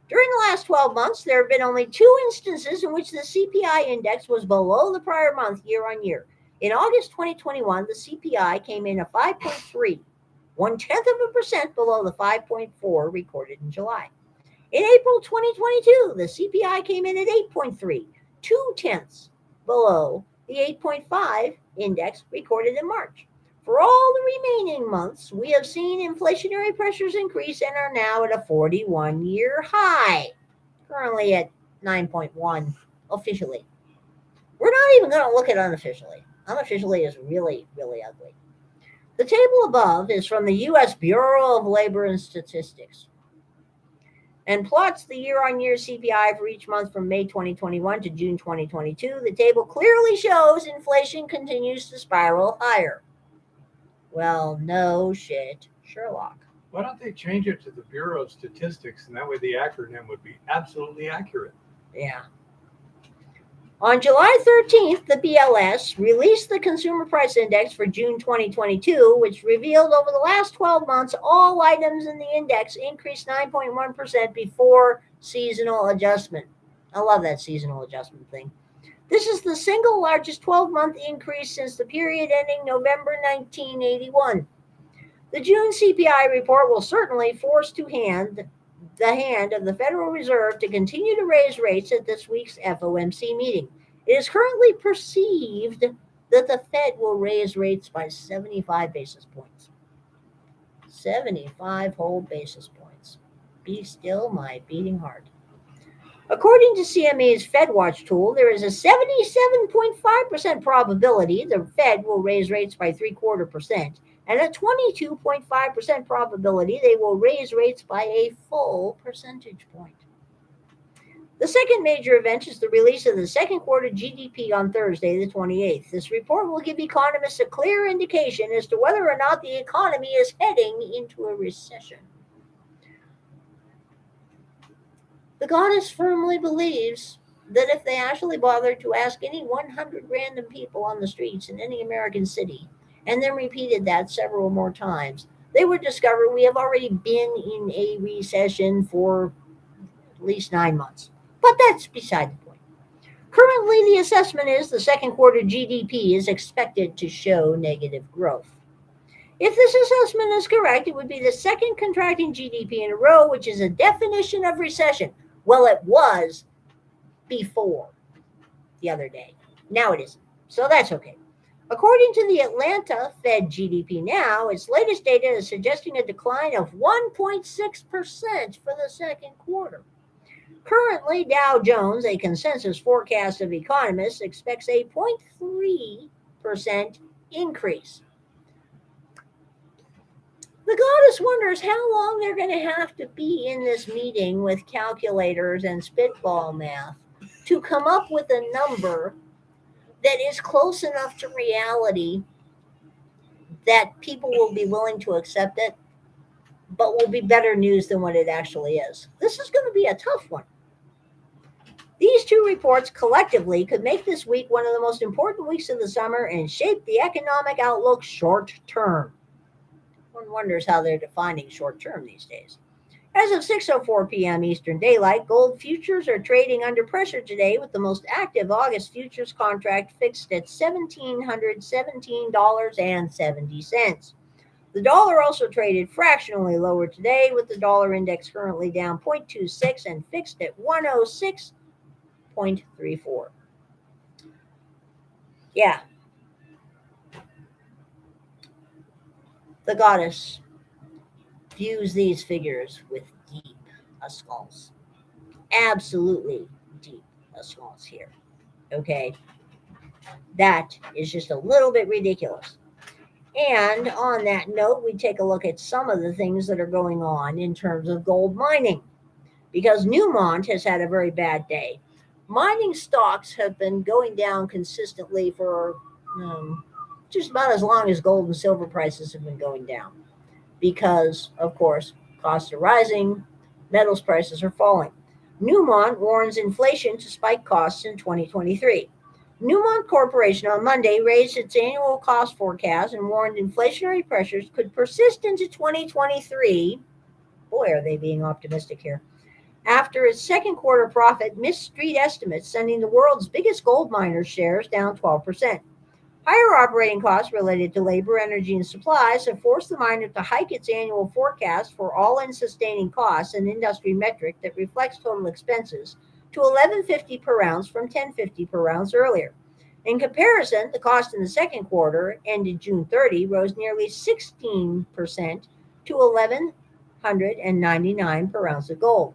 During the last 12 months, there have been only 2 instances in which the CPI index was below the prior month year on year. In August 2021, the CPI came in at 5.3, 0.1% below the 5.4 recorded in July. In April 2022, the CPI came in at 8.3, 0.2 below the 8.5 index recorded in March. For all the remaining months, we have seen inflationary pressures increase and are now at a 41-year high, currently at 9.1 officially. We're not even going to look at unofficially. Unofficially is really, really ugly. The table above is from the U.S. Bureau of Labor and Statistics and plots the year-on-year CPI for each month from May 2021 to June 2022. The table clearly shows inflation continues to spiral higher. Well, no shit, Sherlock. Why don't they change it to the Bureau of Statistics, and that way the acronym would be absolutely accurate? Yeah. On July 13th, the BLS released the Consumer Price Index for June 2022, which revealed over the last 12 months, all items in the index increased 9.1% before seasonal adjustment. I love that seasonal adjustment thing. This is the single largest 12-month increase since the period ending November 1981. The June CPI report will certainly force the hand of the Federal Reserve to continue to raise rates at this week's FOMC meeting. It is currently perceived that the Fed will raise rates by 75 basis points. 75 whole basis points. Be still, my beating heart. According to CME's FedWatch tool, there is a 77.5% probability the Fed will raise rates by 0.75%, and a 22.5% probability they will raise rates by a full percentage point. The second major event is the release of the second quarter GDP on Thursday, the 28th. This report will give economists a clear indication as to whether or not the economy is heading into a recession. The goddess firmly believes that if they actually bothered to ask any 100 random people on the streets in any American city, and then repeated that several more times, they would discover we have already been in a recession for at least 9 months. But that's beside the point. Currently, the assessment is the second quarter GDP is expected to show negative growth. If this assessment is correct, it would be the second contracting GDP in a row, which is a definition of recession. Well, it was before the other day. Now it isn't. So that's okay. According to the Atlanta Fed GDP now, its latest data is suggesting a decline of 1.6% for the second quarter. Currently, Dow Jones, a consensus forecast of economists, expects a 0.3% increase. The goddess wonders how long they're going to have to be in this meeting with calculators and spitball math to come up with a number that is close enough to reality that people will be willing to accept it, but will be better news than what it actually is. This is going to be a tough one. These two reports collectively could make this week one of the most important weeks of the summer and shape the economic outlook short term. One wonders how they're defining short term these days. As of 6:04 p.m. Eastern Daylight, gold futures are trading under pressure today, with the most active August futures contract fixed at $1,717.70. The dollar also traded fractionally lower today, with the dollar index currently down 0.26 and fixed at 106.34. Yeah. The goddess views these figures with deep askance. Absolutely deep askance here. Okay? That is just a little bit ridiculous. And on that note, we take a look at some of the things that are going on in terms of gold mining, because Newmont has had a very bad day. Mining stocks have been going down consistently for just about as long as gold and silver prices have been going down, because, of course, costs are rising, metals prices are falling. Newmont warns inflation to spike costs in 2023. Newmont Corporation on Monday raised its annual cost forecast and warned inflationary pressures could persist into 2023. Boy, are they being optimistic here. After its second quarter profit missed street estimates, sending the world's biggest gold miners' shares down 12%. Higher operating costs related to labor, energy, and supplies have forced the miner to hike its annual forecast for all-in sustaining costs, an industry metric that reflects total expenses, to $11.50 per ounce from $10.50 per ounce earlier. In comparison, the cost in the second quarter, ended June 30, rose nearly 16% to $1,199 per ounce of gold.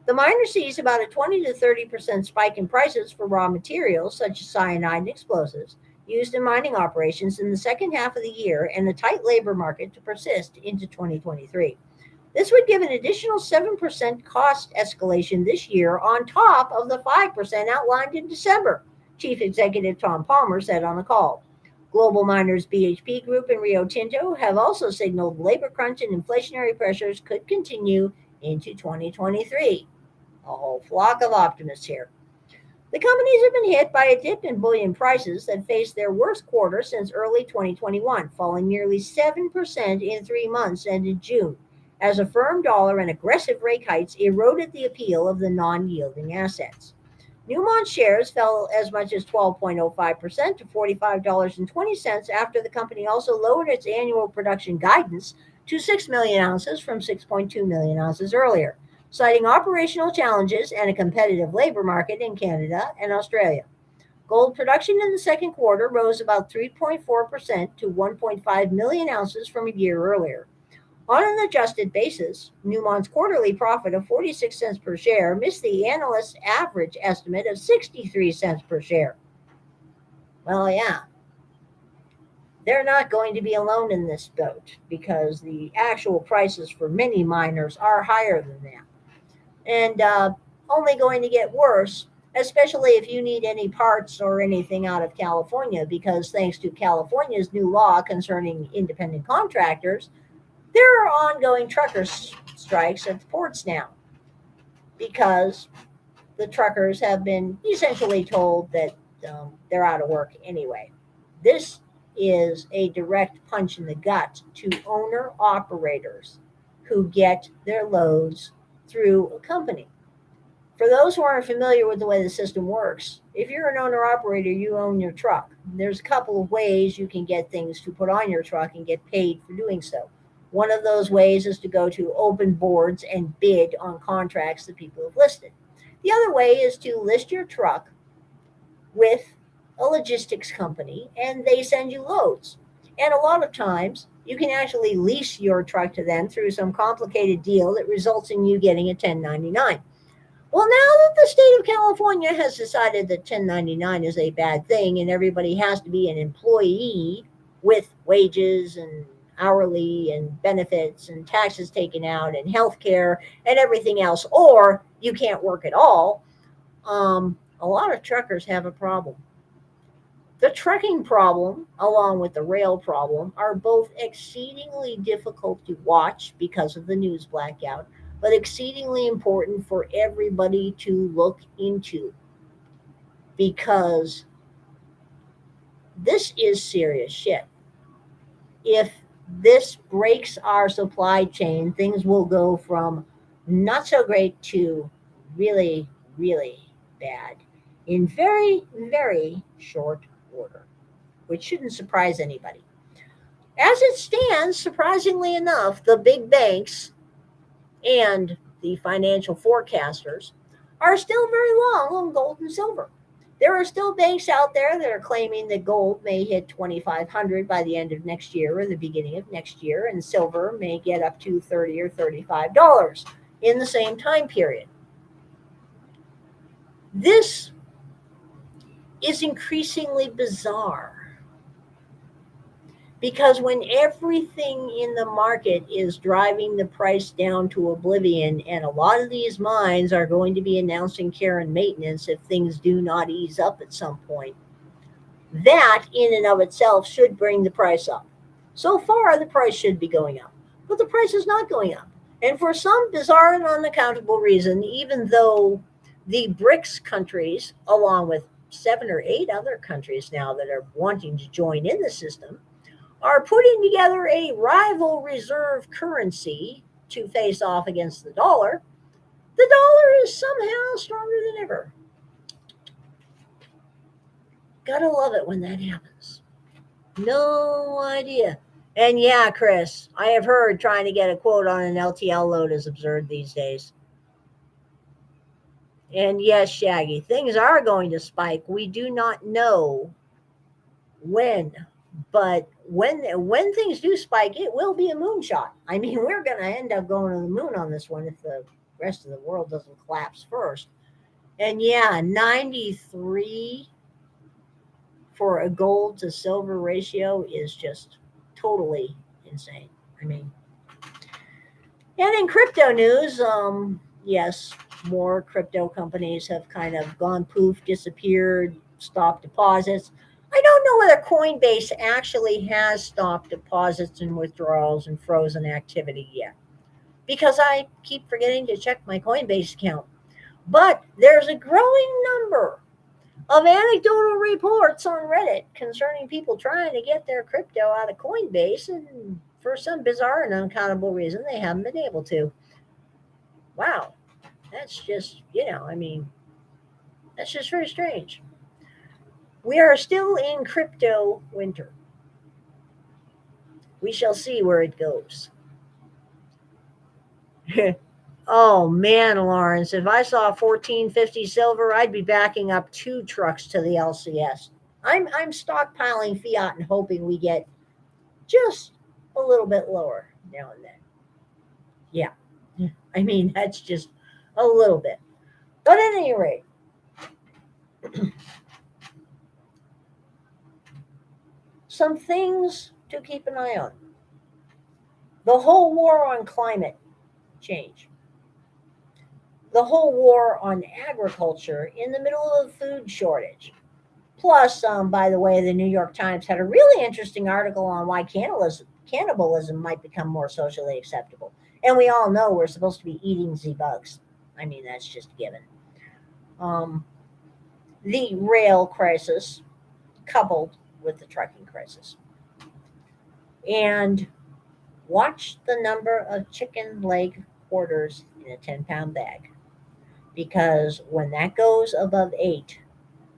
The miner sees about a 20 to 30% spike in prices for raw materials such as cyanide and explosives used in mining operations in the second half of the year, and a tight labor market to persist into 2023. This would give an additional 7% cost escalation this year on top of the 5% outlined in December, Chief Executive Tom Palmer said on the call. Global miners BHP Group and Rio Tinto have also signaled labor crunch and inflationary pressures could continue into 2023. A whole flock of optimists here. The companies have been hit by a dip in bullion prices that faced their worst quarter since early 2021, falling nearly 7% in 3 months ended June, as a firm dollar and aggressive rate hikes eroded the appeal of the non-yielding assets. Newmont shares fell as much as 12.05% to $45.20 after the company also lowered its annual production guidance to 6 million ounces from 6.2 million ounces earlier, citing operational challenges and a competitive labor market in Canada and Australia. Gold production in the second quarter rose about 3.4% to 1.5 million ounces from a year earlier. On an adjusted basis, Newmont's quarterly profit of 46 cents per share missed the analyst's average estimate of 63 cents per share. Well, yeah, they're not going to be alone in this boat because the actual prices for many miners are higher than that. And only going to get worse, especially if you need any parts or anything out of California, because thanks to California's new law concerning independent contractors, there are ongoing trucker strikes at the ports now because the truckers have been essentially told that they're out of work anyway. This is a direct punch in the gut to owner operators who get their loads through a company. For those who aren't familiar with the way the system works, if you're an owner operator, you own your truck. There's a couple of ways you can get things to put on your truck and get paid for doing so. One of those ways is to go to open boards and bid on contracts that people have listed. The other way is to list your truck with a logistics company and they send you loads. And a lot of times you can actually lease your truck to them through some complicated deal that results in you getting a 1099. Well, now that the state of California has decided that 1099 is a bad thing and everybody has to be an employee with wages and hourly and benefits and taxes taken out and health care and everything else, or you can't work at all, a lot of truckers have a problem. The trucking problem, along with the rail problem, are both exceedingly difficult to watch because of the news blackout, but exceedingly important for everybody to look into because this is serious shit. If this breaks our supply chain, things will go from not so great to really, really bad in very, very short order, which shouldn't surprise anybody. As it stands, surprisingly enough, the big banks and the financial forecasters are still very long on gold and silver. There are still banks out there that are claiming that gold may hit 2,500 by the end of next year or the beginning of next year, and silver may get up to $30 or $35 in the same time period. This is increasingly bizarre because when everything in the market is driving the price down to oblivion, and a lot of these mines are going to be announcing care and maintenance if things do not ease up at some point, that in and of itself should bring the price up. So far, the price should be going up, but the price is not going up. And for some bizarre and unaccountable reason, even though the BRICS countries, along with 7 or 8 other countries now that are wanting to join in the system, are putting together a rival reserve currency to face off against the dollar is somehow stronger than ever. Gotta love it when that happens. No idea. And yeah, Chris, I have heard trying to get a quote on an LTL load is absurd these days. And yes, Shaggy, things are going to spike. We do not know when. But when things do spike, it will be a moonshot. I mean, we're going to end up going to the moon on this one if the rest of the world doesn't collapse first. And yeah, 93 for a gold to silver ratio is just totally insane. I mean, and in crypto news, yes, more crypto companies have kind of gone poof, disappeared, stopped deposits. I don't know whether Coinbase actually has stopped deposits and withdrawals and frozen activity yet, because I keep forgetting to check my Coinbase account. But there's a growing number of anecdotal reports on Reddit concerning people trying to get their crypto out of Coinbase, and for some bizarre and unaccountable reason, they haven't been able to. Wow. That's just, that's just very strange. We are still in crypto winter. We shall see where it goes. Oh man, Lawrence, if I saw 1450 silver, I'd be backing up 2 trucks to the LCS. I'm stockpiling fiat and hoping we get just a little bit lower now and then. Yeah. I mean, that's just a little bit. But at any rate, some things to keep an eye on. The whole war on climate change, the whole war on agriculture in the middle of a food shortage. Plus, by the way, the New York Times had a really interesting article on why cannibalism might become more socially acceptable. And we all know we're supposed to be eating the bugs. I mean, that's just given. The rail crisis coupled with the trucking crisis. And watch the number of chicken leg quarters in a 10-pound bag. Because when that goes above 8,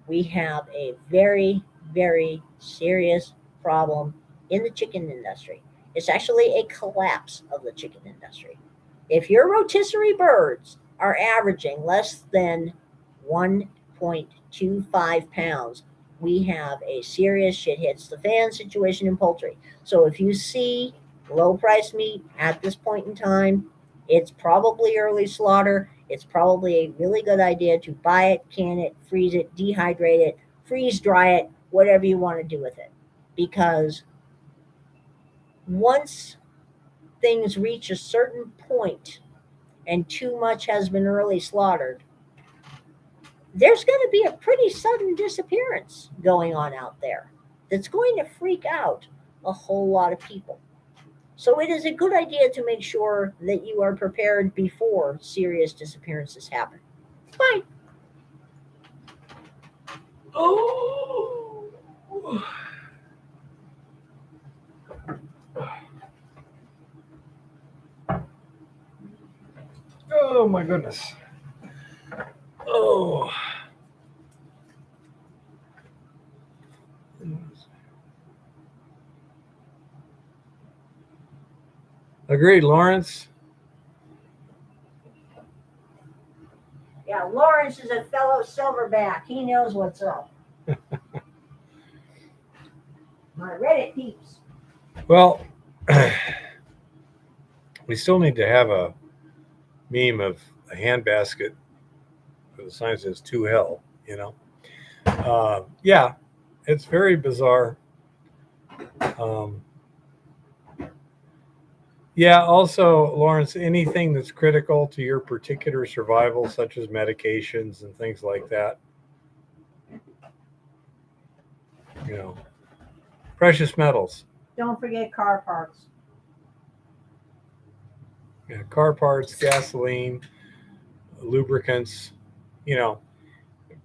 we have a very, very serious problem in the chicken industry. It's actually a collapse of the chicken industry. If your rotisserie birds are averaging less than 1.25 pounds, we have a serious shit hits the fan situation in poultry. So if you see low price meat at this point in time, it's probably early slaughter. It's probably a really good idea to buy it, can it, freeze it, dehydrate it, freeze dry it, whatever you want to do with it. Because once things reach a certain point and too much has been early slaughtered, there's going to be a pretty sudden disappearance going on out there that's going to freak out a whole lot of people. So it is a good idea to make sure that you are prepared before serious disappearances happen. Bye. Oh. Oh my goodness. Oh. Agreed, Lawrence. Yeah, Lawrence is a fellow silverback. He knows what's up. My Reddit peeps. Well, we still need to have a meme of a handbasket where the sign says "to hell." Yeah, it's very bizarre. Yeah, also, Lawrence, anything that's critical to your particular survival, such as medications and things like that, precious metals. Don't forget car parts. Yeah, car parts, gasoline, lubricants,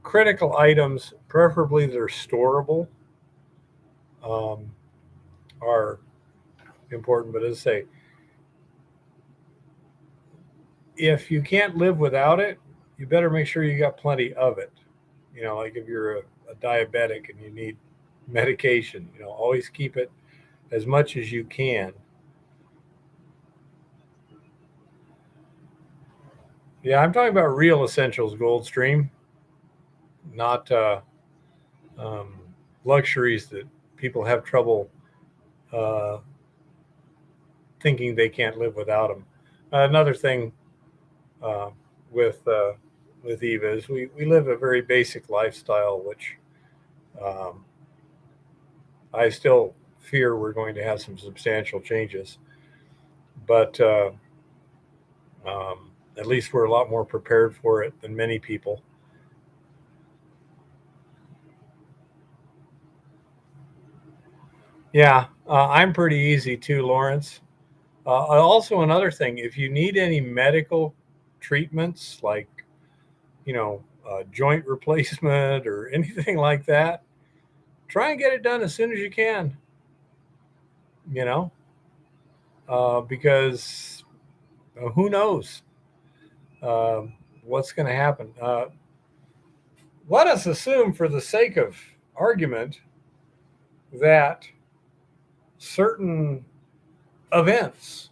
critical items, preferably that are storable, are important. But as I say, if you can't live without it, you better make sure you got plenty of it. Like if you're a diabetic and you need medication, always keep it as much as you can. Yeah, I'm talking about real essentials, Goldstream, not luxuries that people have trouble thinking they can't live without them. Another thing with Eva is we live a very basic lifestyle, which I still fear we're going to have some substantial changes. But at least we're a lot more prepared for it than many people. Yeah, I'm pretty easy too, Lawrence. Also, another thing, if you need any medical treatments like, joint replacement or anything like that, try and get it done as soon as you can, because who knows what's going to happen. Let us assume, for the sake of argument, that certain events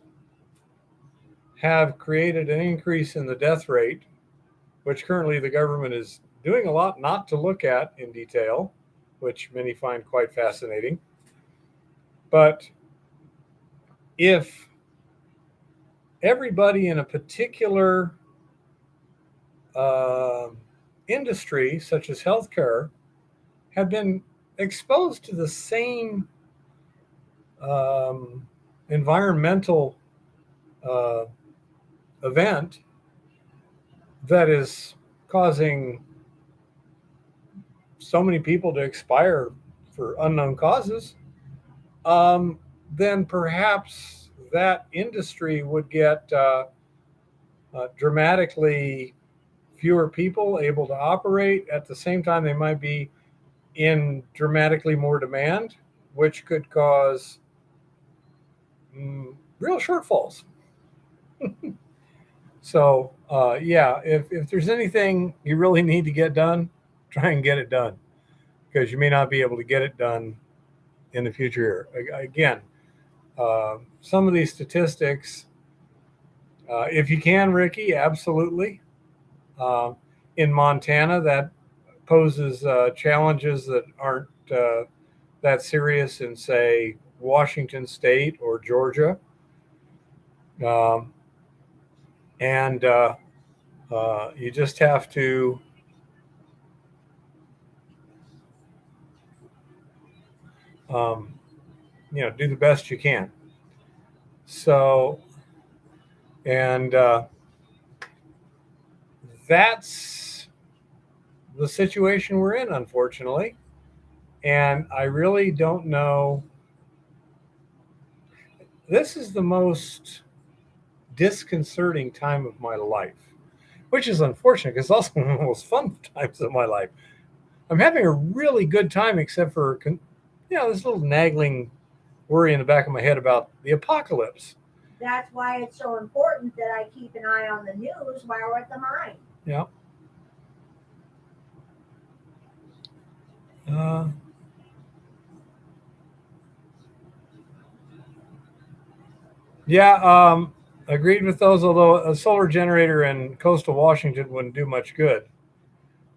have created an increase in the death rate, which currently the government is doing a lot not to look at in detail, which many find quite fascinating. But if everybody in a particular industry, such as healthcare, have been exposed to the same environmental uh, event that is causing so many people to expire for unknown causes, then perhaps that industry would get dramatically fewer people able to operate. At the same time, they might be in dramatically more demand, which could cause real shortfalls. So, yeah, if there's anything you really need to get done, try and get it done, because you may not be able to get it done in the future. Again, some of these statistics, if you can, Ricky, absolutely. Uh, in Montana, that poses challenges that aren't that serious in, say, Washington State or Georgia. Um, and you just have to do the best you can. So, and that's the situation we're in, unfortunately. And I really don't know. This is the most disconcerting time of my life, which is unfortunate because it's also one of the most fun times of my life. I'm having a really good time, except for, this little nagging worry in the back of my head about the apocalypse. That's why it's so important that I keep an eye on the news while we're at the mine. Yeah. Yeah, agreed with those, although a solar generator in coastal Washington wouldn't do much good.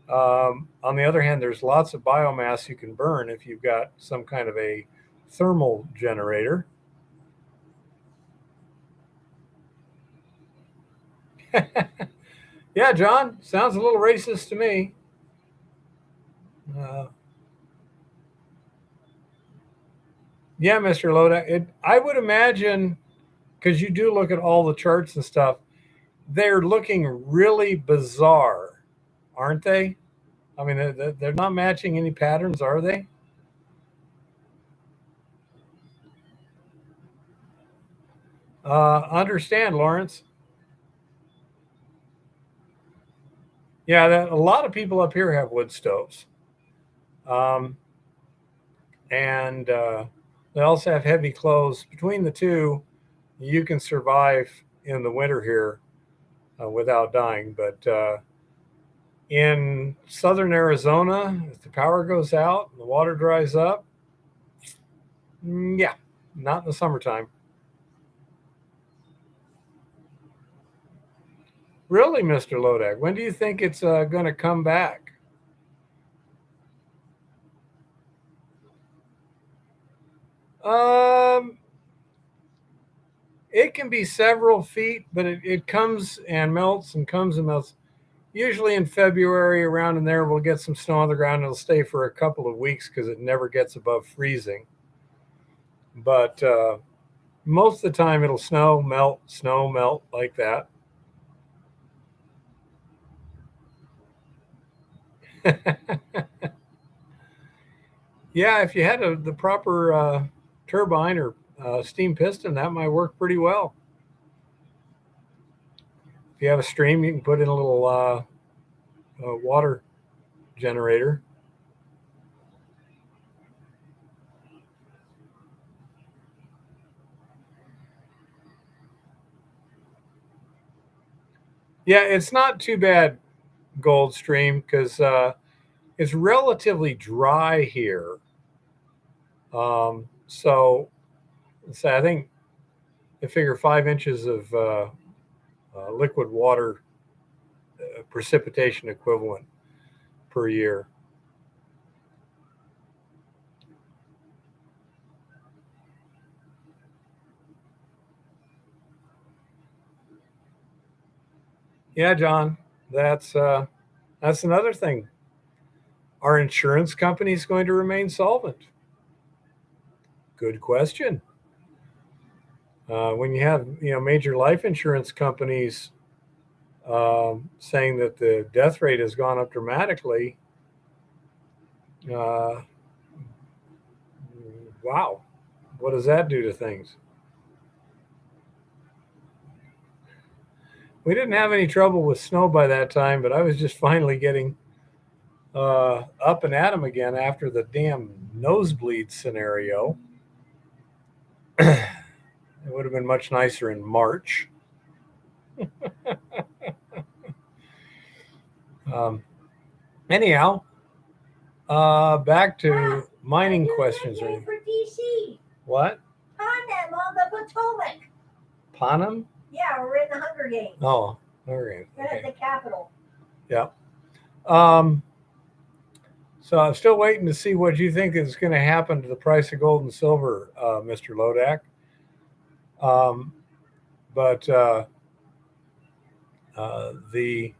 On the other hand, there's lots of biomass you can burn if you've got some kind of a thermal generator. Yeah, John, sounds a little racist to me. Yeah, Mr. Loda, I would imagine, because you do look at all the charts and stuff, they're looking really bizarre, aren't they? I mean, they're not matching any patterns, are they? Understand, Lawrence. Yeah, a lot of people up here have wood stoves. Um, and they also have heavy clothes. Between the two, you can survive in the winter here without dying. But in southern Arizona, if the power goes out and the water dries up, yeah, not in the summertime. Really, Mr. Lodak, when do you think it's going to come back? Um, it can be several feet, but it comes and melts and comes and melts. Usually in February, around in there, we'll get some snow on the ground. It'll stay for a couple of weeks because it never gets above freezing. But most of the time, it'll snow, melt like that. Yeah, if you had the proper turbine or steam piston, that might work pretty well. If you have a stream, you can put in a little water generator. Yeah, it's not too bad, Goldstream, because it's relatively dry here. So I think they figure 5 inches of liquid water precipitation equivalent per year. Yeah, John, that's another thing. Are insurance companies going to remain solvent? Good question. When you have major life insurance companies saying that the death rate has gone up dramatically, uh, wow, what does that do to things? We didn't have any trouble with snow by that time, but I was just finally getting up and at 'em again after the damn nosebleed scenario. It would have been much nicer in March. Um, anyhow, back to mining questions. For DC. What? Panem on the Potomac. Panem? Yeah, we're in the Hunger Games. Oh, okay. We're at the Capitol. Yeah. So I'm still waiting to see what you think is going to happen to the price of gold and silver, Mr. Lodak. But the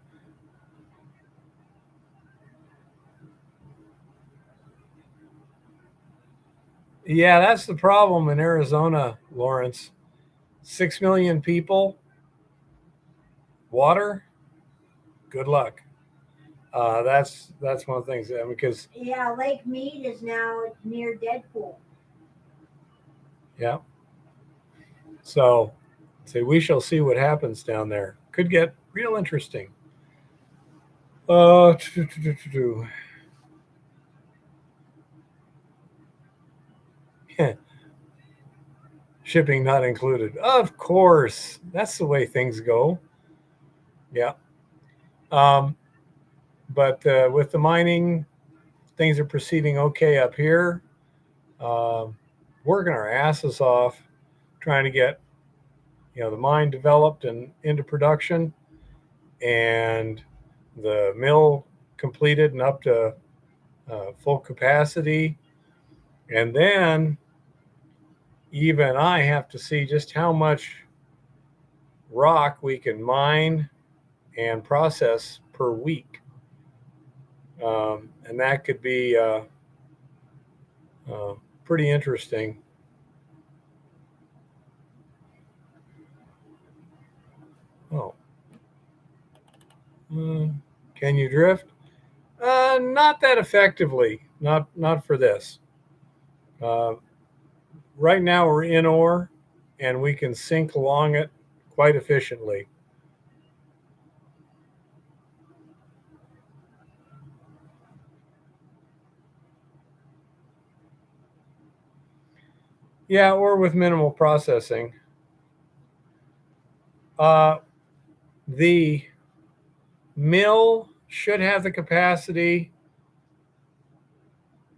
yeah, that's the problem in Arizona, Lawrence. 6 million people, water. Good luck. That's one of the things because yeah, Lake Mead is now near Deadpool. Yeah. So, we shall see what happens down there. Could get real interesting. Shipping not included. Of course. That's the way things go. Yeah. But with the mining, things are proceeding okay up here. Working our asses off trying to get the mine developed and into production, and the mill completed and up to full capacity. And then even I have to see just how much rock we can mine and process per week. And that could be pretty interesting. Oh. Can you drift? Not that effectively. Not for this. Right now we're in ore, and we can sink along it quite efficiently. Yeah, or with minimal processing. The mill should have the capacity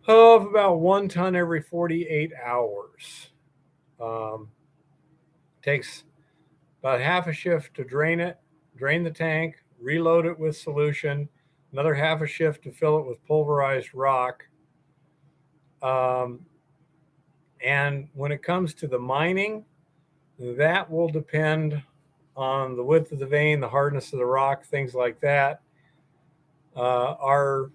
of about 1 ton every 48 hours. Takes about half a shift to drain the tank, reload it with solution, another half a shift to fill it with pulverized rock. And when it comes to the mining, that will depend on the width of the vein, the hardness of the rock, things like that. Our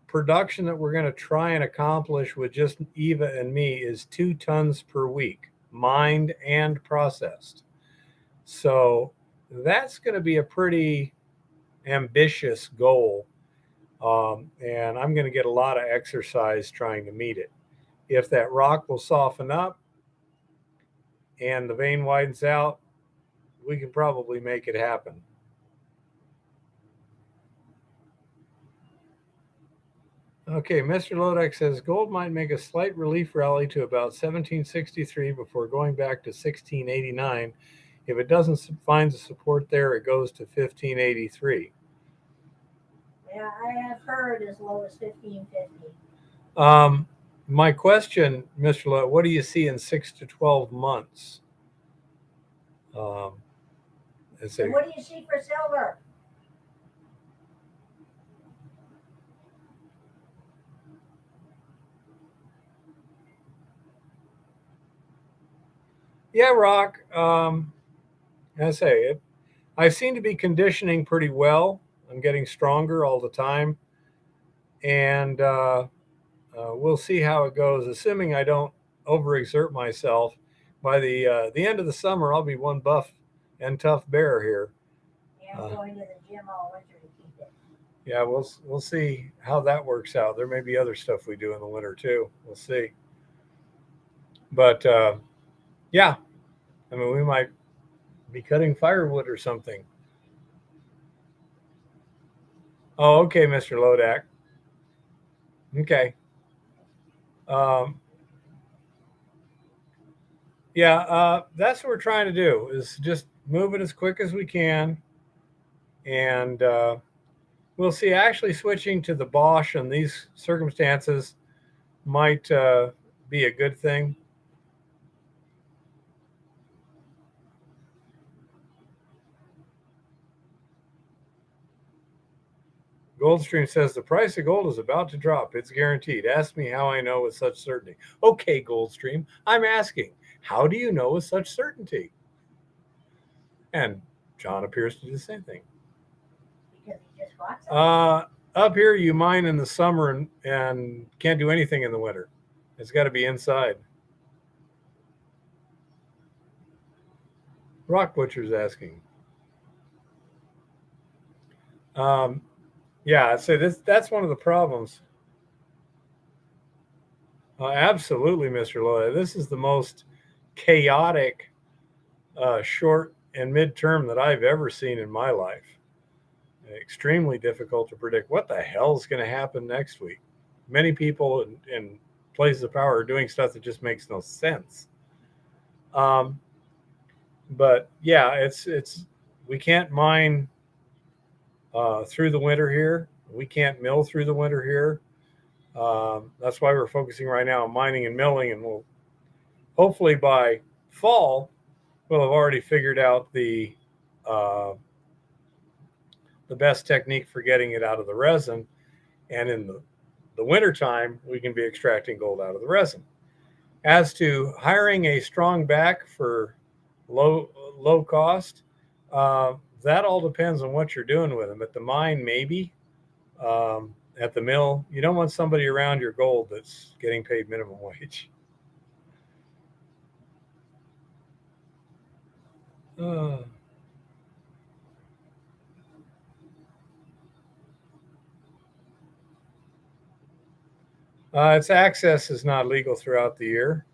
production that we're going to try and accomplish with just Eva and me is 2 tons per week, mined and processed. So that's going to be a pretty ambitious goal. And I'm going to get a lot of exercise trying to meet it. If that rock will soften up and the vein widens out, we can probably make it happen. Okay, Mr. Lodek says gold might make a slight relief rally to about 1763 before going back to 1689. If it doesn't find the support there, it goes to 1583. Yeah, I have heard as low as 1550. My question, Mr. Lodek, what do you see in 6 to 12 months? So what do you see for silver? Yeah, rock. I say it. I seem to be conditioning pretty well. I'm getting stronger all the time. And we'll see how it goes, assuming I don't overexert myself. By the end of the summer, I'll be one buff and tough bear here. Yeah, I'm going to the gym all winter to keep it. Yeah, we'll see how that works out. There may be other stuff we do in the winter too. We'll see. But yeah, I mean, we might be cutting firewood or something. Oh, okay, Mr. Lodak. Okay. Yeah, that's what we're trying to do, is just move it as quick as we can. And we'll see. Actually, switching to the Bosch in these circumstances might be a good thing. Goldstream says the price of gold is about to drop. It's guaranteed. Ask me how I know with such certainty. Okay, Goldstream, I'm asking, how do you know with such certainty? And John appears to do the same thing. Because he just bought some. Up here, you mine in the summer and can't do anything in the winter. It's got to be inside. Rock Butcher's asking. Yeah, I'd say that's one of the problems. Absolutely, Mr. Lloyd. This is the most chaotic short and midterm that I've ever seen in my life. Extremely difficult to predict what the hell is going to happen next week. Many people in places of power are doing stuff that just makes no sense. But yeah, it's we can't mine through the winter here. We can't mill through the winter here. That's why we're focusing right now on mining and milling, and we'll hopefully by fall we'll have already figured out the best technique for getting it out of the resin, and in the wintertime we can be extracting gold out of the resin. As to hiring a strong back for low cost, that all depends on what you're doing with them. At the mine, maybe. At the mill, you don't want somebody around your gold that's getting paid minimum wage. Its access is not legal throughout the year.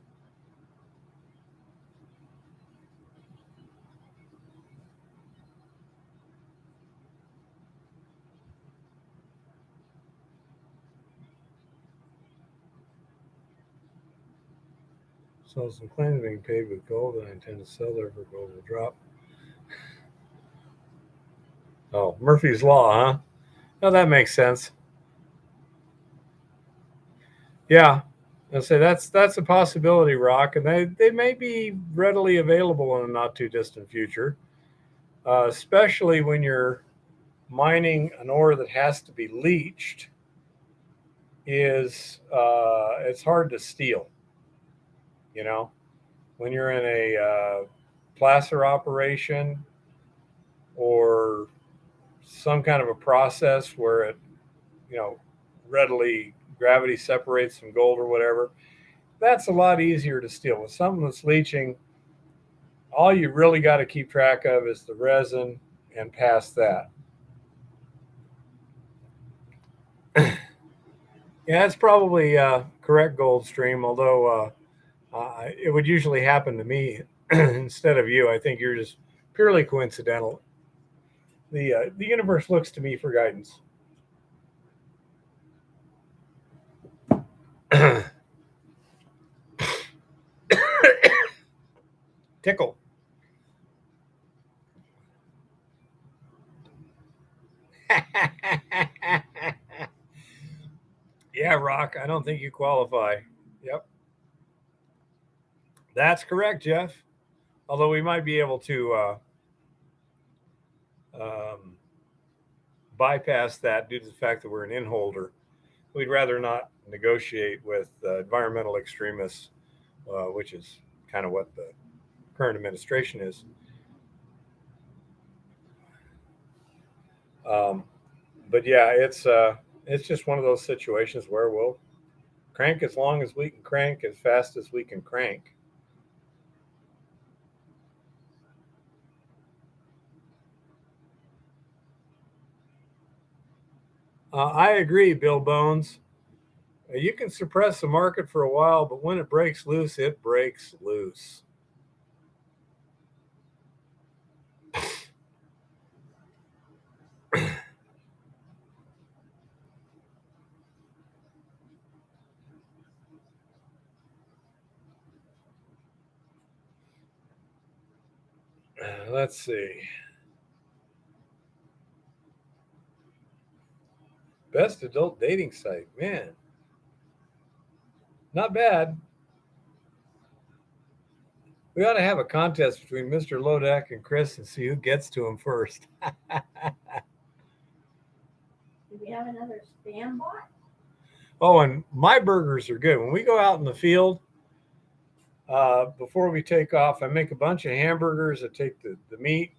So some claims being paid with gold, and I intend to sell there for gold will drop. Oh, Murphy's Law, huh? No, that makes sense. Yeah, I'll say that's a possibility, Rock, and they may be readily available in a not too distant future, especially when you're mining an ore that has to be leached. It's hard to steal. You know, when you're in a placer operation or some kind of a process where it, readily gravity separates some gold or whatever, that's a lot easier to steal. With something that's leaching, all you really got to keep track of is the resin and past that. Yeah, that's probably correct, Goldstream, although it would usually happen to me instead of you. I think you're just purely coincidental. The universe looks to me for guidance. Tickle. Yeah, Rock, I don't think you qualify. Yep. That's correct, Jeff. Although we might be able to bypass that due to the fact that we're an inholder. We'd rather not negotiate with environmental extremists, which is kind of what the current administration is. But yeah, it's just one of those situations where we'll crank as long as we can crank, as fast as we can crank. I agree, Bill Bones. You can suppress the market for a while, but when it breaks loose, it breaks loose. Let's see. Best adult dating site. Man, not bad. We ought to have a contest between Mr. Lodak and Chris and see who gets to him first. Do we have another spam bot? Oh, and my burgers are good. When we go out in the field, before we take off, I make a bunch of hamburgers. I take the meat,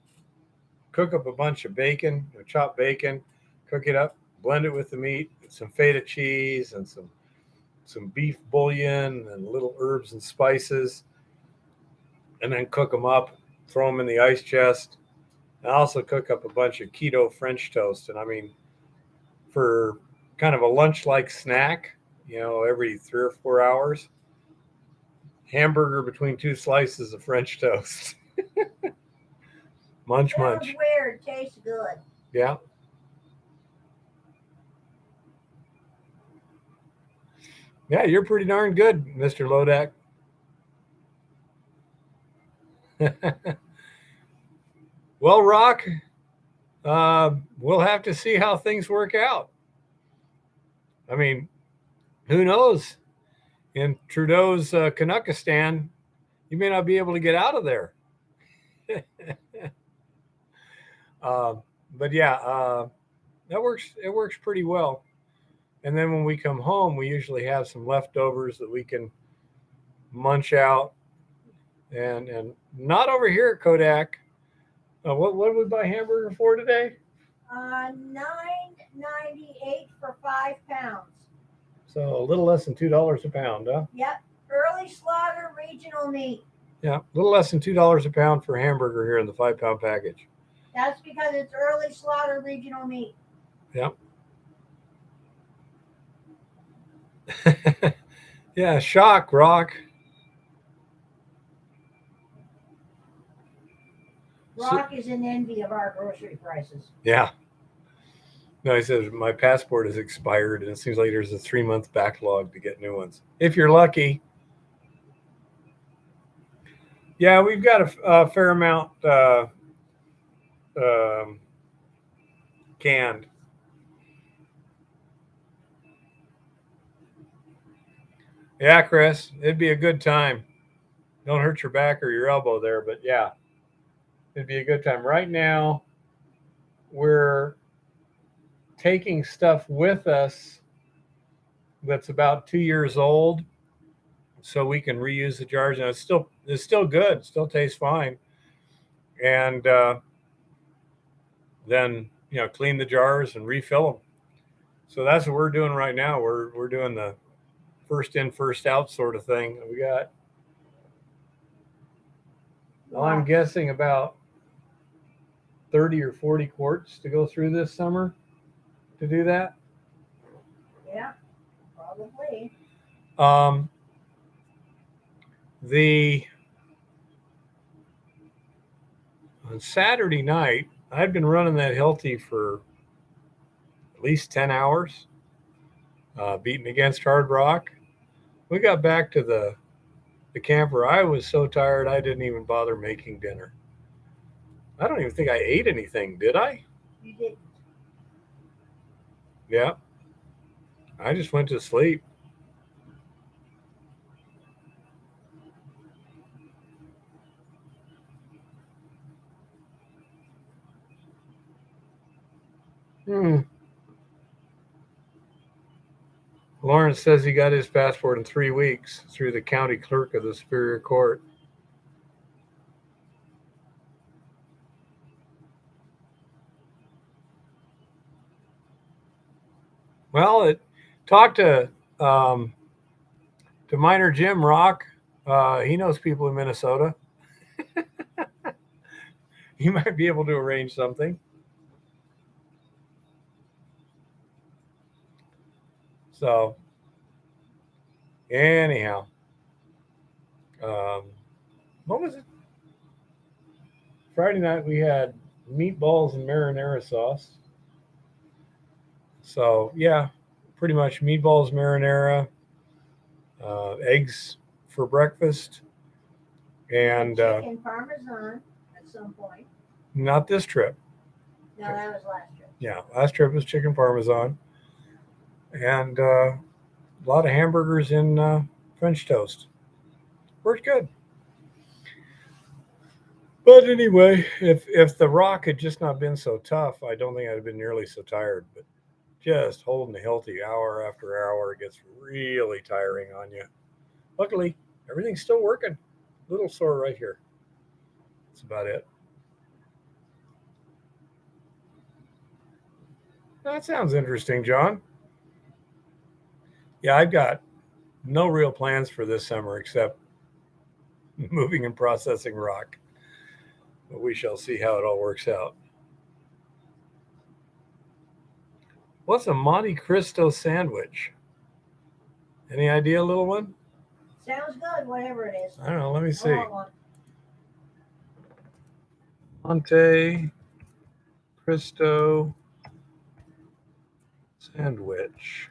cook up a bunch of bacon, chopped bacon, cook it up, blend it with the meat, some feta cheese and some beef bouillon and little herbs and spices, and then cook them up, throw them in the ice chest. I also cook up a bunch of keto French toast. And I mean, for kind of a lunch-like snack, every 3 or 4 hours, hamburger between 2 slices of French toast. Munch. Sounds weird. Tastes good. Yeah. Yeah, you're pretty darn good, Mr. Lodak. Well, Rock, we'll have to see how things work out. I mean, who knows? In Trudeau's Canuckistan, you may not be able to get out of there. But yeah, that works. It works pretty well. And then when we come home, we usually have some leftovers that we can munch out. And not over here at Kodak. What did we buy hamburger for today? $9.98 for 5 pounds. So a little less than $2 a pound, huh? Yep. Early slaughter regional meat. Yeah, a little less than $2 a pound for a hamburger here in the 5-pound package. That's because it's early slaughter regional meat. Yep. Yeah, shock, Rock. Rock is in envy of our grocery prices. Yeah. No, he says, my passport is expired, and it seems like there's a 3-month backlog to get new ones. If you're lucky. Yeah, we've got a fair amount canned. Yeah, Chris, it'd be a good time. Don't hurt your back or your elbow there, but yeah, it'd be a good time. Right now, we're taking stuff with us that's about 2 years old, so we can reuse the jars. And it's still good. It still tastes fine. And then clean the jars and refill them. So that's what we're doing right now. We're doing the first in, first out sort of thing. We got, well, I'm guessing about 30 or 40 quarts to go through this summer to do that. Yeah, probably. On Saturday night, I'd been running that Hilti for at least 10 hours, beating against hard rock. We got back to the camper. I was so tired, I didn't even bother making dinner. I don't even think I ate anything, did I? You didn't. Yeah. I just went to sleep. Lawrence says he got his passport in 3 weeks through the county clerk of the Superior Court. Well, talk to Miner Jim Rock. He knows people in Minnesota. He might be able to arrange something. So, anyhow, what was it? Friday night we had meatballs and marinara sauce. So, yeah, pretty much meatballs, marinara, eggs for breakfast, and chicken parmesan at some point. not this trip. No, that was last trip. Yeah, last trip was chicken parmesan, and a lot of hamburgers in French toast. Worked good. But anyway, if the rock had just not been so tough, I don't think I'd have been nearly so tired. But just holding the Hilti hour after hour gets really tiring on you. Luckily, everything's still working. A little sore right here. That's about it. That sounds interesting, John. Yeah, I've got no real plans for this summer except moving and processing rock. But we shall see how it all works out. What's a Monte Cristo sandwich? Any idea, little one? Sounds good, whatever it is. I don't know. Let me I see. want one. Monte Cristo sandwich.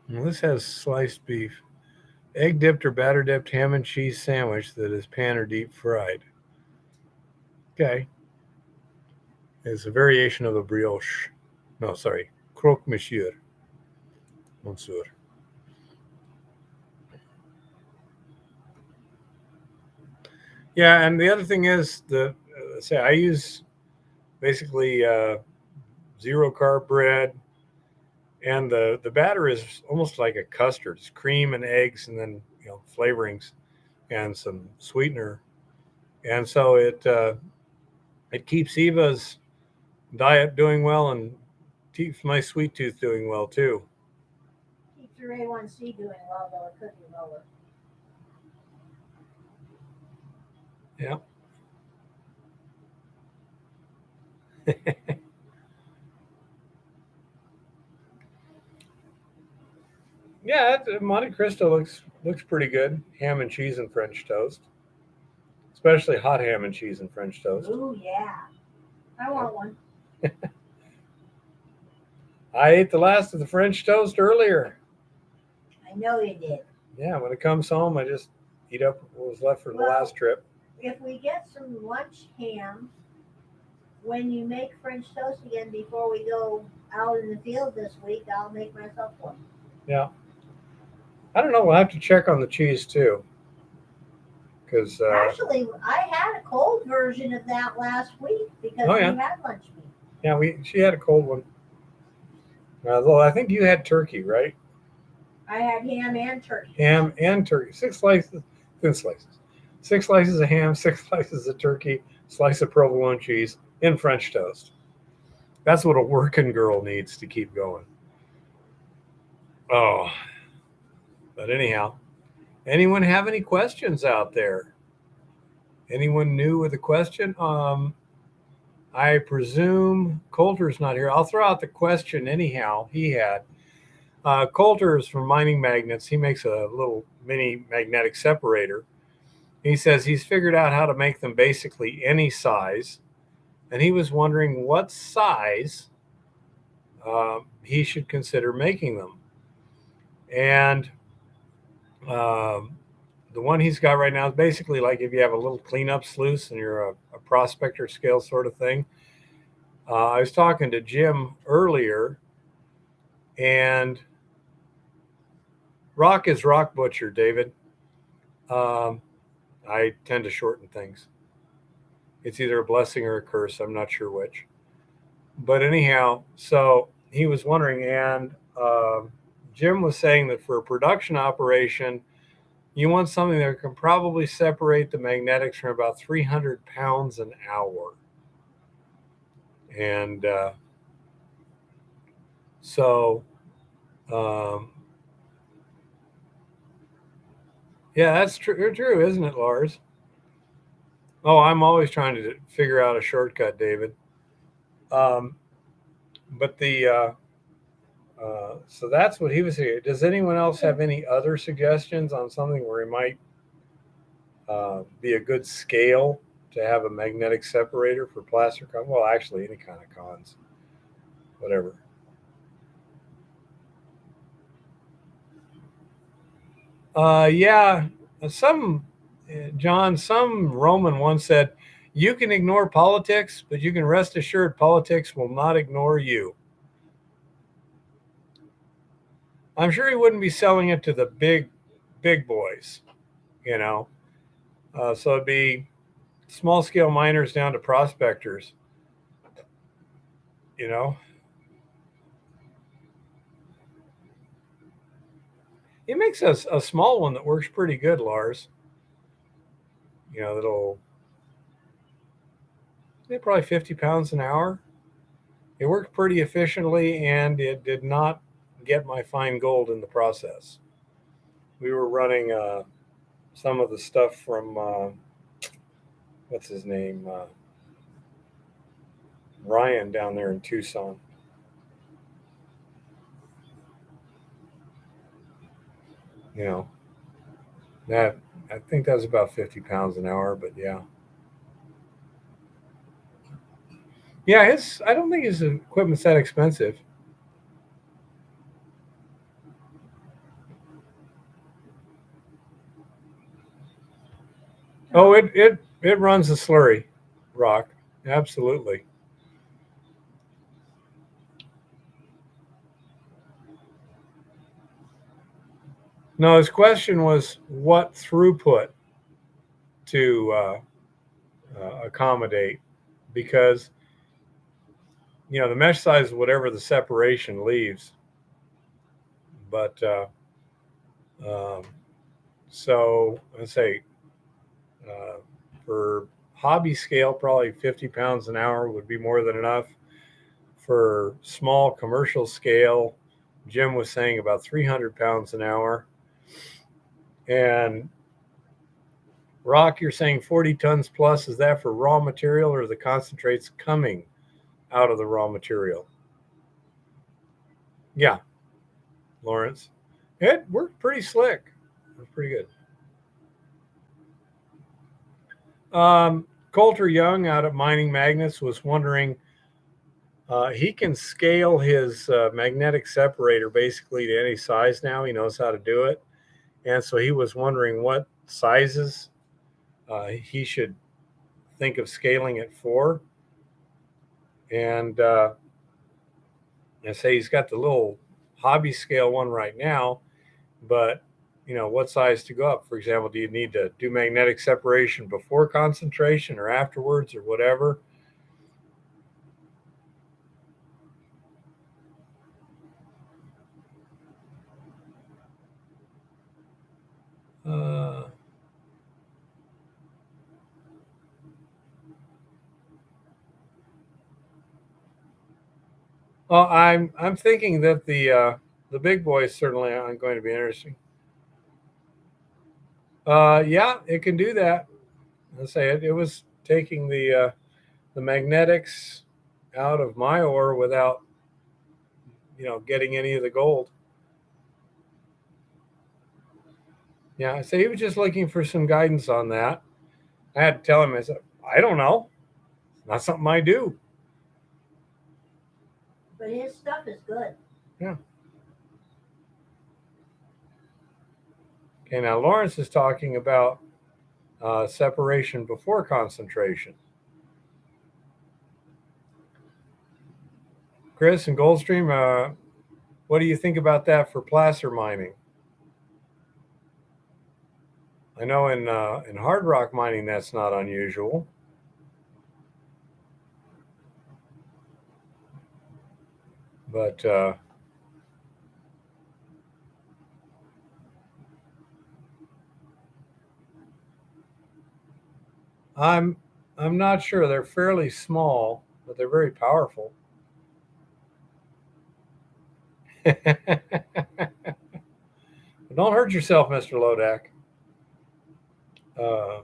Well, this has sliced beef, egg dipped or batter dipped ham and cheese sandwich that is pan or deep fried. Okay. It's a variation of the brioche. No, sorry, croque monsieur. Monsieur. Yeah, and the other thing is say I use basically zero carb bread, and the batter is almost like a custard. It's cream and eggs, and then flavorings and some sweetener, and so it keeps Eva's diet doing well and keeps my sweet tooth doing well too. Keeps your A1C doing well, though it could be lower. Yeah. Yeah, Monte Cristo looks pretty good. Ham and cheese and French toast, especially hot ham and cheese and French toast. Ooh, yeah. I want one. I ate the last of the French toast earlier. I know you did. Yeah, when it comes home, I just eat up what was left from the last trip. If we get some lunch ham, when you make French toast again before we go out in the field this week, I'll make myself one. Yeah. I don't know. We'll have to check on the cheese too. Because actually, I had a cold version of that last week because we had lunch meat. Yeah, she had a cold one. Although I think you had turkey, right? I had ham and turkey. Ham and turkey. 6 slices, thin slices. 6 slices of ham, 6 slices of turkey, slice of provolone cheese in French toast. That's what a working girl needs to keep going. Oh. But anyhow, anyone have any questions out there? Anyone new with a question? I presume Coulter's not here. I'll throw out the question anyhow. He had. Coulter is from Mining Magnets. He makes a little mini magnetic separator. He says he's figured out how to make them basically any size. And he was wondering what size he should consider making them. And the one he's got right now is basically like if you have a little cleanup sluice and you're a prospector scale sort of thing. I was talking to Jim earlier, and rock is rock butcher, David. I tend to shorten things. It's either a blessing or a curse. I'm not sure which. But anyhow, so he was wondering, and Jim was saying that for a production operation, you want something that can probably separate the magnetics from about 300 pounds an hour. And so, yeah, that's true, isn't it, Lars? Oh, I'm always trying to figure out a shortcut, David. But so that's what he was saying. Does anyone else have any other suggestions on something where he might be a good scale to have a magnetic separator for plaster cons? Well, actually, any kind of cons, whatever. Yeah, some John, some Roman once said, "You can ignore politics, but you can rest assured politics will not ignore you." I'm sure he wouldn't be selling it to the big boys, you know. So it'd be small scale miners down to prospectors, you know. He makes a small one that works pretty good, Lars. You know, that'll probably 50 pounds an hour. It worked pretty efficiently, and it did not get my fine gold in the process. We were running some of the stuff from what's his name, Ryan, down there in Tucson. You know, that I think that was about 50 pounds an hour, but yeah. Yeah, I don't think his equipment's that expensive. Oh, it runs the slurry rock. Absolutely. No, his question was what throughput to accommodate, because the mesh size is whatever the separation leaves. But um, so let's say for hobby scale, probably 50 pounds an hour would be more than enough. For small commercial scale, Jim was saying about 300 pounds an hour. And rock, you're saying 40 tons plus. Is that for raw material or the concentrates coming out of the raw material? Yeah, Lawrence. It worked pretty slick. It was pretty good. Coulter Young out at Mining Magnets was wondering, he can scale his magnetic separator basically to any size now. He knows how to do it. And so he was wondering what sizes he should think of scaling it for. And I say he's got the little hobby scale one right now, but what size to go up? For example, do you need to do magnetic separation before concentration or afterwards or whatever? Well, I'm thinking that the big boys certainly aren't going to be interesting. Yeah, it can do that. Let's say it was taking the magnetics out of my ore without getting any of the gold. Yeah, so he was just looking for some guidance on that. I had to tell him, I said, I don't know. It's not something I do. But his stuff is good. Yeah. Okay, now Lawrence is talking about separation before concentration. Chris and Goldstream, what do you think about that for placer mining? I know in hard rock mining that's not unusual. But I'm not sure. They're fairly small. but they're very powerful. Don't hurt yourself, Mr. Lodak. Uh,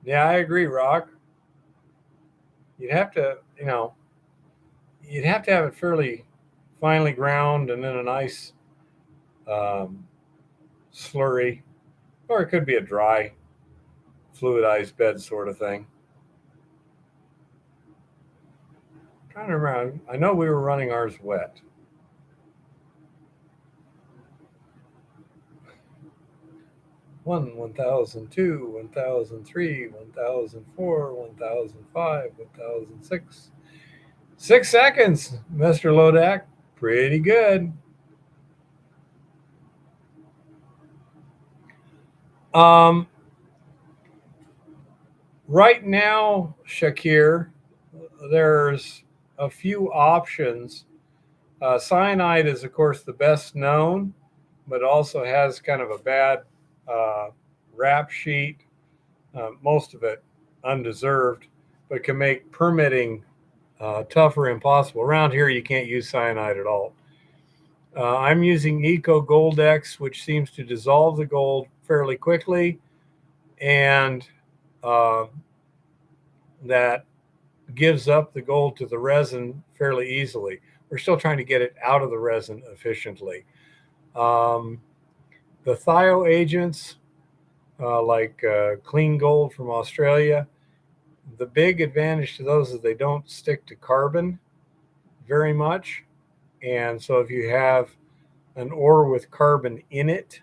yeah, I agree, Rock. You'd have to, you'd have to have it fairly finely ground and then a nice um, slurry, or it could be a dry, fluidized bed sort of thing. I'm trying to remember. I know we were running ours wet. One, 1002, 1003, 1004, 1005, 1006. 6 seconds, Mr. Lodak. Pretty good. Right now, Shakir, there's a few options. Cyanide is, of course, the best known, but also has kind of a bad rap sheet, most of it undeserved, but can make permitting tough or impossible. Around here, you can't use cyanide at all. I'm using Eco Gold X, which seems to dissolve the gold fairly quickly, and that gives up the gold to the resin fairly easily. We're still trying to get it out of the resin efficiently. The thioagents, like clean gold from Australia, the big advantage to those is they don't stick to carbon very much. And so if you have an ore with carbon in it,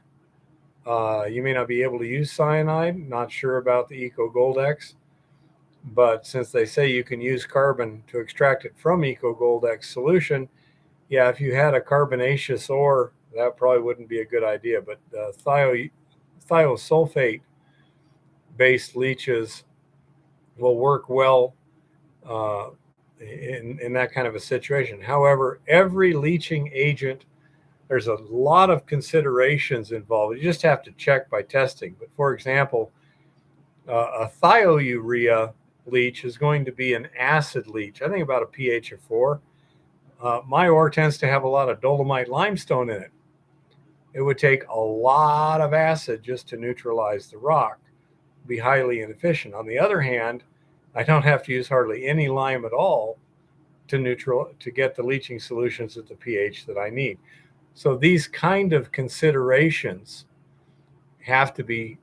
you may not be able to use cyanide. Not sure about the Eco Gold X, but since they say you can use carbon to extract it from Eco Gold X solution, yeah, if you had a carbonaceous ore, that probably wouldn't be a good idea. But thiosulfate based leaches will work well in that kind of a situation. However, every leaching agent, there's a lot of considerations involved. You just have to check by testing. But for example, a thiourea leach is going to be an acid leach. I think about a pH of 4. My ore tends to have a lot of dolomite limestone in it. It would take a lot of acid just to neutralize the rock, be highly inefficient. On the other hand, I don't have to use hardly any lime at all to get the leaching solutions at the pH that I need. So these kind of considerations have to be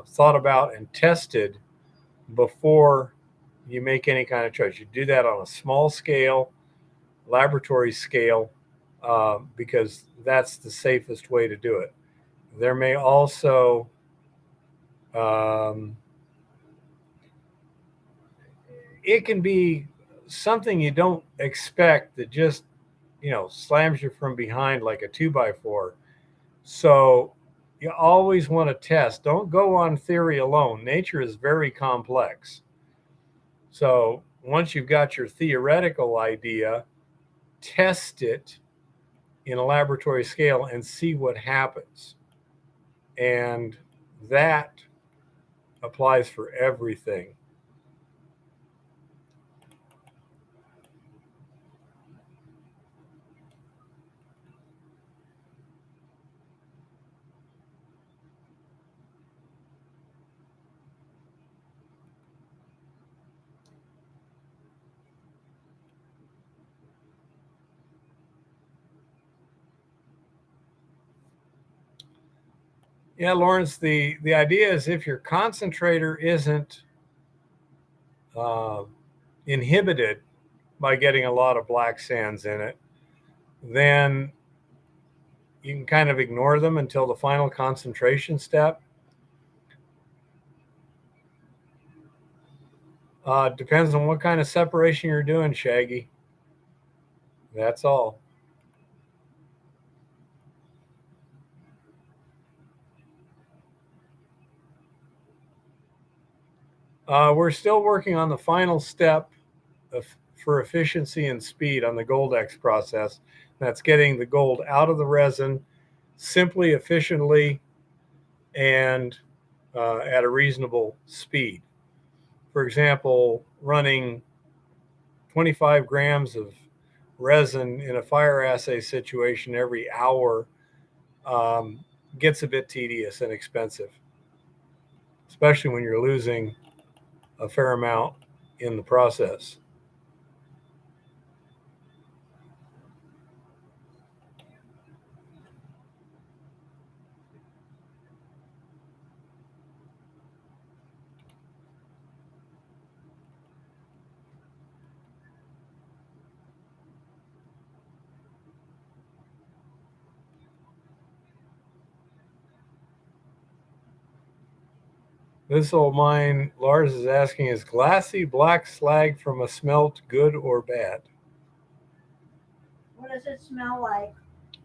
thought about and tested before you make any kind of choice. You do that on a small scale, laboratory scale, because that's the safest way to do it. There may also it can be something you don't expect that just slams you from behind like a 2x4. So you always want to test. Don't go on theory alone. Nature is very complex. So once you've got your theoretical idea, test it in a laboratory scale and see what happens. And that applies for everything. Yeah, Lawrence, the idea is if your concentrator isn't inhibited by getting a lot of black sands in it, then you can kind of ignore them until the final concentration step. Depends on what kind of separation you're doing, Shaggy. That's all. We're still working on the final step for efficiency and speed on the Goldex process. That's getting the gold out of the resin simply, efficiently, and at a reasonable speed. For example, running 25 grams of resin in a fire assay situation every hour gets a bit tedious and expensive, especially when you're losing a fair amount in the process. This old mine, Lars is asking, is glassy black slag from a smelt good or bad? What does it smell like?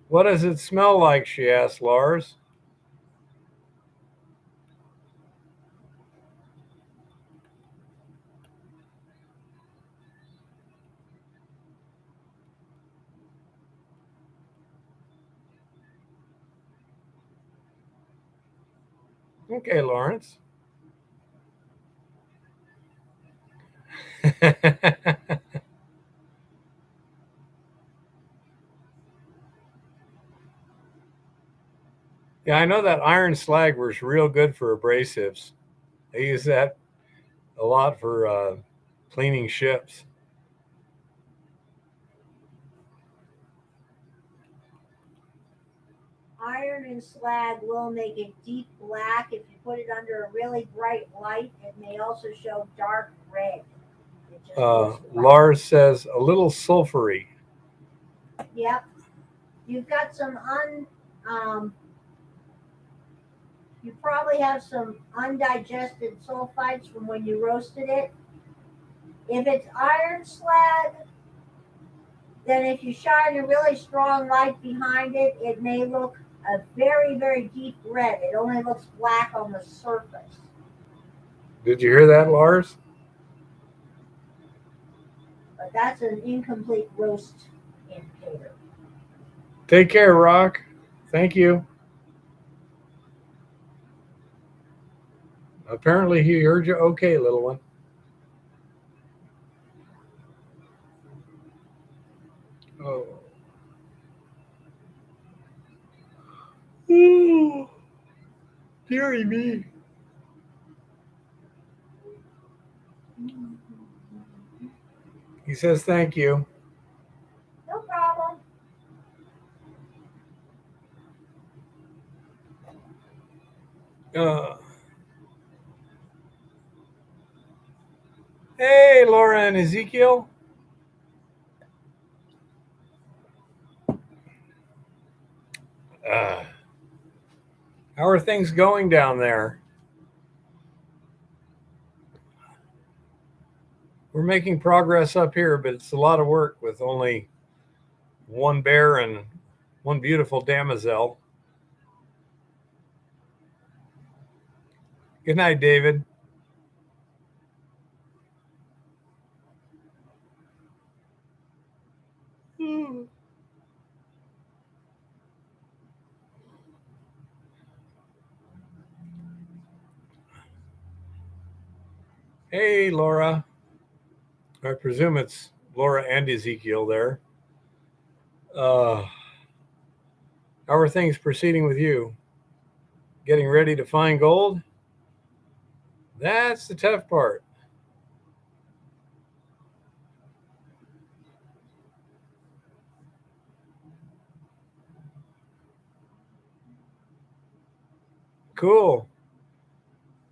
What does it smell like, she asked Lars. Okay, Lawrence. Yeah, I know that iron slag was real good for abrasives. They use that a lot for cleaning ships. Iron and slag will make it deep black. If you put it under a really bright light, it may also show dark red. It just looks black. Lars says a little sulfury. Yep. You've got some you probably have some undigested sulfites from when you roasted it. If it's iron slag, then if you shine a really strong light behind it, it may look a very, very deep red. It only looks black on the surface. Did you hear that, Lars? But that's an incomplete roast indicator. Take care, Rock. Thank you. Apparently he heard you okay, little one. Oh. Ooh. Dearie me. He says thank you. No problem. Hey, Laura and Ezekiel. How are things going down there? We're making progress up here, but it's a lot of work with only one bear and one beautiful damosel. Good night, David. Hey, Laura. I presume it's Laura and Ezekiel there. How are things proceeding with you? Getting ready to find gold? That's the tough part. Cool.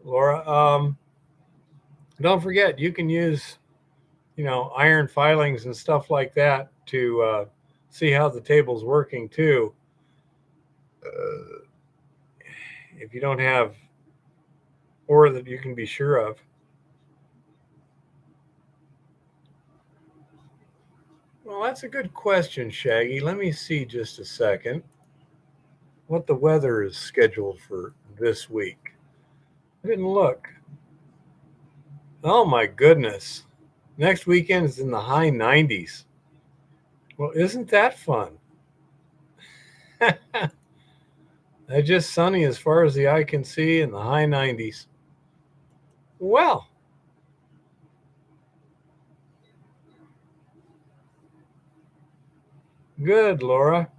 Laura, don't forget, you can use, iron filings and stuff like that to see how the table's working too. If you don't have ore that you can be sure of. Well, that's a good question, Shaggy. Let me see just a second what the weather is scheduled for this week. I didn't look. Oh my goodness. Next weekend is in the high 90s. Well, isn't that fun? It's just sunny as far as the eye can see in the high 90s. Well, good, Laura.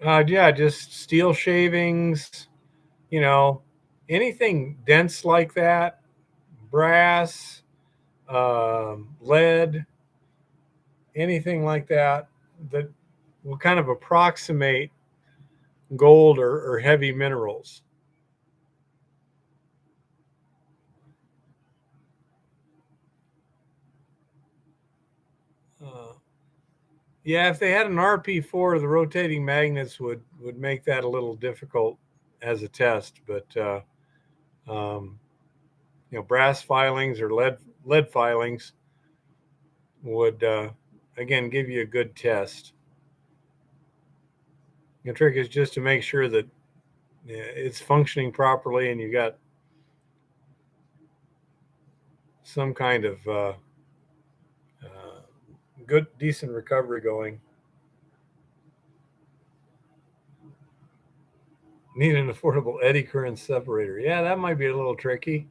Yeah, just steel shavings, you know, anything dense like that, brass, lead, anything like that that will kind of approximate gold or heavy minerals. Uh, yeah, if they had an RP4, the rotating magnets would make that a little difficult as a test, but um, brass filings or lead filings would again give you a good test. The trick is just to make sure that it's functioning properly and you got some kind of good, decent recovery going. Need an affordable eddy current separator. Yeah, that might be a little tricky.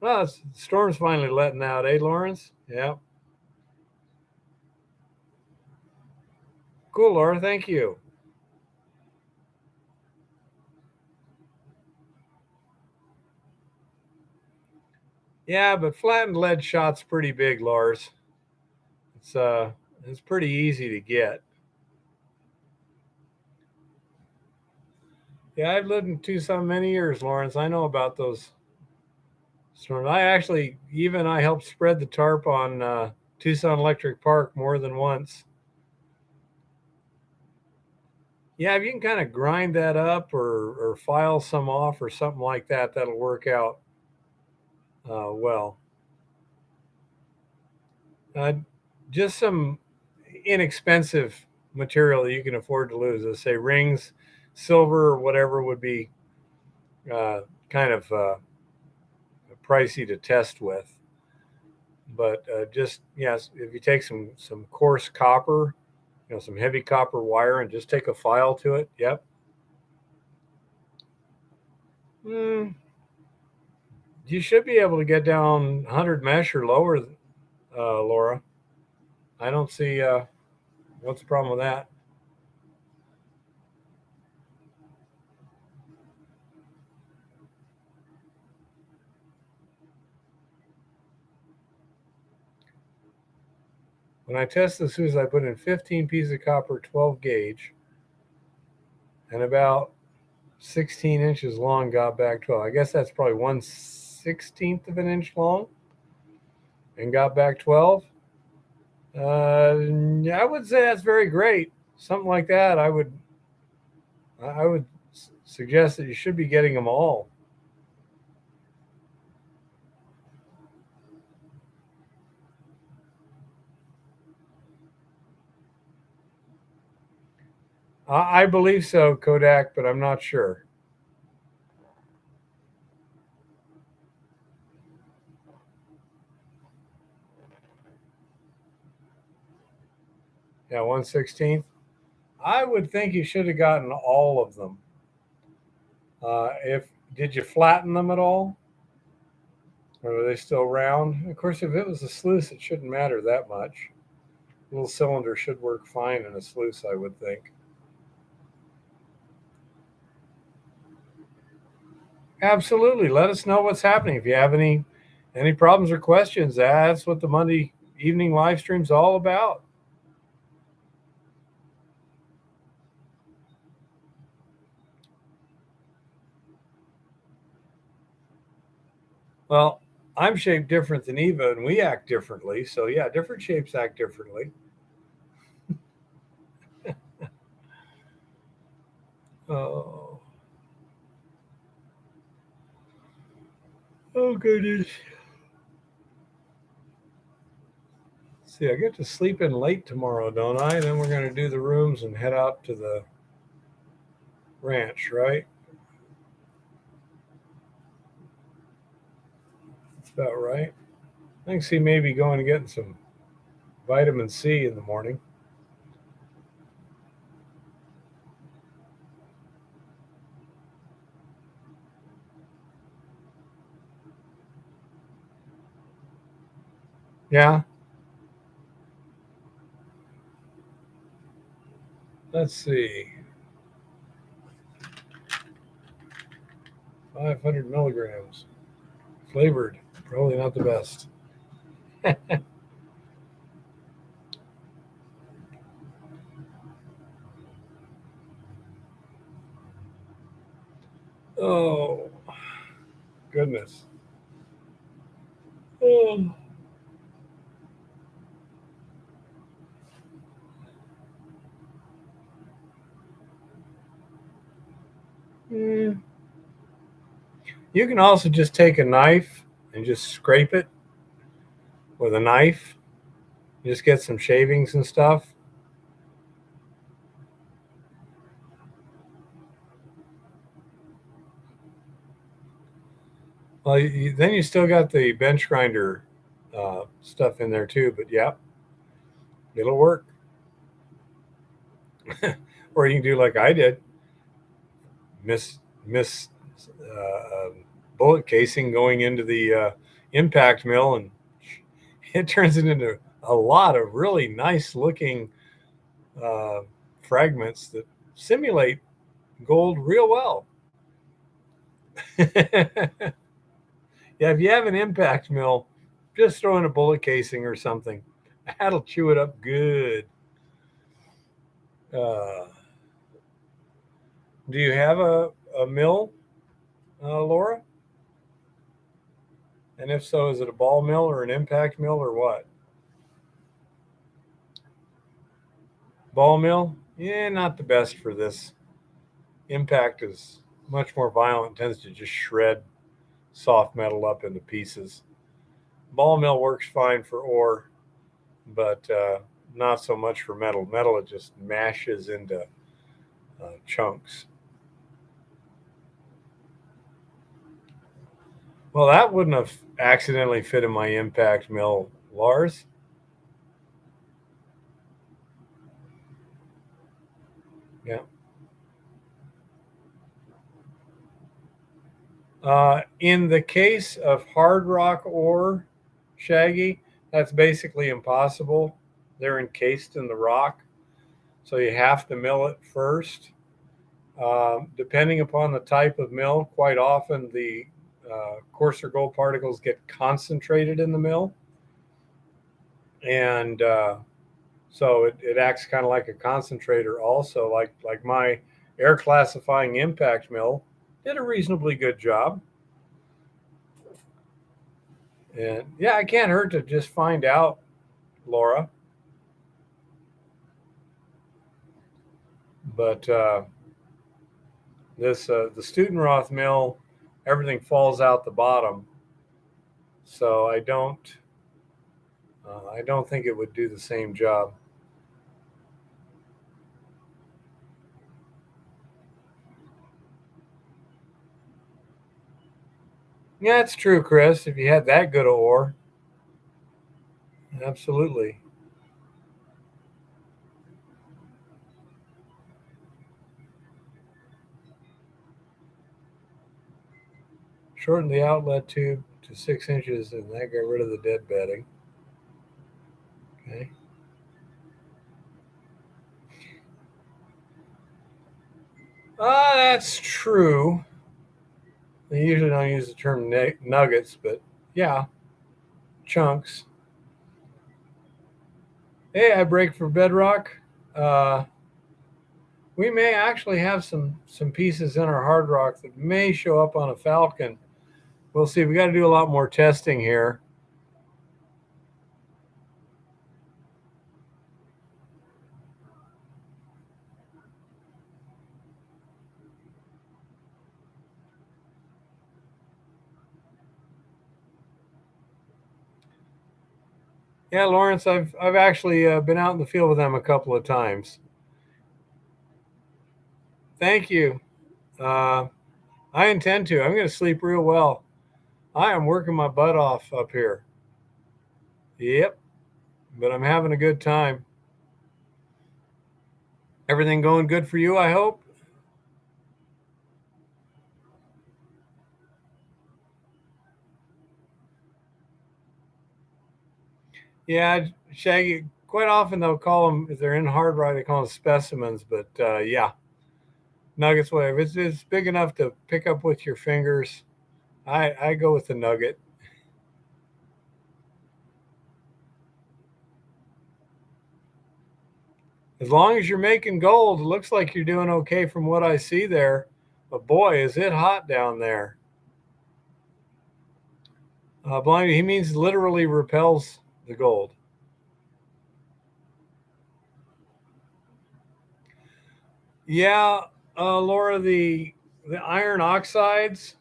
Well, the storm's finally letting out, eh, Lawrence? Yeah. Cool, Laura. Thank you. Yeah, but flattened lead shot's pretty big, Lars. It's pretty easy to get. Yeah, I've lived in Tucson many years, Lawrence. I know about those storms. I helped spread the tarp on Tucson Electric Park more than once. Yeah, if you can kind of grind that up or file some off or something like that, that'll work out well. Uh, just some inexpensive material that you can afford to lose. Let's say rings, silver, or whatever would be kind of pricey to test with. But just yes, if you take some coarse copper, some heavy copper wire, and just take a file to it. Yep. Mm, you should be able to get down 100 mesh or lower, Laura. I don't see what's the problem with that. When I test the Suze, I put in 15 pieces of copper, 12 gauge, and about 16 inches long, got back 12. I guess that's probably 1/16 of an inch long, and got back 12. I would say that's very great. Something like that, I would suggest that you should be getting them all. I believe so, Kodak, but I'm not sure. Yeah, 1/16. I would think you should have gotten all of them. If did you flatten them at all, or are they still round? Of course, if it was a sluice, it shouldn't matter that much. A little cylinder should work fine in a sluice, I would think. Absolutely. Let us know what's happening. If you have any problems or questions, that's what the Monday evening live stream's all about. Well, I'm shaped different than Eva, and we act differently. So yeah, different shapes act differently. Oh, oh goodness. See, I get to sleep in late tomorrow, don't I? Then we're going to do the rooms and head out to the ranch, right? about right. I can see maybe going and getting some vitamin C in the morning. Yeah. Let's see. 500 milligrams. Flavored. Probably not the best. Oh, goodness. Oh. Mm. You can also just take a knife and just scrape it with a knife. Just get some shavings and stuff. Well, then you still got the bench grinder stuff in there too, but yeah, it'll work. Or you can do like I did, miss bullet casing going into the impact mill, and it turns it into a lot of really nice looking fragments that simulate gold real well. Yeah, if you have an impact mill, just throw in a bullet casing or something. That'll chew it up good. Do you have a mill, Laura? And if so, is it a ball mill or an impact mill or what? Ball mill? Yeah, not the best for this. Impact is much more violent, tends to just shred soft metal up into pieces. Ball mill works fine for ore, but not so much for metal. Metal, it just mashes into chunks. Well, that wouldn't have accidentally fit in my impact mill, Lars. Yeah. In the case of hard rock ore, Shaggy, that's basically impossible. They're encased in the rock, so you have to mill it first. Depending upon the type of mill, quite often the coarser gold particles get concentrated in the mill, and so it acts kind of like a concentrator also. Like my air classifying impact mill did a reasonably good job. And yeah, it can't hurt to just find out, Laura. But the Studenroth mill, everything falls out the bottom, so I don't think it would do the same job. Yeah, it's true, Chris. If you had that good of ore, absolutely. Shorten the outlet tube to 6 inches, and that got rid of the dead bedding. Okay. That's true. They usually don't use the term nuggets, but yeah, chunks. Hey, I break for bedrock. We may actually have some pieces in our hard rock that may show up on a Falcon. We'll see. We got to do a lot more testing here. Yeah, Lawrence, I've actually been out in the field with them a couple of times. Thank you. I intend to. I'm going to sleep real well. I am working my butt off up here. Yep, but I'm having a good time. Everything going good for you, I hope? Yeah, Shaggy, quite often they'll call them, if they're in hard rock, they call them specimens, but yeah, nuggets, whatever. It's big enough to pick up with your fingers. I go with the nugget. As long as you're making gold, it looks like you're doing okay from what I see there. But boy, is it hot down there. Blind, he means literally repels the gold. Yeah, Laura, the iron oxides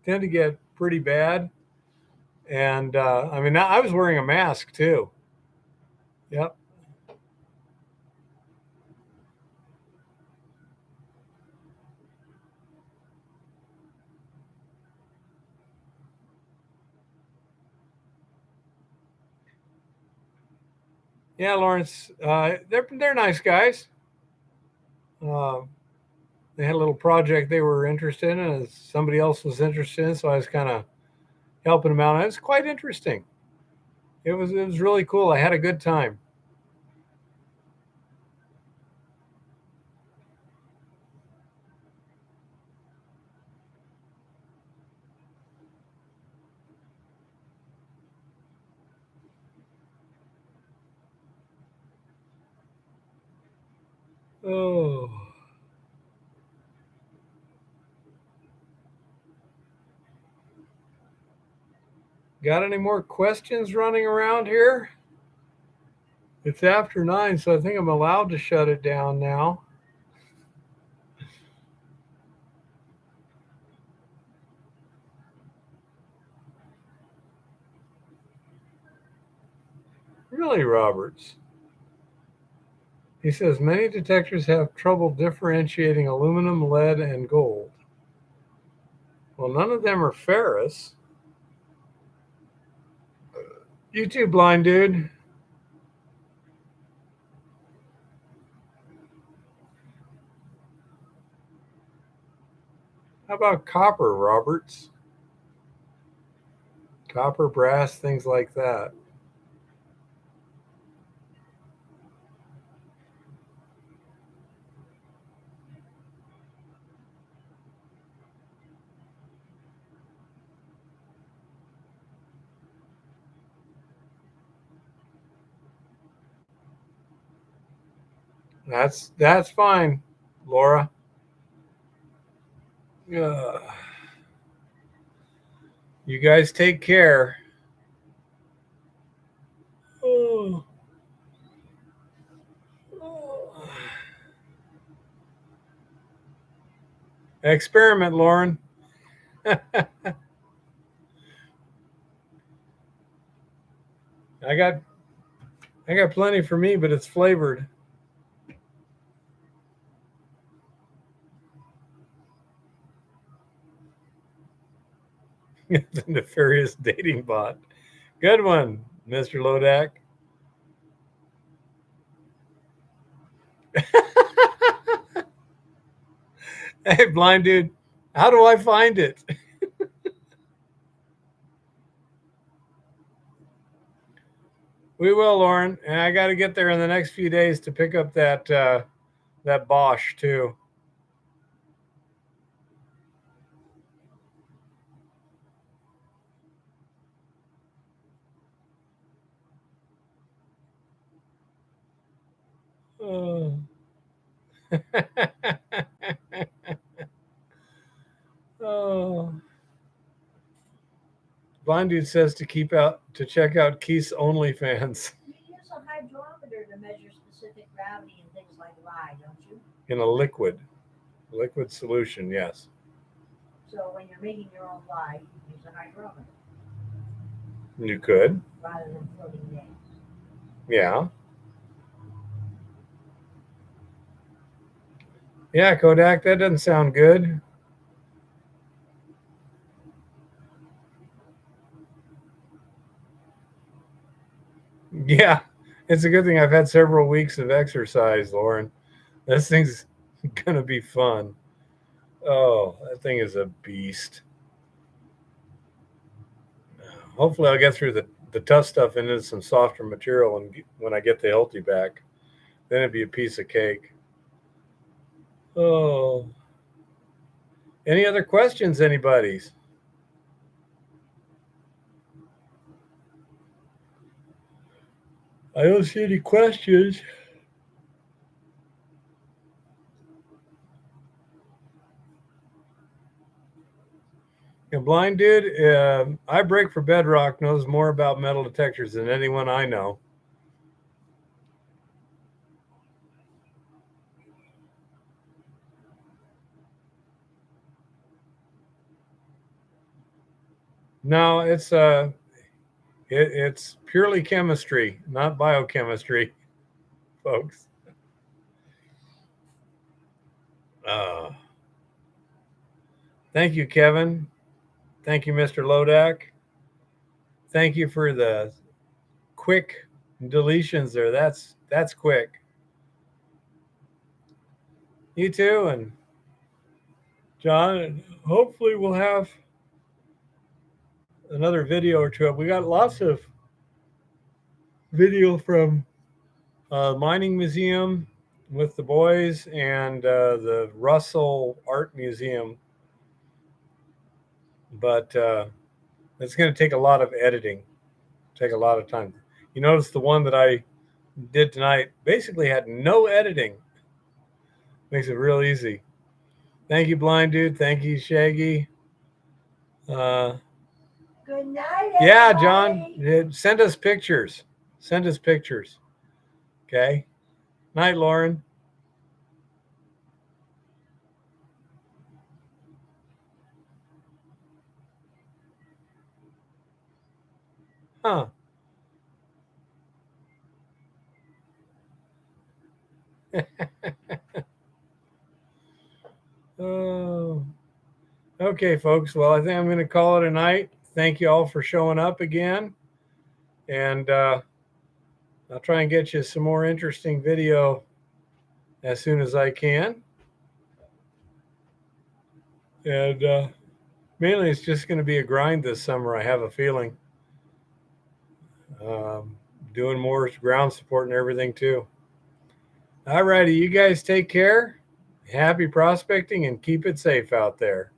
tend to get pretty bad. And I mean, I was wearing a mask too. Yep. Yeah, Lawrence, they're nice guys. Uh, they had a little project they were interested in, and somebody else was interested in, so I was kind of helping them out. It was quite interesting. It was really cool. I had a good time. Oh, got any more questions running around here? It's after 9, so I think I'm allowed to shut it down now. Really, Roberts? He says many detectors have trouble differentiating aluminum, lead, and gold. Well, none of them are ferrous. You too, blind dude. How about copper, Roberts? Copper, brass, things like that. That's fine, Laura. Uh, you guys take care. Oh. Oh. Experiment, Lauren. I got I got plenty for me, but it's flavored. It's a nefarious dating bot. Good one, Mr. Lodak. Hey, blind dude, how do I find it? We will, Lauren, and I got to get there in the next few days to pick up that Bosch too. Oh. Oh. Blind dude says to check out Keith's OnlyFans. You use a hydrometer to measure specific gravity and things like lye, don't you? In a liquid solution, yes. So when you're making your own lye, you use a hydrometer You could. rather than floating names. Yeah. Yeah, Kodak, that doesn't sound good. Yeah, it's a good thing I've had several weeks of exercise, Lauren. This thing's gonna be fun. Oh, that thing is a beast. Hopefully, I'll get through the tough stuff into some softer material, and when I get the Hilti back, then it'd be a piece of cake. Oh, any other questions, anybody's? I don't see any questions. A blind dude, I break for bedrock, knows more about metal detectors than anyone I know. No, it's purely chemistry, not biochemistry, folks. Uh, Thank you, Kevin. Thank you, Mr. Lodak. Thank you for the quick deletions there. That's quick. You too, and John. And hopefully, we'll have another video or two. We got lots of video from Mining Museum with the boys and the Russell Art Museum, but it's going to take a lot of editing, take a lot of time. You notice the one that I did tonight basically had no editing. Makes it real easy. Thank you, Blind Dude. Thank you, Shaggy. Good night, Yeah, everybody. John, send us pictures. Send us pictures. Okay. Night, Lauren. Huh. Oh. Okay, folks. Well, I think I'm going to call it a night. Thank you all for showing up again. And I'll try and get you some more interesting video as soon as I can. And mainly, it's just going to be a grind this summer, I have a feeling. Doing more ground support and everything, too. All righty. You guys take care. Happy prospecting and keep it safe out there.